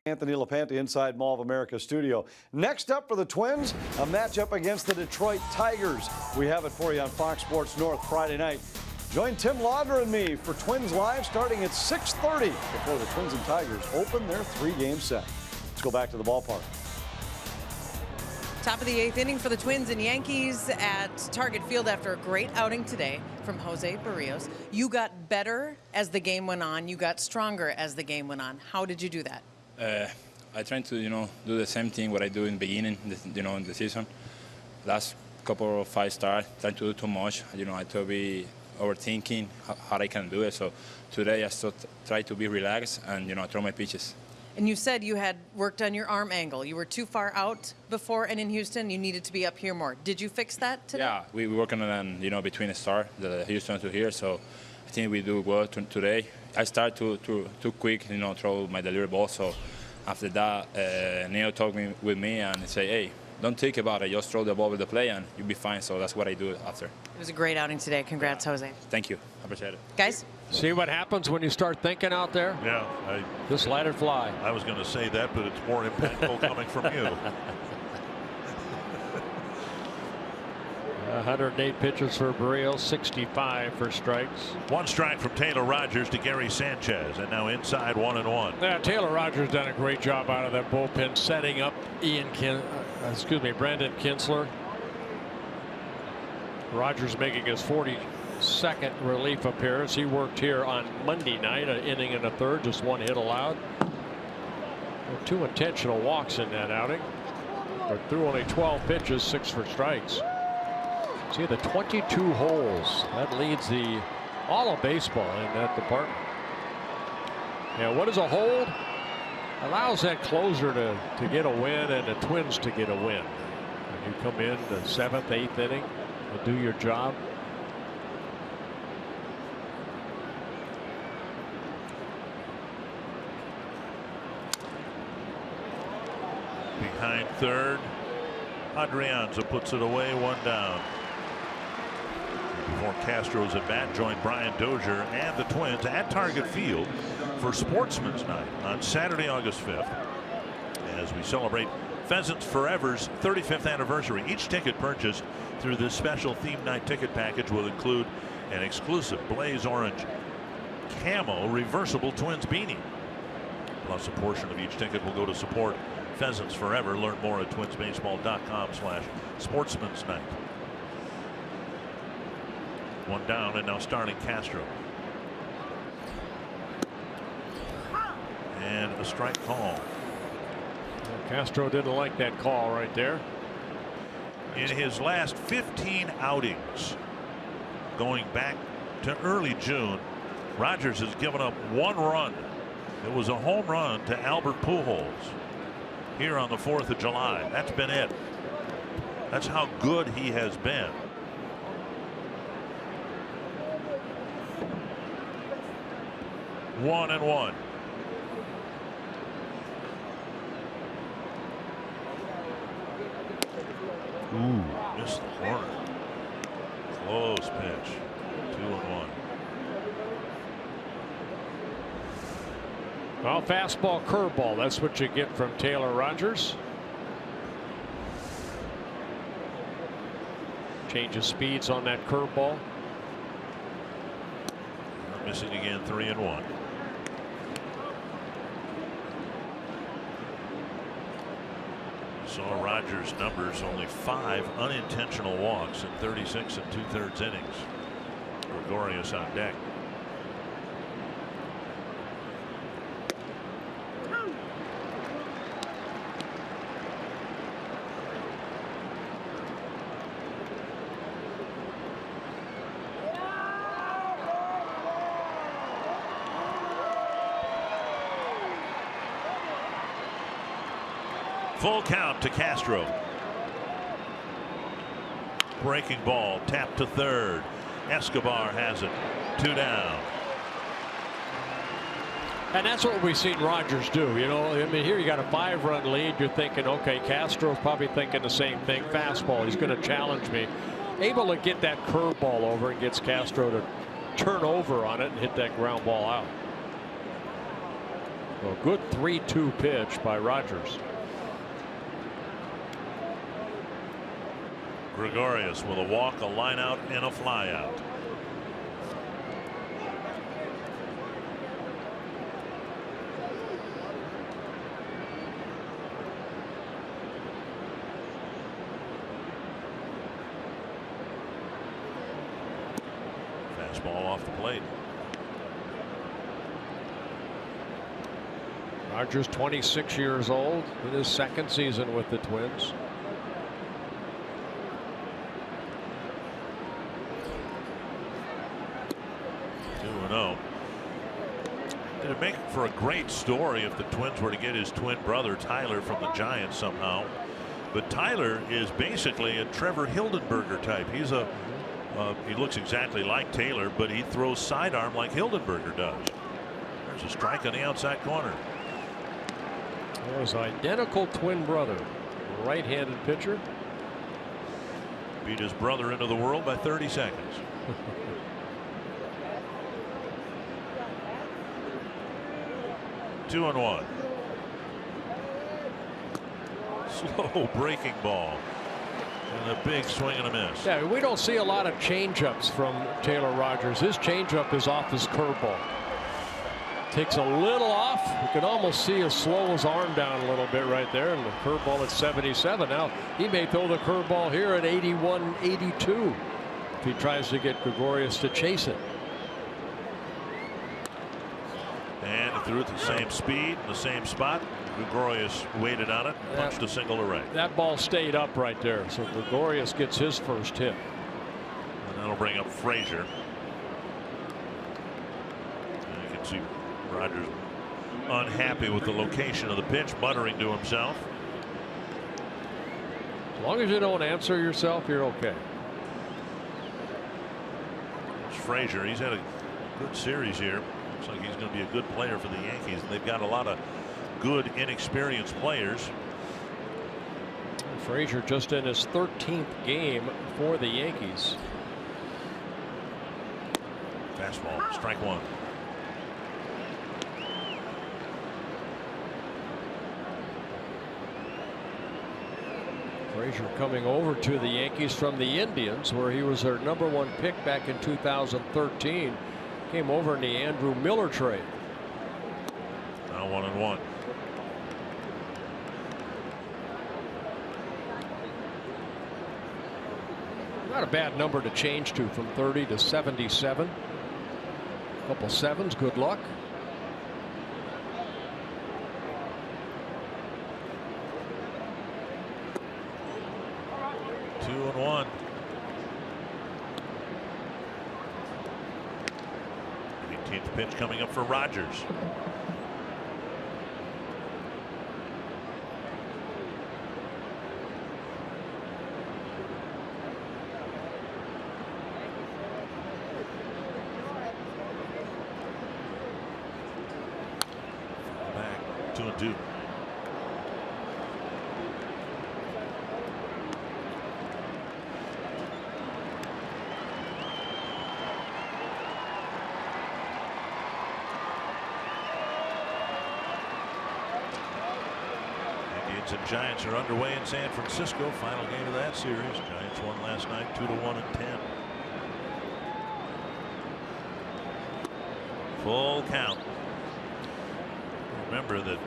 Speaker 7: Anthony LaPanta inside Mall of America studio. Next up for the Twins, a matchup against the Detroit Tigers. We have it for you on Fox Sports North Friday night. Join Tim Lauder and me for Twins Live starting at 6:30 before the Twins and Tigers open their 3-game set. Let's go back to the ballpark.
Speaker 3: Top of the 8th inning for the Twins and Yankees at Target Field after a great outing today from Jose Berrios. You got better as the game went on. You got stronger as the game went on. How did you do that?
Speaker 8: I try to, do the same thing what I do in the beginning, in the season. Last couple of 5 starts, trying to do too much. I try to be overthinking how I can do it. So today I still try to be relaxed and, throw my pitches.
Speaker 3: And you said you had worked on your arm angle. You were too far out before, and in Houston, you needed to be up here more. Did you fix that today?
Speaker 8: Yeah, we working on, between the start, the Houston to here. So I think we do well today. I start too quick, throw my delivery ball. So after that, Neil talked with me and say, hey, don't think about it. Just throw the ball with the play and you'll be fine. So that's what I do after.
Speaker 3: It was a great outing today. Congrats, Jose.
Speaker 8: Thank you. I appreciate it.
Speaker 3: Guys?
Speaker 5: See what happens when you start thinking out there?
Speaker 1: Yeah.
Speaker 5: Just let it fly.
Speaker 1: I was going to say that, but it's more impactful coming from you.
Speaker 5: 108 pitches for Berrios, 65 for strikes.
Speaker 1: One strike from Taylor Rogers to Gary Sanchez, and now inside 1-1.
Speaker 5: Yeah, Taylor Rogers done a great job out of that bullpen, setting up Brandon Kinsler. Rogers making his 42nd relief appearance. He worked here on Monday night, an inning and a third, just one hit allowed. 2 intentional walks in that outing. But through only 12 pitches, 6 for strikes. See the 22 holes. That leads all of baseball in that department. Now, what is a hold? Allows that closer to get a win and the Twins to get a win. When you come in the 7th, 8th inning and do your job.
Speaker 1: Behind third, Adrianza puts it away, 1 down. Before Castro's at bat, joined Brian Dozier and the Twins at Target Field for Sportsman's Night on Saturday, August 5th, as we celebrate Pheasants Forever's 35th anniversary. Each ticket purchased through this special theme night ticket package will include an exclusive blaze orange camo reversible Twins beanie. Plus, a portion of each ticket will go to support Pheasants Forever. Learn more at twinsbaseball.com/sportsman's night. 1 down, and now starting Castro. And a strike call.
Speaker 5: Castro didn't like that call right there.
Speaker 1: In his last 15 outings, going back to early June, Rogers has given up 1 run. It was a home run to Albert Pujols here on the 4th of July. That's been it. That's how good he has been. One and one. Ooh, missed the corner. Close pitch. 2-1.
Speaker 5: Well, fastball, curveball. That's what you get from Taylor Rogers. Change of speeds on that curveball.
Speaker 1: Missing again, 3-1. Saw Rogers' numbers, only 5 unintentional walks in 36 2/3 innings. Gregorius on deck. Full count to Castro. Breaking ball tapped to third. Escobar has it. 2 down.
Speaker 5: And that's what we've seen Rogers do. You know, I mean, here you got a 5-run lead. You're thinking, okay, Castro's probably thinking the same thing. Fastball. He's going to challenge me. Able to get that curveball over and gets Castro to turn over on it and hit that ground ball out. Well, good 3-2 pitch by Rogers.
Speaker 1: Gregorius with a walk, a line out, and a fly out. Fastball off the plate.
Speaker 5: Rogers, 26 years old, in his 2nd season with the Twins. It'd make for a great story if the Twins were to get his twin brother Tyler from the Giants somehow. But Tyler is basically a Trevor Hildenberger type. He's he looks exactly like Taylor, but he throws sidearm like Hildenberger does. There's a strike on the outside corner. There's identical twin brother. right-handed pitcher.
Speaker 1: Beat his brother into the world by 30 seconds. Two and one. Slow breaking ball. And a big swing and a miss.
Speaker 5: Yeah, we don't see a lot of changeups from Taylor Rogers. His changeup is off his curveball. Takes a little off. You can almost see him slow his arm down a little bit right there. And the curveball at 77. Now he may throw the curveball here at 81, 82 if he tries to get Gregorius to chase it.
Speaker 1: And it threw at the same speed, the same spot. Gregorius waited on it, punched a single to right.
Speaker 5: That ball stayed up right there. So Gregorius gets his first hit.
Speaker 1: And that'll bring up Frazier. And you can see Rogers unhappy with the location of the pitch, muttering to himself.
Speaker 5: As long as you don't answer yourself, you're okay.
Speaker 1: It's Frazier. He's had a good series here. Looks like he's going to be a good player for the Yankees. They've got a lot of good inexperienced players.
Speaker 5: Frazier just in his 13th game for the Yankees.
Speaker 1: Fastball, strike one.
Speaker 5: Frazier coming over to the Yankees from the Indians, where he was their #1 pick back in 2013. Came over in the Andrew Miller trade.
Speaker 1: Now 1-1.
Speaker 5: Not a bad number to change to from 30 to 77. Couple sevens, good luck.
Speaker 1: Two and one. 18th pitch coming up for Rogers. Back 2-2. And Giants are underway in San Francisco. Final game of that series. Giants won last night 2-1 in 10. Full count. Remember that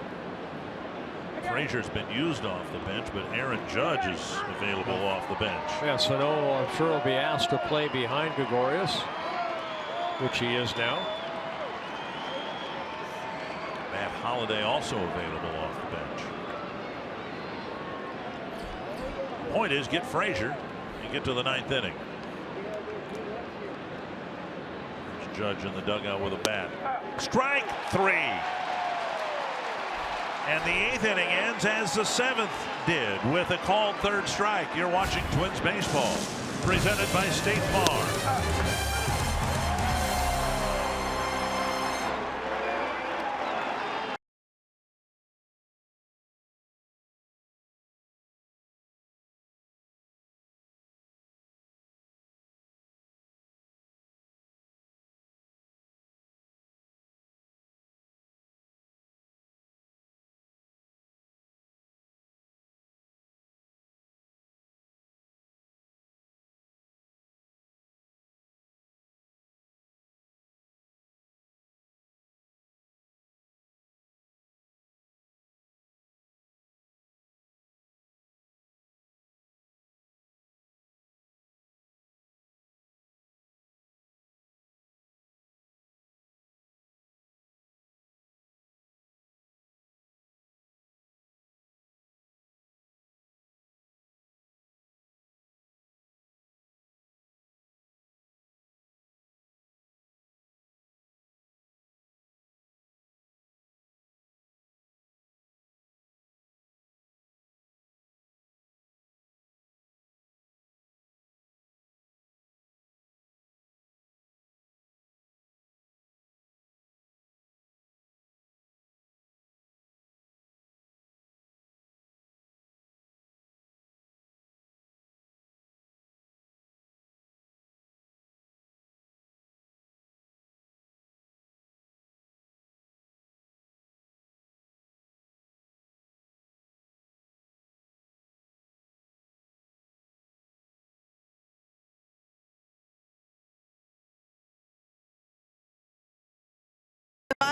Speaker 1: Frazier's been used off the bench, but Aaron Judge is available off the bench.
Speaker 5: Yeah, Sano, I'm sure will be asked to play behind Gregorius, which he is now.
Speaker 1: Matt Holliday also available off the bench. Point is, get Frazier and get to the 9th inning. There's Judge in the dugout with a bat. Strike 3. And the 8th inning ends as the 7th did, with a called 3rd strike. You're watching Twins baseball, presented by State Farm.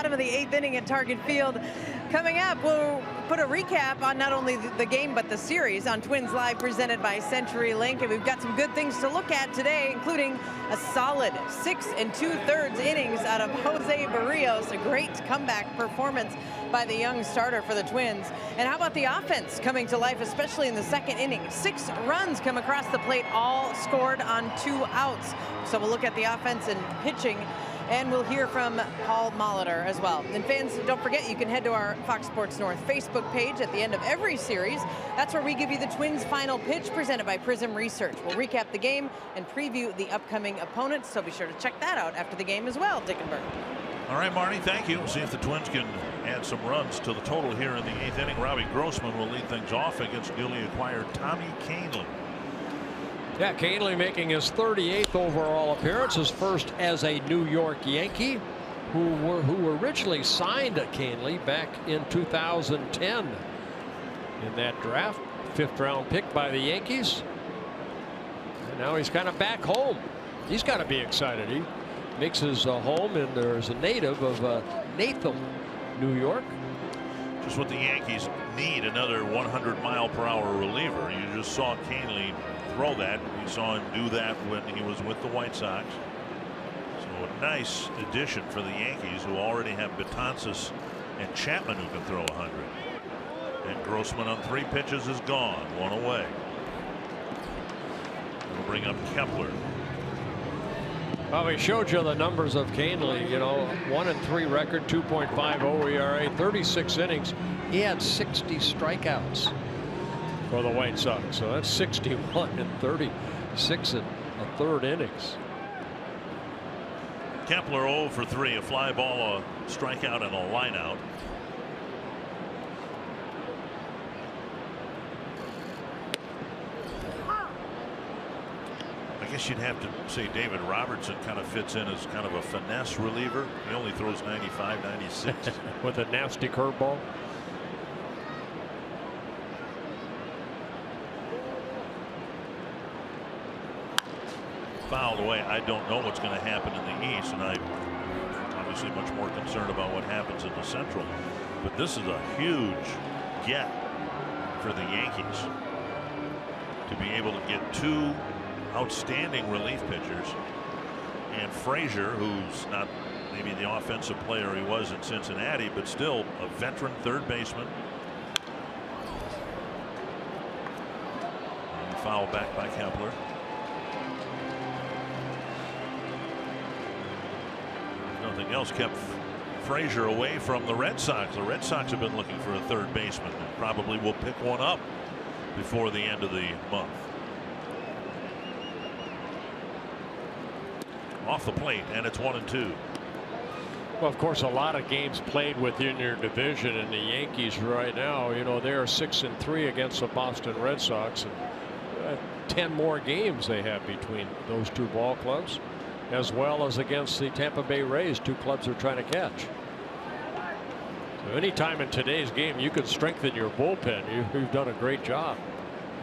Speaker 3: bottom of the 8th inning at Target Field. Coming up, we'll put a recap on not only the game but the series on Twins Live presented by CenturyLink. And we've got some good things to look at today, including a solid 6 2/3 innings out of Jose Berrios. A great comeback performance by the young starter for the Twins. And how about the offense coming to life, especially in the 2nd inning? 6 runs come across the plate, all scored on 2 outs. So we'll look at the offense and pitching, and we'll hear from Paul Molitor as well. And fans, don't forget, you can head to our Fox Sports North Facebook page at the end of every series. That's where we give you the Twins' final pitch presented by Prism Research. We'll recap the game and preview the upcoming opponents, so be sure to check that out after the game as well, Dickenberg.
Speaker 1: All right, Marty, thank you. We'll see if the Twins can add some runs to the total here in the 8th inning. Robbie Grossman will lead things off against newly acquired Tommy Kahnle.
Speaker 5: Yeah, Kahnle making his 38th overall appearance, his first as a New York Yankee, who originally signed Kahnle back in 2010 in that draft. 5th round pick by the Yankees. And now he's kind of back home. He's got to be excited. He makes his home, and there's a native of Natham, New York.
Speaker 1: Just what the Yankees need, another 100-mile-per-hour reliever. You just saw Kahnle throw that. You saw him do that when he was with the White Sox. So a nice addition for the Yankees, who already have Betances and Chapman who can throw 100. And Grossman on 3 pitches is gone, 1 away. We'll bring up Kepler.
Speaker 5: Well, we showed you the numbers of Kahnle. You know, 1-3 record, 2.50 ERA, 36 innings. He had 60 strikeouts for the White Sox. So that's 61 and 36 and a third innings.
Speaker 1: Kepler 0 for 3, a fly ball, a strikeout, and a line out. I guess you'd have to say David Robertson kind of fits in as kind of a finesse reliever. He only throws 95, 96.
Speaker 5: With a nasty curveball.
Speaker 1: Fouled away. I don't know what's going to happen in the East, and I'm obviously much more concerned about what happens in the Central. But this is a huge get for the Yankees to be able to get 2 outstanding relief pitchers, and Frazier, who's not maybe the offensive player he was in Cincinnati, but still a veteran third baseman. And foul back by Kepler. Nothing else kept Frazier away from the Red Sox. The Red Sox have been looking for a third baseman and probably will pick one up before the end of the month. Off the plate, and it's 1-2.
Speaker 5: Well, of course, a lot of games played within your division, and the Yankees right now, you know, they are 6-3 against the Boston Red Sox, and 10 more games they have between those 2 ball clubs, as well as against the Tampa Bay Rays, 2 clubs are trying to catch. So anytime in today's game you could strengthen your bullpen, you've done a great job.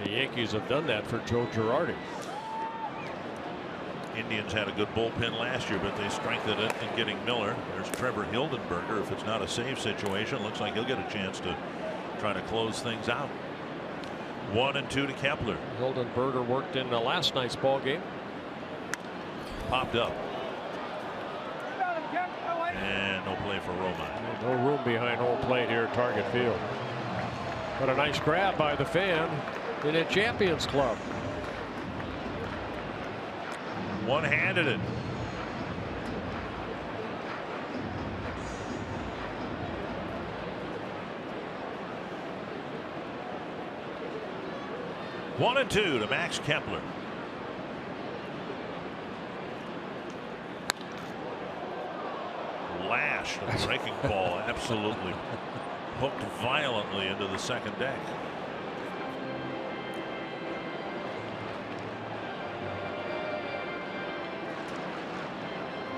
Speaker 5: The Yankees have done that for Joe Girardi.
Speaker 1: Indians had a good bullpen last year, but they strengthened it in getting Miller. There's Trevor Hildenberger. If it's not a save situation, looks like he'll get a chance to try to close things out. 1-2 to Kepler.
Speaker 5: Hildenberger worked in last night's ball game.
Speaker 1: Popped up. And no play for Romine.
Speaker 5: No room behind home plate here at Target Field. But a nice grab by the fan in a Champions Club.
Speaker 1: One-handed it. One and 2 to Max Kepler. Lashed, a breaking ball absolutely hooked violently into the second deck.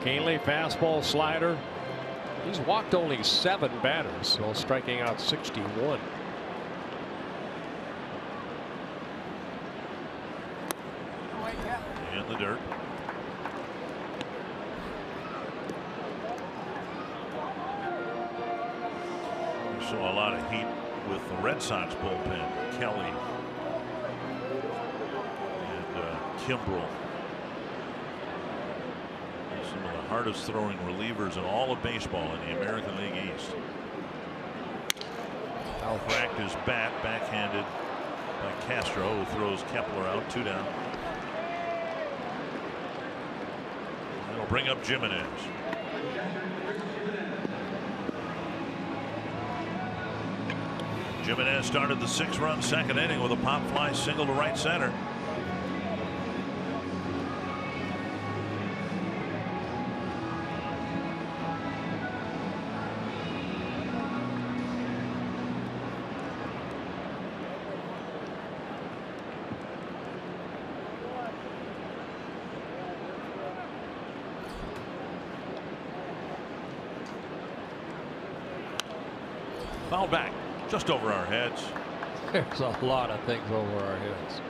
Speaker 5: Kahnle fastball slider. He's walked only 7 batters, so striking out 61.
Speaker 1: In the dirt. saw a lot of heat with the Red Sox bullpen. Kelly and Kimbrel. Some of the hardest throwing relievers in all of baseball in the American League East. Cracked his bat, backhanded by Castro, who throws Kepler out, 2 down. That'll bring up Jimenez. Jimenez started the 6-run second inning with a pop fly single to right center. Foul back, just over our heads.
Speaker 5: There's a lot of things over our heads.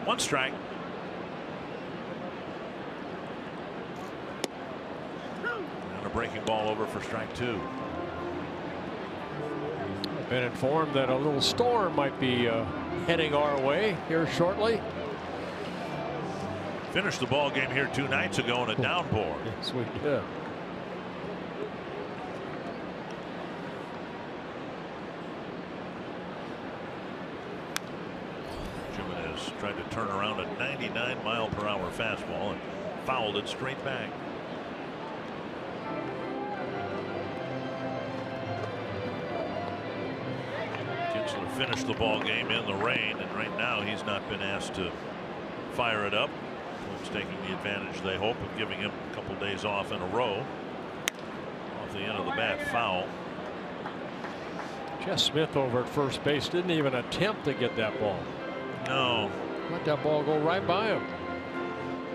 Speaker 1: One strike. And a breaking ball over for strike 2.
Speaker 5: Been informed that a little storm might be heading our way here shortly.
Speaker 1: Finished the ball game here 2 nights ago in a downpour.
Speaker 5: Yes, we did.
Speaker 1: Jimenez tried to turn around a 99-mile-per-hour fastball and fouled it straight back. Finished the ball game in the rain, and right now he's not been asked to fire it up. Folks taking the advantage, they hope, of giving him a couple days off in a row. Off the end of the bat, foul.
Speaker 5: Jeff Smith over at first base didn't even attempt to get that ball.
Speaker 1: No.
Speaker 5: Let that ball go right by him.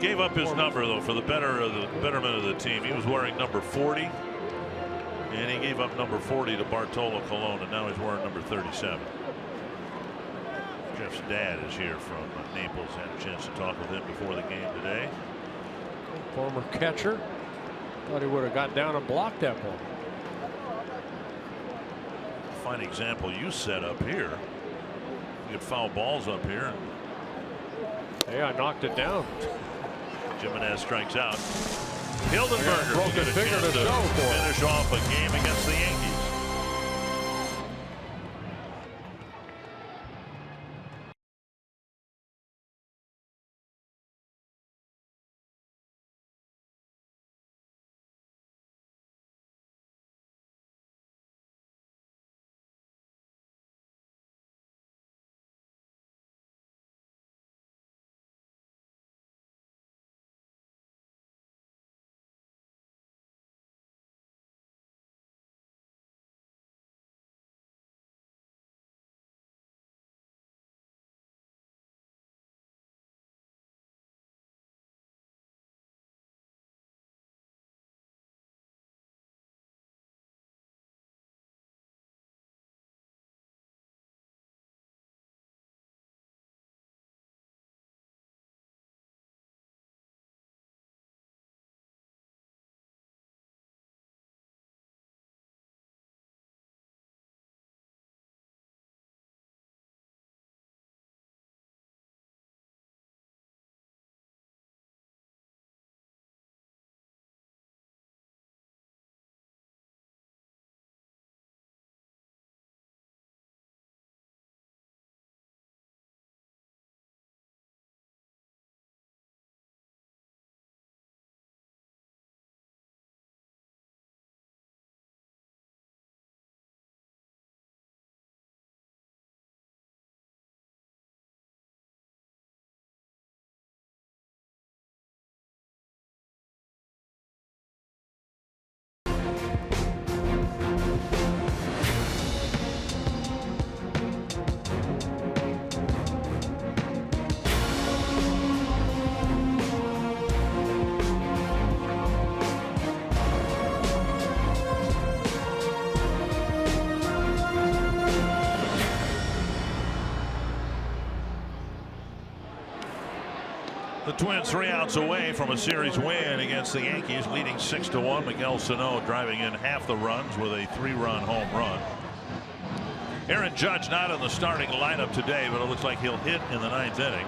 Speaker 1: Gave up his number though for the betterment of the team. He was wearing number 40, and he gave up number 40 to Bartolo Colon, and now he's wearing number 37. Jeff's dad is here from Naples. Had a chance to talk with him before the game today.
Speaker 5: Former catcher. Thought he would have got down and blocked that ball.
Speaker 1: Fine example you set up here. You get foul balls up here.
Speaker 5: Hey, I knocked it down.
Speaker 1: Jimenez strikes out. Hildenberger will get a
Speaker 5: finger
Speaker 1: chance
Speaker 5: to show for it.
Speaker 1: finish off a game against the Yankees. The Twins 3 outs away from a series win against the Yankees, leading 6-1. Miguel Sano driving in half the runs with a 3-run home run. Aaron Judge not in the starting lineup today, but it looks like he'll hit in the 9th inning.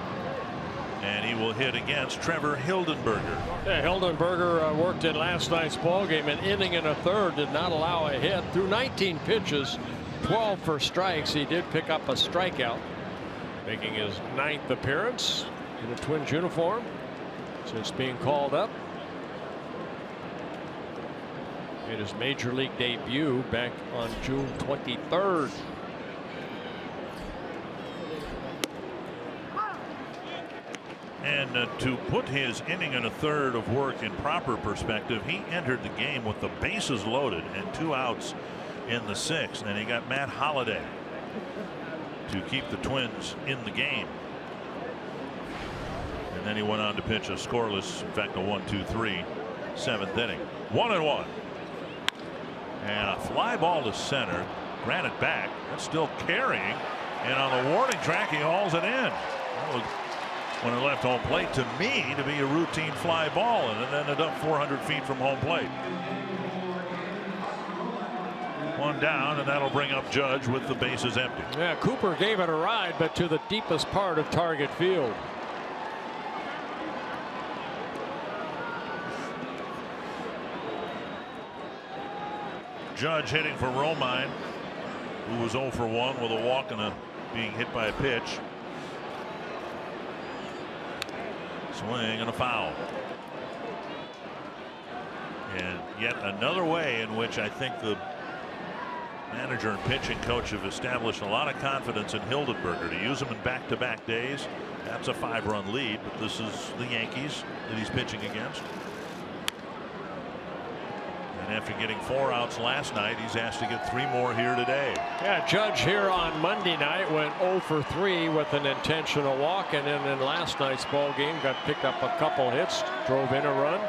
Speaker 1: And he will hit against Trevor Hildenberger.
Speaker 5: Yeah, Hildenberger worked in last night's ballgame. An inning and a third, did not allow a hit. Through 19 pitches, 12 for strikes. He did pick up a strikeout, making his 9th appearance in a Twins uniform since being called up. Made his major league debut back on June 23rd.
Speaker 1: And to put his inning and a third of work in proper perspective, he entered the game with the bases loaded and 2 outs in the 6th, and he got Matt Holliday to keep the Twins in the game. And then he went on to pitch a scoreless, in fact, a 1-2-3 7th inning. 1-1. And a fly ball to center. Ran it back. That's still carrying. And on the warning track, he hauls it in. That was, when it left home plate, to me, to be a routine fly ball, and it ended up 400 feet from home plate. 1 down, and that'll bring up Judge with the bases empty.
Speaker 5: Yeah, Cooper gave it a ride, but to the deepest part of target field.
Speaker 1: Judge hitting for Romine, who was 0 for 1 with a walk and being hit by a pitch. Swing and a foul. And yet another way in which I think the manager and pitching coach have established a lot of confidence in Hildenberger to use him in back-to-back days. That's a 5-run lead, but this is the Yankees that he's pitching against. And after getting 4 outs last night, he's asked to get 3 more here today.
Speaker 5: Yeah, Judge here on Monday night went 0 for 3 with an intentional walk, and then in last night's ball game got picked up a couple hits, drove in a run.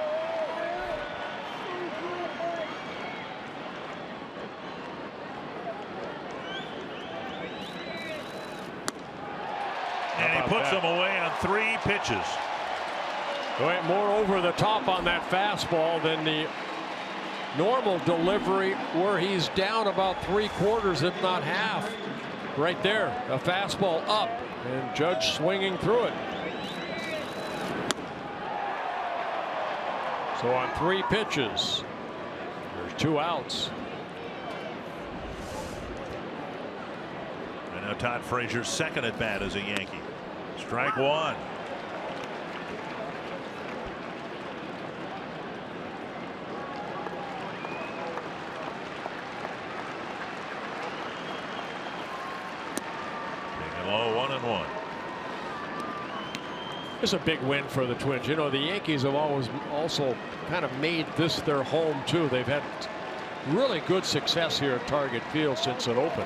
Speaker 1: And he puts them away on 3 pitches.
Speaker 5: Went more over the top on that fastball than the normal delivery, where he's down about 3/4, if not half. Right there, a fastball up, and Judge swinging through it. So on 3 pitches, there's 2 outs.
Speaker 1: And now Todd Frazier's second at bat as a Yankee. Strike 1. Low, 1-1.
Speaker 5: It's a big win for the Twins. You know, the Yankees have always also kind of made this their home too. They've had really good success here at Target Field since it opened.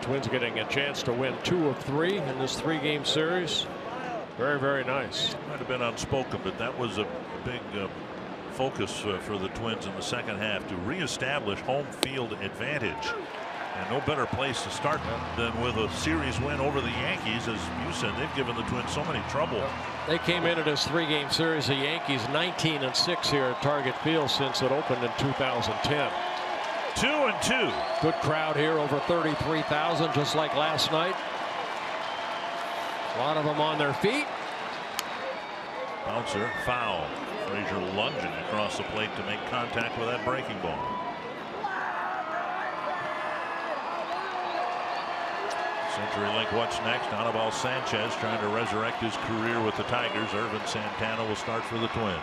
Speaker 5: The Twins getting a chance to win 2 of 3 in this 3-game series. Very, very nice.
Speaker 1: Might have been unspoken, but that was a big focus for the Twins in the second half, to reestablish home field advantage. And no better place to start than with a series win over the Yankees. As you said, they've given the Twins so many trouble.
Speaker 5: They came into this 3-game series, the Yankees 19-6 here at Target Field since it opened in 2010.
Speaker 1: 2-2.
Speaker 5: Good crowd here, over 33,000, just like last night. A lot of them on their feet.
Speaker 1: Bouncer, foul. Frazier lunging across the plate to make contact with that breaking ball. CenturyLink, what's next? Anibal Sanchez trying to resurrect his career with the Tigers. Irvin Santana will start for the Twins.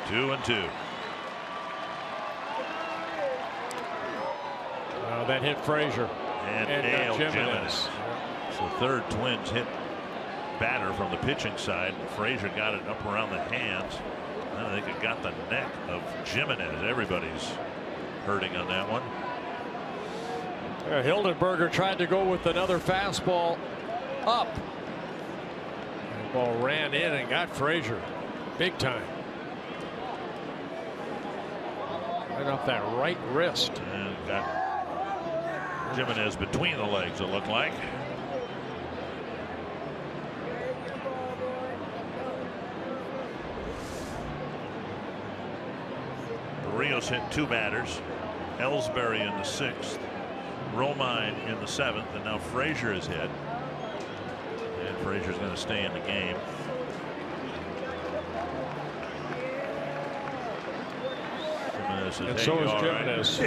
Speaker 1: 2-2.
Speaker 5: That hit Frazier
Speaker 1: And Dale Jimenez. So third Twins hit batter from the pitching side. Frazier got it up around the hands. I think it got the neck of Jimenez. Everybody's hurting on that one.
Speaker 5: Hildenberger tried to go with another fastball up. The ball ran in and got Frazier big time. Right off that right wrist.
Speaker 1: And got Jimenez between the legs, it looked like. Berrios hit 2 batters. Ellsbury in the 6th. Romine in the 7th, and now Frazier is hit. And Frazier's going to stay in the game.
Speaker 5: And so is Jimenez.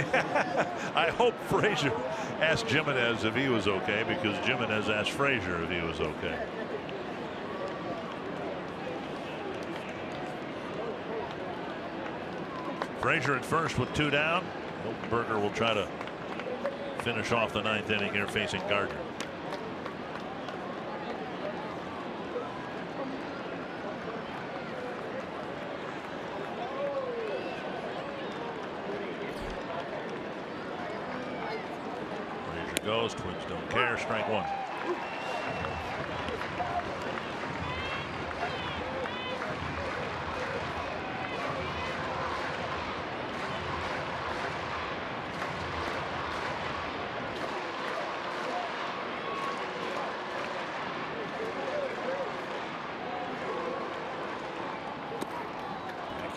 Speaker 1: I hope Frazier asked Jimenez if he was okay, because Jimenez asked Frazier if he was okay. Frazier at first with 2 down. Hildenberger will try to finish off the 9th inning here facing Gardner. Frazier goes. Twins don't care. Strike 1.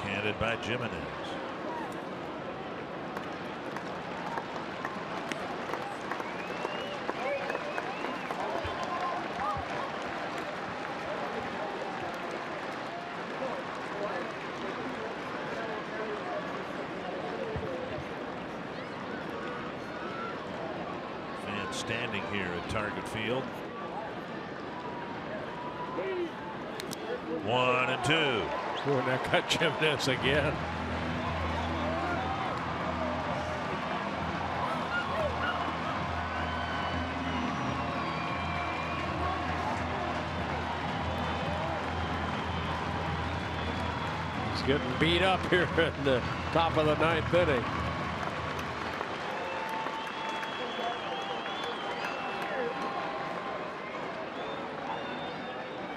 Speaker 1: Handed by Jimenez. Fans standing here at Target Field. 1 and 2.
Speaker 5: Ooh, that got Jimenez again. He's getting beat up here in the top of the 9th inning.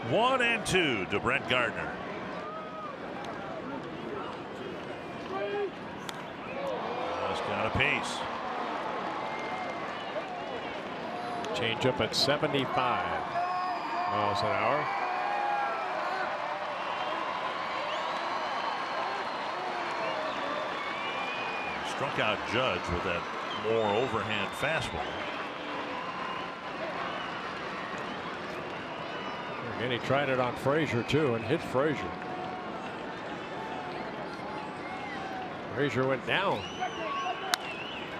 Speaker 1: One and 2 to Brett Gardner. Just got a pace.
Speaker 5: Change up at 75 miles an hour.
Speaker 1: Struck out Judge with that more overhand fastball.
Speaker 5: And he tried it on Frazier too and hit Frazier. Frazier went down.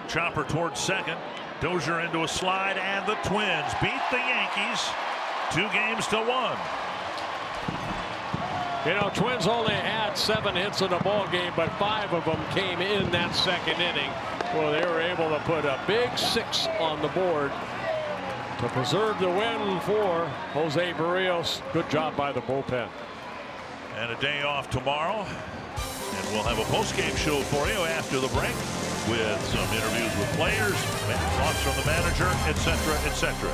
Speaker 1: Chopper towards second. Dozier into a slide, and the Twins beat the Yankees 2-1.
Speaker 5: You know, Twins only had 7 hits in the ball game, but 5 of them came in that 2nd inning. Well, they were able to put a big 6 on the board to preserve the win for Jose Berrios. Good job by the bullpen.
Speaker 1: And a day off tomorrow. And we'll have a post-game show for you after the break with some interviews with players, thoughts from the manager, etc., etc.